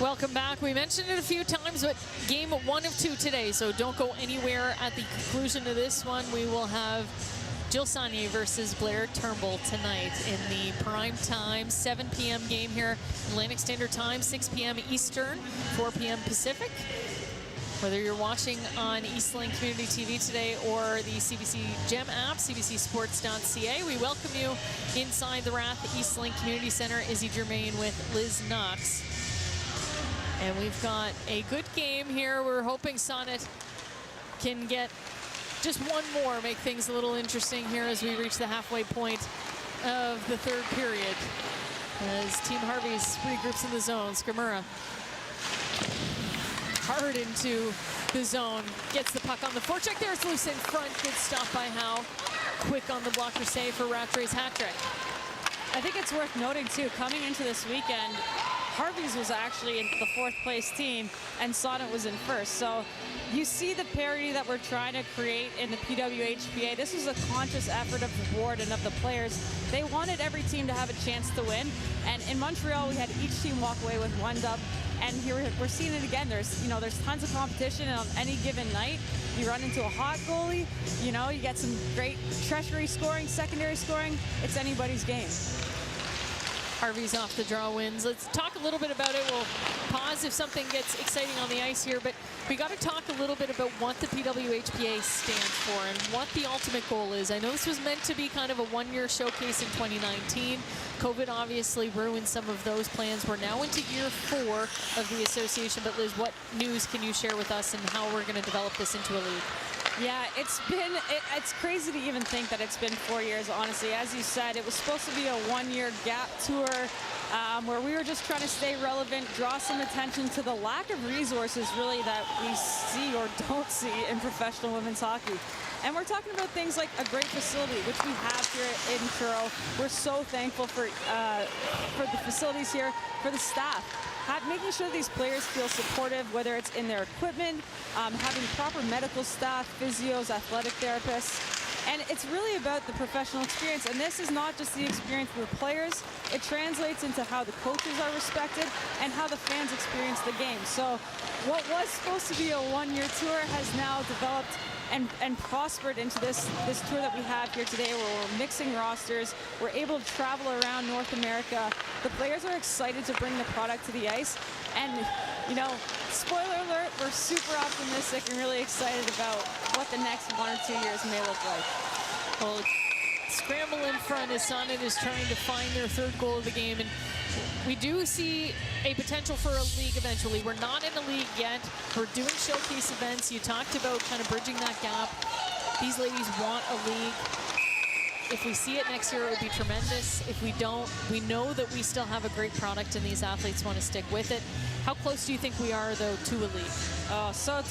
Welcome back. We mentioned it a few times, but game 1 of 2 today, so don't go anywhere. At the conclusion of this one, we will have Jill Saunier versus Blair Turnbull tonight in the prime time 7 p.m. game here, Atlantic Standard Time, 6 p.m. Eastern, 4 p.m. Pacific. Whether you're watching on Eastlink Community TV today or the CBC Gem app, cbcsports.ca, we welcome you inside the Rath Eastlink Community Centre. Izzy Germain with Liz Knox. And we've got a good game here. We're hoping Sonnet can get just one more, make things a little interesting here as we reach the halfway point of the third period. As Team Harvey's regroups in the zone, Skimura hard into the zone, gets the puck on the forecheck. There, it's loose in front. Good stop by Howe. Quick on the blocker save for Rattray's hat trick. I think it's worth noting too, coming into this weekend, Harvey's was actually in the 4th place team and Sonnet was in 1st. So you see the parity that we're trying to create in the PWHPA. This was a conscious effort of the board and of the players. They wanted every team to have a chance to win. And in Montreal, we had each team walk away with 1 dub. And here we're seeing it again. There's tons of competition, and on any given night, you run into a hot goalie, you get some great tertiary scoring, secondary scoring. It's anybody's game. Harvey's off the draw wins. Let's talk a little bit about it. We'll pause if something gets exciting on the ice here, but we got to talk a little bit about what the PWHPA stands for and what the ultimate goal is. I know this was meant to be kind of a one-year showcase in 2019. COVID obviously ruined some of those plans. We're now into year 4 of the association, but Liz, what news can you share with us and how we're going to develop this into a league? Yeah, it's crazy to even think that it's been 4 years, honestly. As you said, it was supposed to be a one-year gap tour where we were just trying to stay relevant, draw some attention to the lack of resources, really, that we see or don't see in professional women's hockey. And we're talking about things like a great facility, which we have here in Truro. We're so thankful for the facilities here, for the staff. Making sure these players feel supportive, whether it's in their equipment, having proper medical staff, physios, athletic therapists. And it's really about the professional experience. And this is not just the experience for the players. It translates into how the coaches are respected and how the fans experience the game. So what was supposed to be a one-year tour has now developed and prospered into this tour that we have here today, where we're mixing rosters. We're able to travel around North America. The players are excited to bring the product to the ice. And, spoiler alert, we're super optimistic and really excited about what the next 1 or 2 years may look like. Well, scramble in front as Sonnet is trying to find their 3rd goal of the game. And we do see a potential for a league eventually. We're not in a league yet. We're doing showcase events. You talked about kind of bridging that gap. These ladies want a league. If we see it next year, it would be tremendous. If we don't, we know that we still have a great product and these athletes want to stick with it. How close do you think we are, though, to a league? Oh, so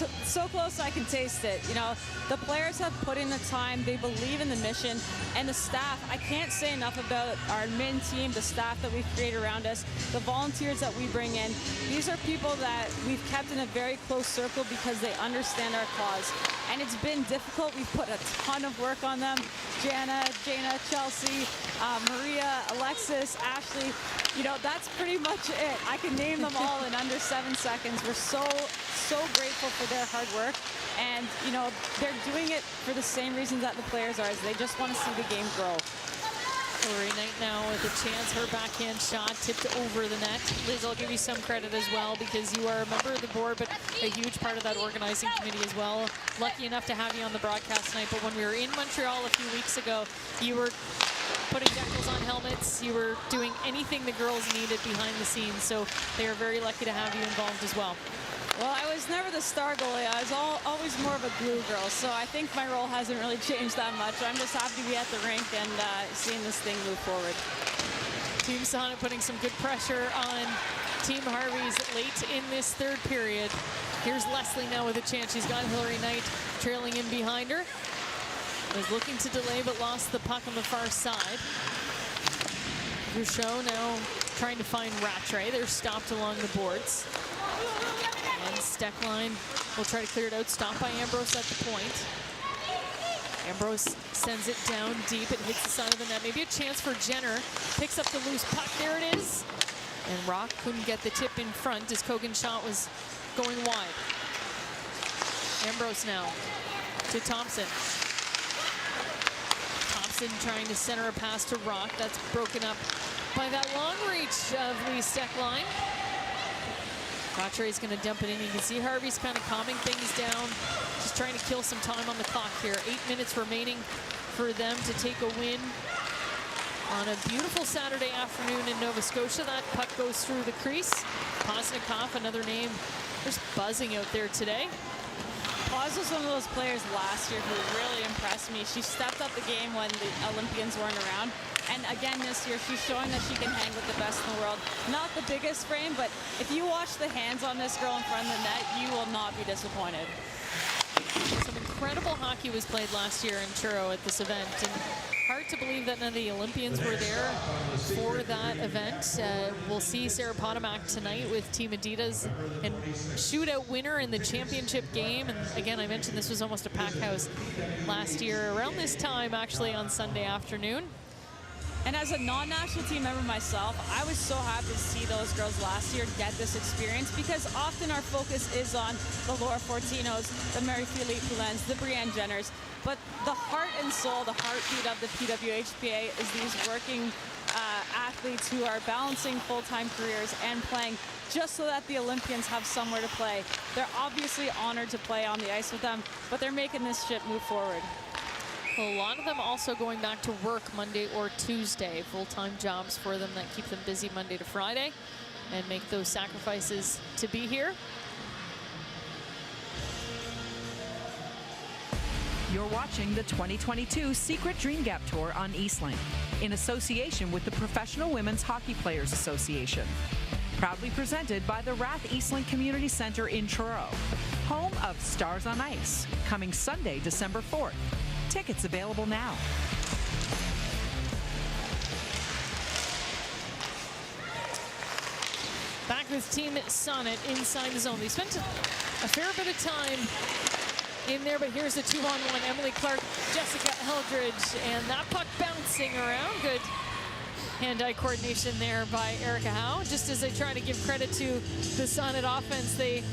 close I can taste it. The players have put in the time. They believe in the mission. And the staff, I can't say enough about our admin team, the staff that we've created around us, the volunteers that we bring in. These are people that we've kept in a very close circle because they understand our cause. And it's been difficult. We've put a ton of work on them. Jana, Chelsea, Maria, Alexis, Ashley. That's pretty much it. I can name them all in under 7 seconds. We're so grateful for their hard work. And, they're doing it for the same reasons that the players are, is they just want to see the game grow. Hillary Knight now with a chance. Her backhand shot tipped over the net. Liz, I'll give you some credit as well because you are a member of the board, but a huge part of that organizing committee as well. Lucky enough to have you on the broadcast tonight, but when we were in Montreal a few weeks ago, you were putting decals on helmets. You were doing anything the girls needed behind the scenes, so they are very lucky to have you involved as well. Well, I was never the star goalie. I was always more of a glue girl, so I think my role hasn't really changed that much. I'm just happy to be at the rink and seeing this thing move forward. Team Sonnet putting some good pressure on Team Harvey's late in this 3rd period. Here's Leslie now with a chance. She's got Hillary Knight trailing in behind her. Was looking to delay but lost the puck on the far side. Rousseau now trying to find Rattray. They're stopped along the boards. And Steckline will try to clear it out. Stopped by Ambrose at the point. Ambrose sends it down deep. It hits the side of the net. Maybe a chance for Jenner. Picks up the loose puck. There it is. And Rock couldn't get the tip in front as Kogan's shot was going wide. Ambrose now to Thompson. Thompson trying to center a pass to Rock. That's broken up by that long reach of Lee Steckline. Rattray's going to dump it in. You can see Harvey's kind of calming things down, just trying to kill some time on the clock here. 8 minutes remaining for them to take a win on a beautiful Saturday afternoon in Nova Scotia. That puck goes through the crease. Poznikov, another name, just buzzing out there today. Paz was one of those players last year who really impressed me. She stepped up the game when the Olympians weren't around. And again this year, she's showing that she can hang with the best in the world. Not the biggest frame, but if you watch the hands on this girl in front of the net, you will not be disappointed. Some incredible hockey was played last year in Truro at this event, and hard to believe that none of the Olympians were there for that event. We'll see Sarah Potomac tonight with Team Adidas and shootout winner in the championship game. And again, I mentioned this was almost a packed house last year around this time, actually on Sunday afternoon. And as a non-national team member myself, I was so happy to see those girls last year get this experience, because often our focus is on the Laura Fortinos, the Marie-Philippe Poulins, the Brianne Jenners. But the heart and soul, the heartbeat of the PWHPA is these working athletes who are balancing full-time careers and playing just so that the Olympians have somewhere to play. They're obviously honored to play on the ice with them, but they're making this ship move forward. A lot of them also going back to work Monday or Tuesday, full-time jobs for them that keep them busy Monday to Friday and make those sacrifices to be here. You're watching the 2022 Secret Dream Gap Tour on Eastlink in association with the Professional Women's Hockey Players Association. Proudly presented by the Rath Eastlink Community Centre in Truro, home of Stars on Ice, coming Sunday, December 4th. Tickets available now. Back with Team Sonnet inside the zone. They spent a fair bit of time in there, but here's the 2-on-1. Emily Clark, Jessica Eldridge, and that puck bouncing around. Good hand-eye coordination there by Erica Howe. Just as I try to give credit to the Sonnet offense, they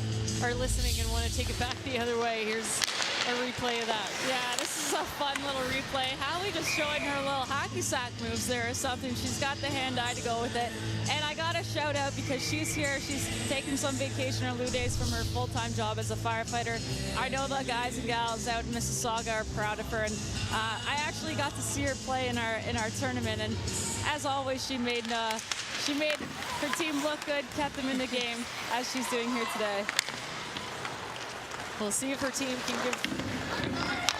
are listening and want to take it back the other way. Here's a replay of that. Yeah, this is a fun little replay. Hallie just showing her little hockey sack moves there or something. She's got the hand-eye to go with it. And I got a shout out because she's here. She's taking some vacation or lieu days from her full-time job as a firefighter. I know the guys and gals out in Mississauga are proud of her. And I actually got to see her play in our tournament. And as always, she made her team look good, kept them in the game, as she's doing here today. We'll see if her team can give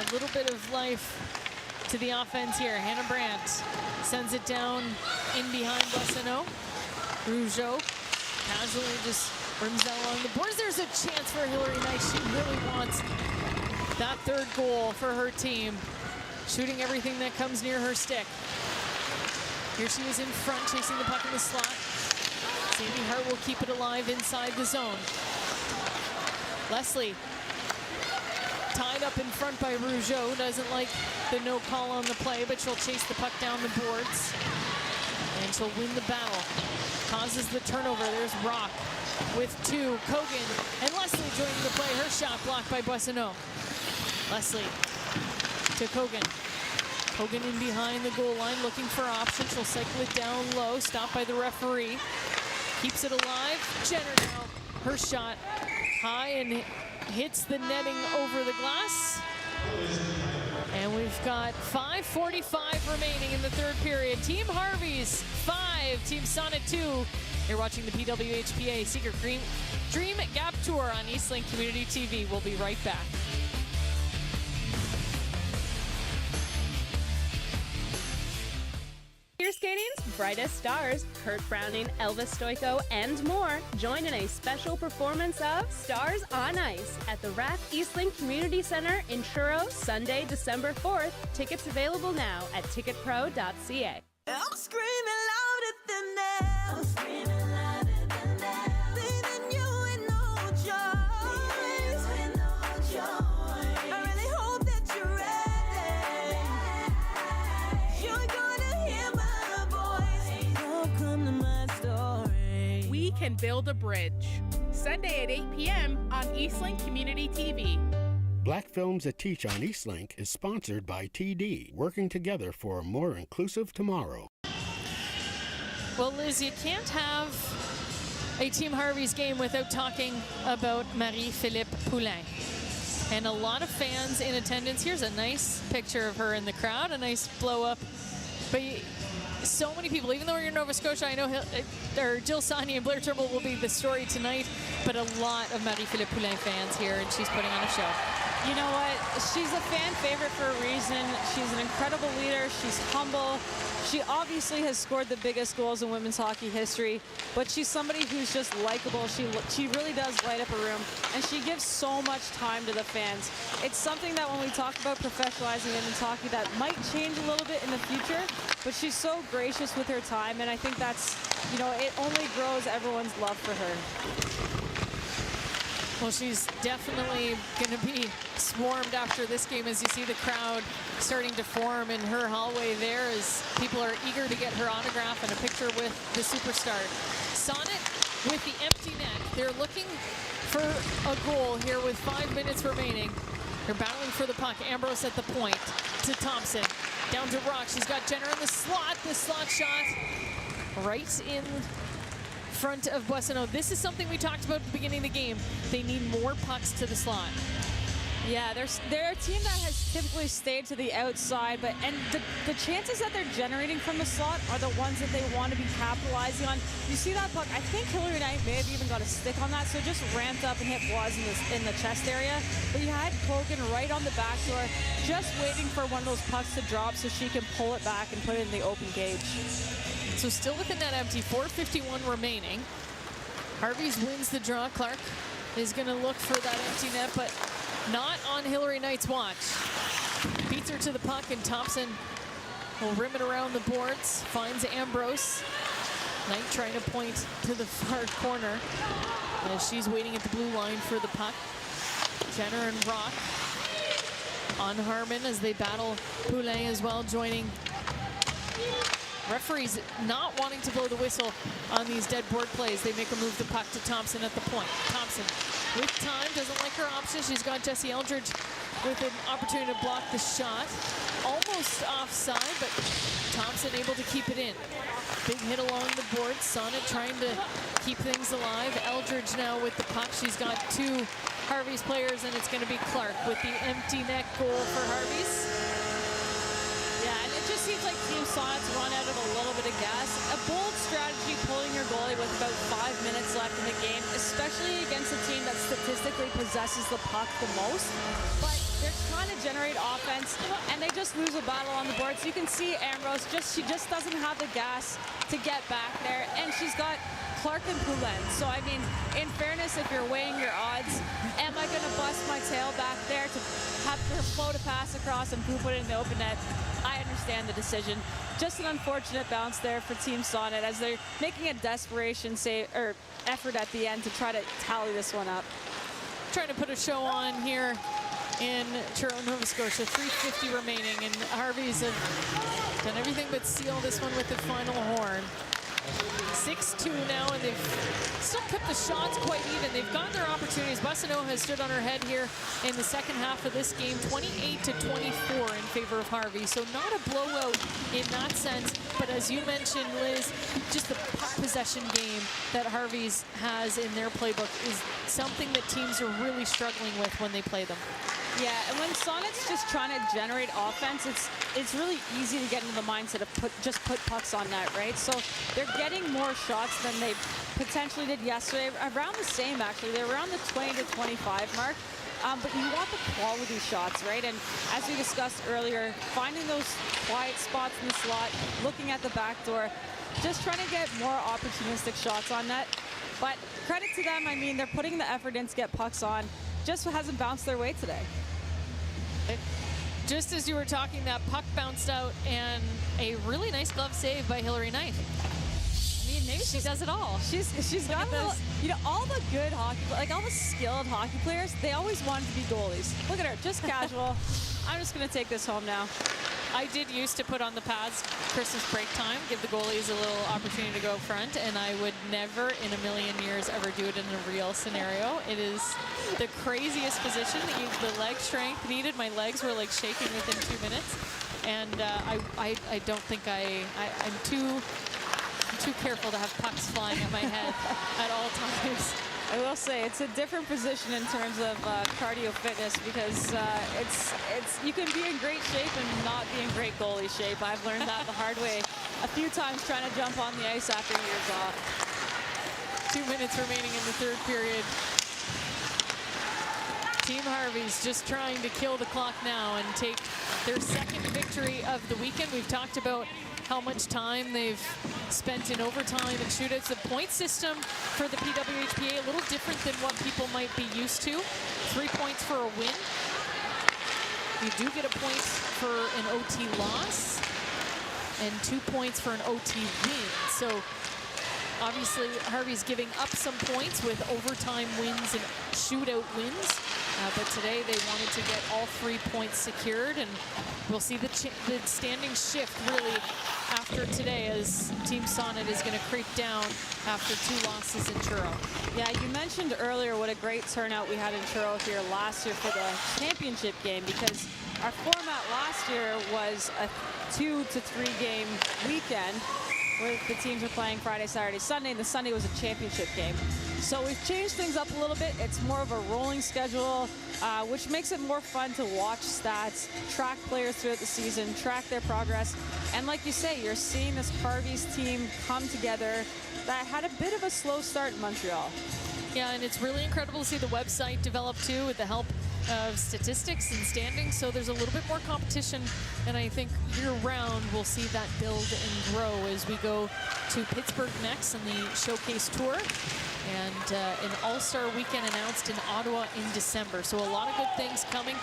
a little bit of life to the offense here. Hannah Brandt sends it down in behind Boissonneau. Rougeau casually just brings that along the boards. There's a chance for Hillary Knight. She really wants that third goal for her team, shooting everything that comes near her stick. Here she is in front, chasing the puck in the slot. Sandy Hart will keep it alive inside the zone. Leslie tied up in front by Rougeau. Doesn't like the no call on the play, but she'll chase the puck down the boards. And she'll win the battle. Causes the turnover. There's Rock with two. Kogan and Leslie joining the play. Her shot blocked by Boissonneau. Leslie to Kogan. Kogan in behind the goal line looking for options. She'll cycle it down low. Stopped by the referee. Keeps it alive. Jenner now. Her shot high and hits the netting over the glass. And we've got 5:45 remaining in the third period. Team Harvey's 5, Team Sonnet 2. You're watching the PWHPA Secret Dream Gap Tour on Eastlink Community TV. We'll be right back. Figure skating's brightest stars, Kurt Browning, Elvis Stoico, and more, join in a special performance of Stars on Ice at the Rath Eastlink Community Centre in Truro, Sunday, December 4th. Tickets available now at ticketpro.ca. I'm screaming louder than that. I'm screaming louder than that. Leaving you with no choice. With no choice. I really hope that you're ready. You're gonna hear my voice. Don't come to my story. We Can Build a Bridge. Sunday at 8 p.m. on Eastlink Community TV. Black Films That Teach on Eastlink is sponsored by TD, working together for a more inclusive tomorrow. Well, Liz, you can't have a Team Harvey's game without talking about Marie-Philippe Poulin. And a lot of fans in attendance. Here's a nice picture of her in the crowd, a nice blow up. But so many people, even though you're in Nova Scotia, I know Jill Sawney and Blair Turnbull will be the story tonight, but a lot of Marie-Philippe Poulin fans here, and she's putting on a show. You know what? She's a fan favorite for a reason. She's an incredible leader. She's humble. She obviously has scored the biggest goals in women's hockey history, but she's somebody who's just likable. She really does light up a room, and she gives so much time to the fans. It's something that when we talk about professionalizing women's hockey, that might change a little bit in the future, but she's so gracious with her time, and I think that's, you know, it only grows everyone's love for her. Well, she's definitely going to be swarmed after this game, as you see the crowd starting to form in her hallway there as people are eager to get her autograph and a picture with the superstar. Sonnet with the empty net. They're looking for a goal here with 5 minutes remaining. They're battling for the puck. Ambrose at the point to Thompson. Down to Rock. She's got Jenner in the slot. The slot shot right in front of Boissonneau. This is something we talked about at the beginning of the game. They need more pucks to the slot. Yeah, they're a team that has typically stayed to the outside, but the chances that they're generating from the slot are the ones that they want to be capitalizing on. You see that puck? I think Hillary Knight may have even got a stick on that, so just ramped up and hit Bois in the chest area. But you had Kogan right on the back door, just waiting for one of those pucks to drop so she can pull it back and put it in the open cage. So still within that empty, 4:51 remaining. Harvey's wins the draw. Clark is going to look for that empty net, but not on Hillary Knight's watch. Beats her to the puck, and Thompson will rim it around the boards. Finds Ambrose. Knight trying to point to the far corner as she's waiting at the blue line for the puck. Jenner and Rock on Harmon as they battle Poulin as well, joining. Referees not wanting to blow the whistle on these dead board plays. They make a move the puck to Thompson at the point. Thompson with time, doesn't like her option. She's got Jesse Eldridge with an opportunity to block the shot. Almost offside, but Thompson able to keep it in. Big hit along the board. Sonnet trying to keep things alive. Eldridge now with the puck. She's got two Harvey's players, and it's going to be Clark with the empty net goal for Harvey's. Yeah, and it just seems like Team Sonnet's run out of a little bit of gas. A bold strategy pulling your goalie with about 5 minutes left in the game, especially against a team that statistically possesses the puck the most. But they're trying to generate offense, and they just lose a battle on the board. So you can see Ambrose, she just doesn't have the gas to get back there, and she's got Clark and Poulin. So, I mean, in fairness, if you're weighing your odds, am I going to bust my tail back there to have her float a pass across and put it in the open net? I understand the decision. Just an unfortunate bounce there for Team Sonnet as they're making a desperation effort at the end to try to tally this one up. Trying to put a show on here in Truro, Nova Scotia. 3:50 remaining, and Harvey's have done everything but seal this one with the final horn. 6-2 now, and they've still kept the shots quite even. They've gotten their opportunities. Boissonneau has stood on her head here in the second half of this game, 28-24 in favor of Harvey. So not a blowout in that sense, but as you mentioned, Liz, just the puck possession game that Harvey's has in their playbook is something that teams are really struggling with when they play them. Yeah, and when Sonnet's just trying to generate offense, it's really easy to get into the mindset of just put pucks on net, right? So they're getting more shots than they potentially did yesterday. Around the same, actually. They were around the 20 to 25 mark. But you want the quality shots, right? And as we discussed earlier, finding those quiet spots in the slot, looking at the back door, just trying to get more opportunistic shots on net. But credit to them, I mean, they're putting the effort in to get pucks on. Just hasn't bounced their way today. Just as you were talking, that puck bounced out, and a really nice glove save by Hillary Knight. I mean, maybe she does it all. She's got a little, you know, all the good hockey, like all the skilled hockey players, they always wanted to be goalies. Look at her, just casual. I'm just going to take this home now. I did used to put on the pads Christmas break time, give the goalies a little opportunity to go front, and I would never in a million years ever do it in a real scenario. It is the craziest position. The leg strength needed. My legs were like shaking within 2 minutes, and I don't think I'm too careful to have pucks flying at my head at all times. I will say it's a different position in terms of cardio fitness because you can be in great shape and not be in great goalie shape. I've learned that the hard way a few times trying to jump on the ice after years off. 2 minutes remaining in the third period. Team Harvey's just trying to kill the clock now and take their second victory of the weekend. We've talked about how much time they've spent in overtime and shootouts. The point system for the PWHPA a little different than what people might be used to. 3 points for a win. You do get a point for an OT loss and 2 points for an OT win. So obviously Harvey's giving up some points with overtime wins and shootout wins. But today they wanted to get all 3 points secured, and we'll see the standings shift really after today as Team Sonnet is going to creep down after 2 losses in Truro. Yeah, you mentioned earlier what a great turnout we had in Truro here last year for the championship game, because our format last year was a 2 to 3 game weekend where the teams were playing Friday, Saturday, Sunday, and the Sunday was a championship game. So we've changed things up a little bit. It's more of a rolling schedule, which makes it more fun to watch stats, track players throughout the season, track their progress. And like you say, you're seeing this Harvey's team come together that had a bit of a slow start in Montreal. Yeah, and it's really incredible to see the website develop too with the help of statistics and standings. So there's a little bit more competition, and I think year-round we'll see that build and grow as we go to Pittsburgh next in the Showcase Tour, and an All-Star weekend announced in Ottawa in December. So a lot of good things coming.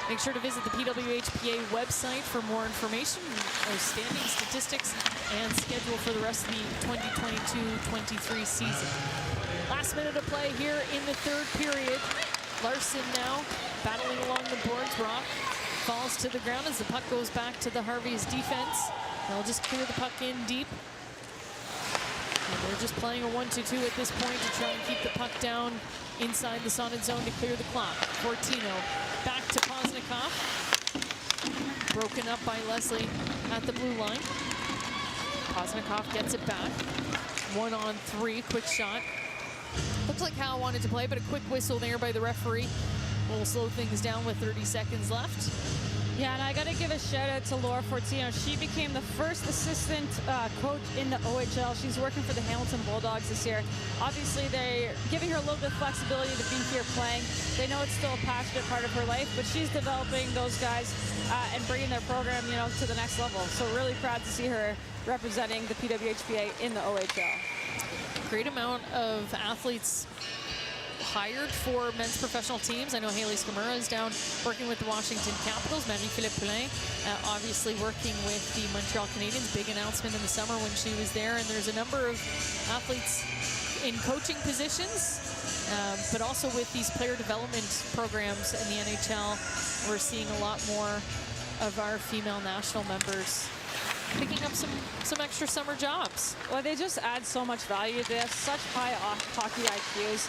Make sure to visit the PWHPA website for more information, those standing statistics, and schedule for the rest of the 2022-23 season. Last minute of play here in the third period. Larson now battling along the boards. Rock falls to the ground as the puck goes back to the Harvey's defense. They'll just clear the puck in deep. And they're just playing a 1-2-2 at this point to try and keep the puck down inside the Sonnet zone to clear the clock. Fortino back to Poznikov. Broken up by Leslie at the blue line. Poznikov gets it back. 1-on-3, quick shot. Looks like Hal wanted to play, but a quick whistle there by the referee will slow things down with 30 seconds left. Yeah, and I got to give a shout out to Laura Fortino. She became the first assistant coach in the OHL. She's working for the Hamilton Bulldogs this year. Obviously, they're giving her a little bit of flexibility to be here playing. They know it's still a passionate part of her life, but she's developing those guys and bringing their program, you know, to the next level. So really proud to see her representing the PWHPA in the OHL. Great amount of athletes hired for men's professional teams. I know Haley Skamura is down working with the Washington Capitals. Marie-Philippe Poulin obviously working with the Montreal Canadiens. Big announcement in the summer when she was there. And there's a number of athletes in coaching positions, but also with these player development programs in the NHL. We're seeing a lot more of our female national members picking up some extra summer jobs. Well, they just add so much value. They have such high hockey IQs.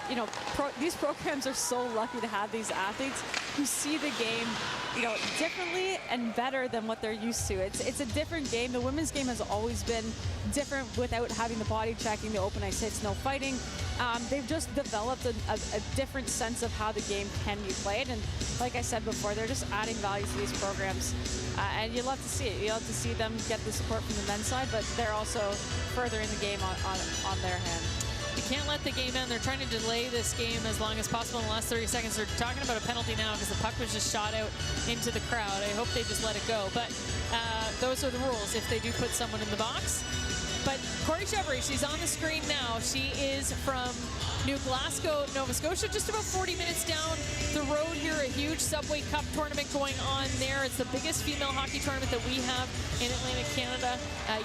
You know, these programs are so lucky to have these athletes who see the game, you know, differently and better than what they're used to. It's a different game. The women's game has always been different without having the body checking, the open ice hits, no fighting. They've just developed a different sense of how the game can be played. And like I said before, they're just adding value to these programs. And you love to see it. You love to see them get the support from the men's side, but they're also furthering the game on their hand. You can't let the game end. They're trying to delay this game as long as possible in the last 30 seconds. They're talking about a penalty now because the puck was just shot out into the crowd. I hope they just let it go. But those are the rules if they do put someone in the box. But Corey Chevry, she's on the screen now. She is from New Glasgow, Nova Scotia, just about 40 minutes down the road here. A huge Subway Cup tournament going on there. It's the biggest female hockey tournament that we have in Atlantic Canada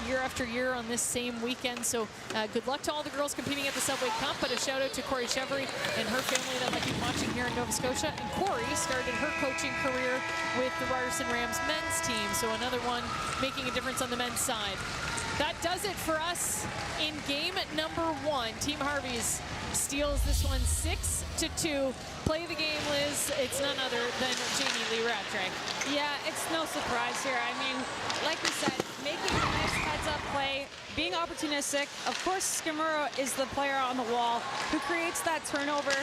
year after year on this same weekend. So good luck to all the girls competing at the Subway Cup, but a shout out to Corey Chevry and her family that might be watching here in Nova Scotia. And Corey started her coaching career with the Ryerson Rams men's team, so another one making a difference on the men's side. That does it for us in game number 1. Team Harvey's steals this one 6-2. Play of the game, Liz. It's none other than Jamie Lee Rattray. Yeah, it's no surprise here. I mean, like we said, making a nice heads-up play, being opportunistic. Of course, Skamura is the player on the wall who creates that turnover.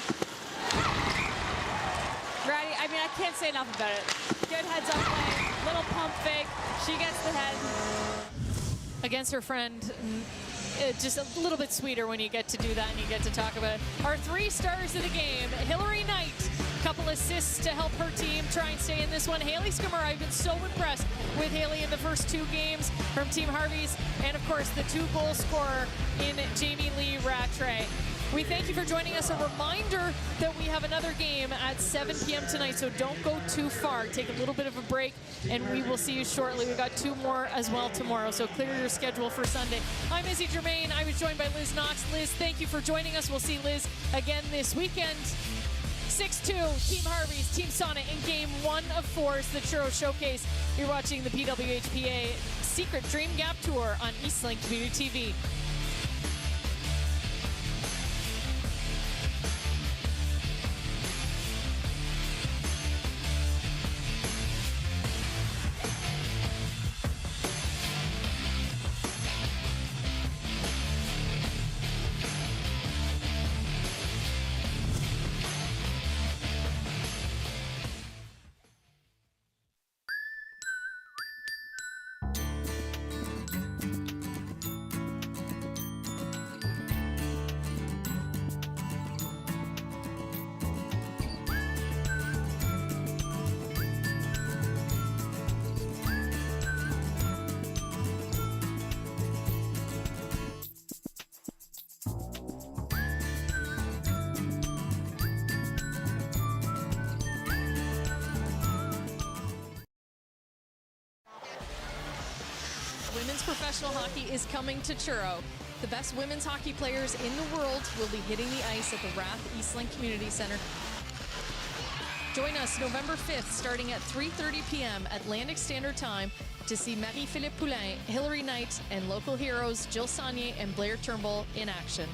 Ratty, I mean, I can't say enough about it. Good heads-up play, little pump fake. She gets the head. Against her friend, just a little bit sweeter when you get to do that and you get to talk about it. Our 3 stars of the game: Hillary Knight, Couple assists to help her team try and stay in this one. Haley Skimmer, I've been so impressed with Haley in the first 2 games from Team Harvey's, and of course the 2-goal scorer in Jamie Lee Rattray. We thank you for joining us. A reminder that we have another game at 7 p.m. tonight, so don't go too far. Take a little bit of a break, and we will see you shortly. We've got 2 more as well tomorrow, so clear your schedule for Sunday. I'm Izzy Germain. I was joined by Liz Knox. Liz, thank you for joining us. We'll see Liz again this weekend. 6-2, Team Harvey's Team Sonnet in Game 1 of 4 is the Truro Showcase. You're watching the PWHPA Secret Dream Gap Tour on Eastlink Community TV. Women's professional hockey is coming to Truro. The best women's hockey players in the world will be hitting the ice at the Rath Eastlink Community Centre. Join us November 5th starting at 3:30 p.m. Atlantic Standard Time to see Marie-Philippe Poulin, Hilary Knight, and local heroes Jill Saunier and Blair Turnbull in action.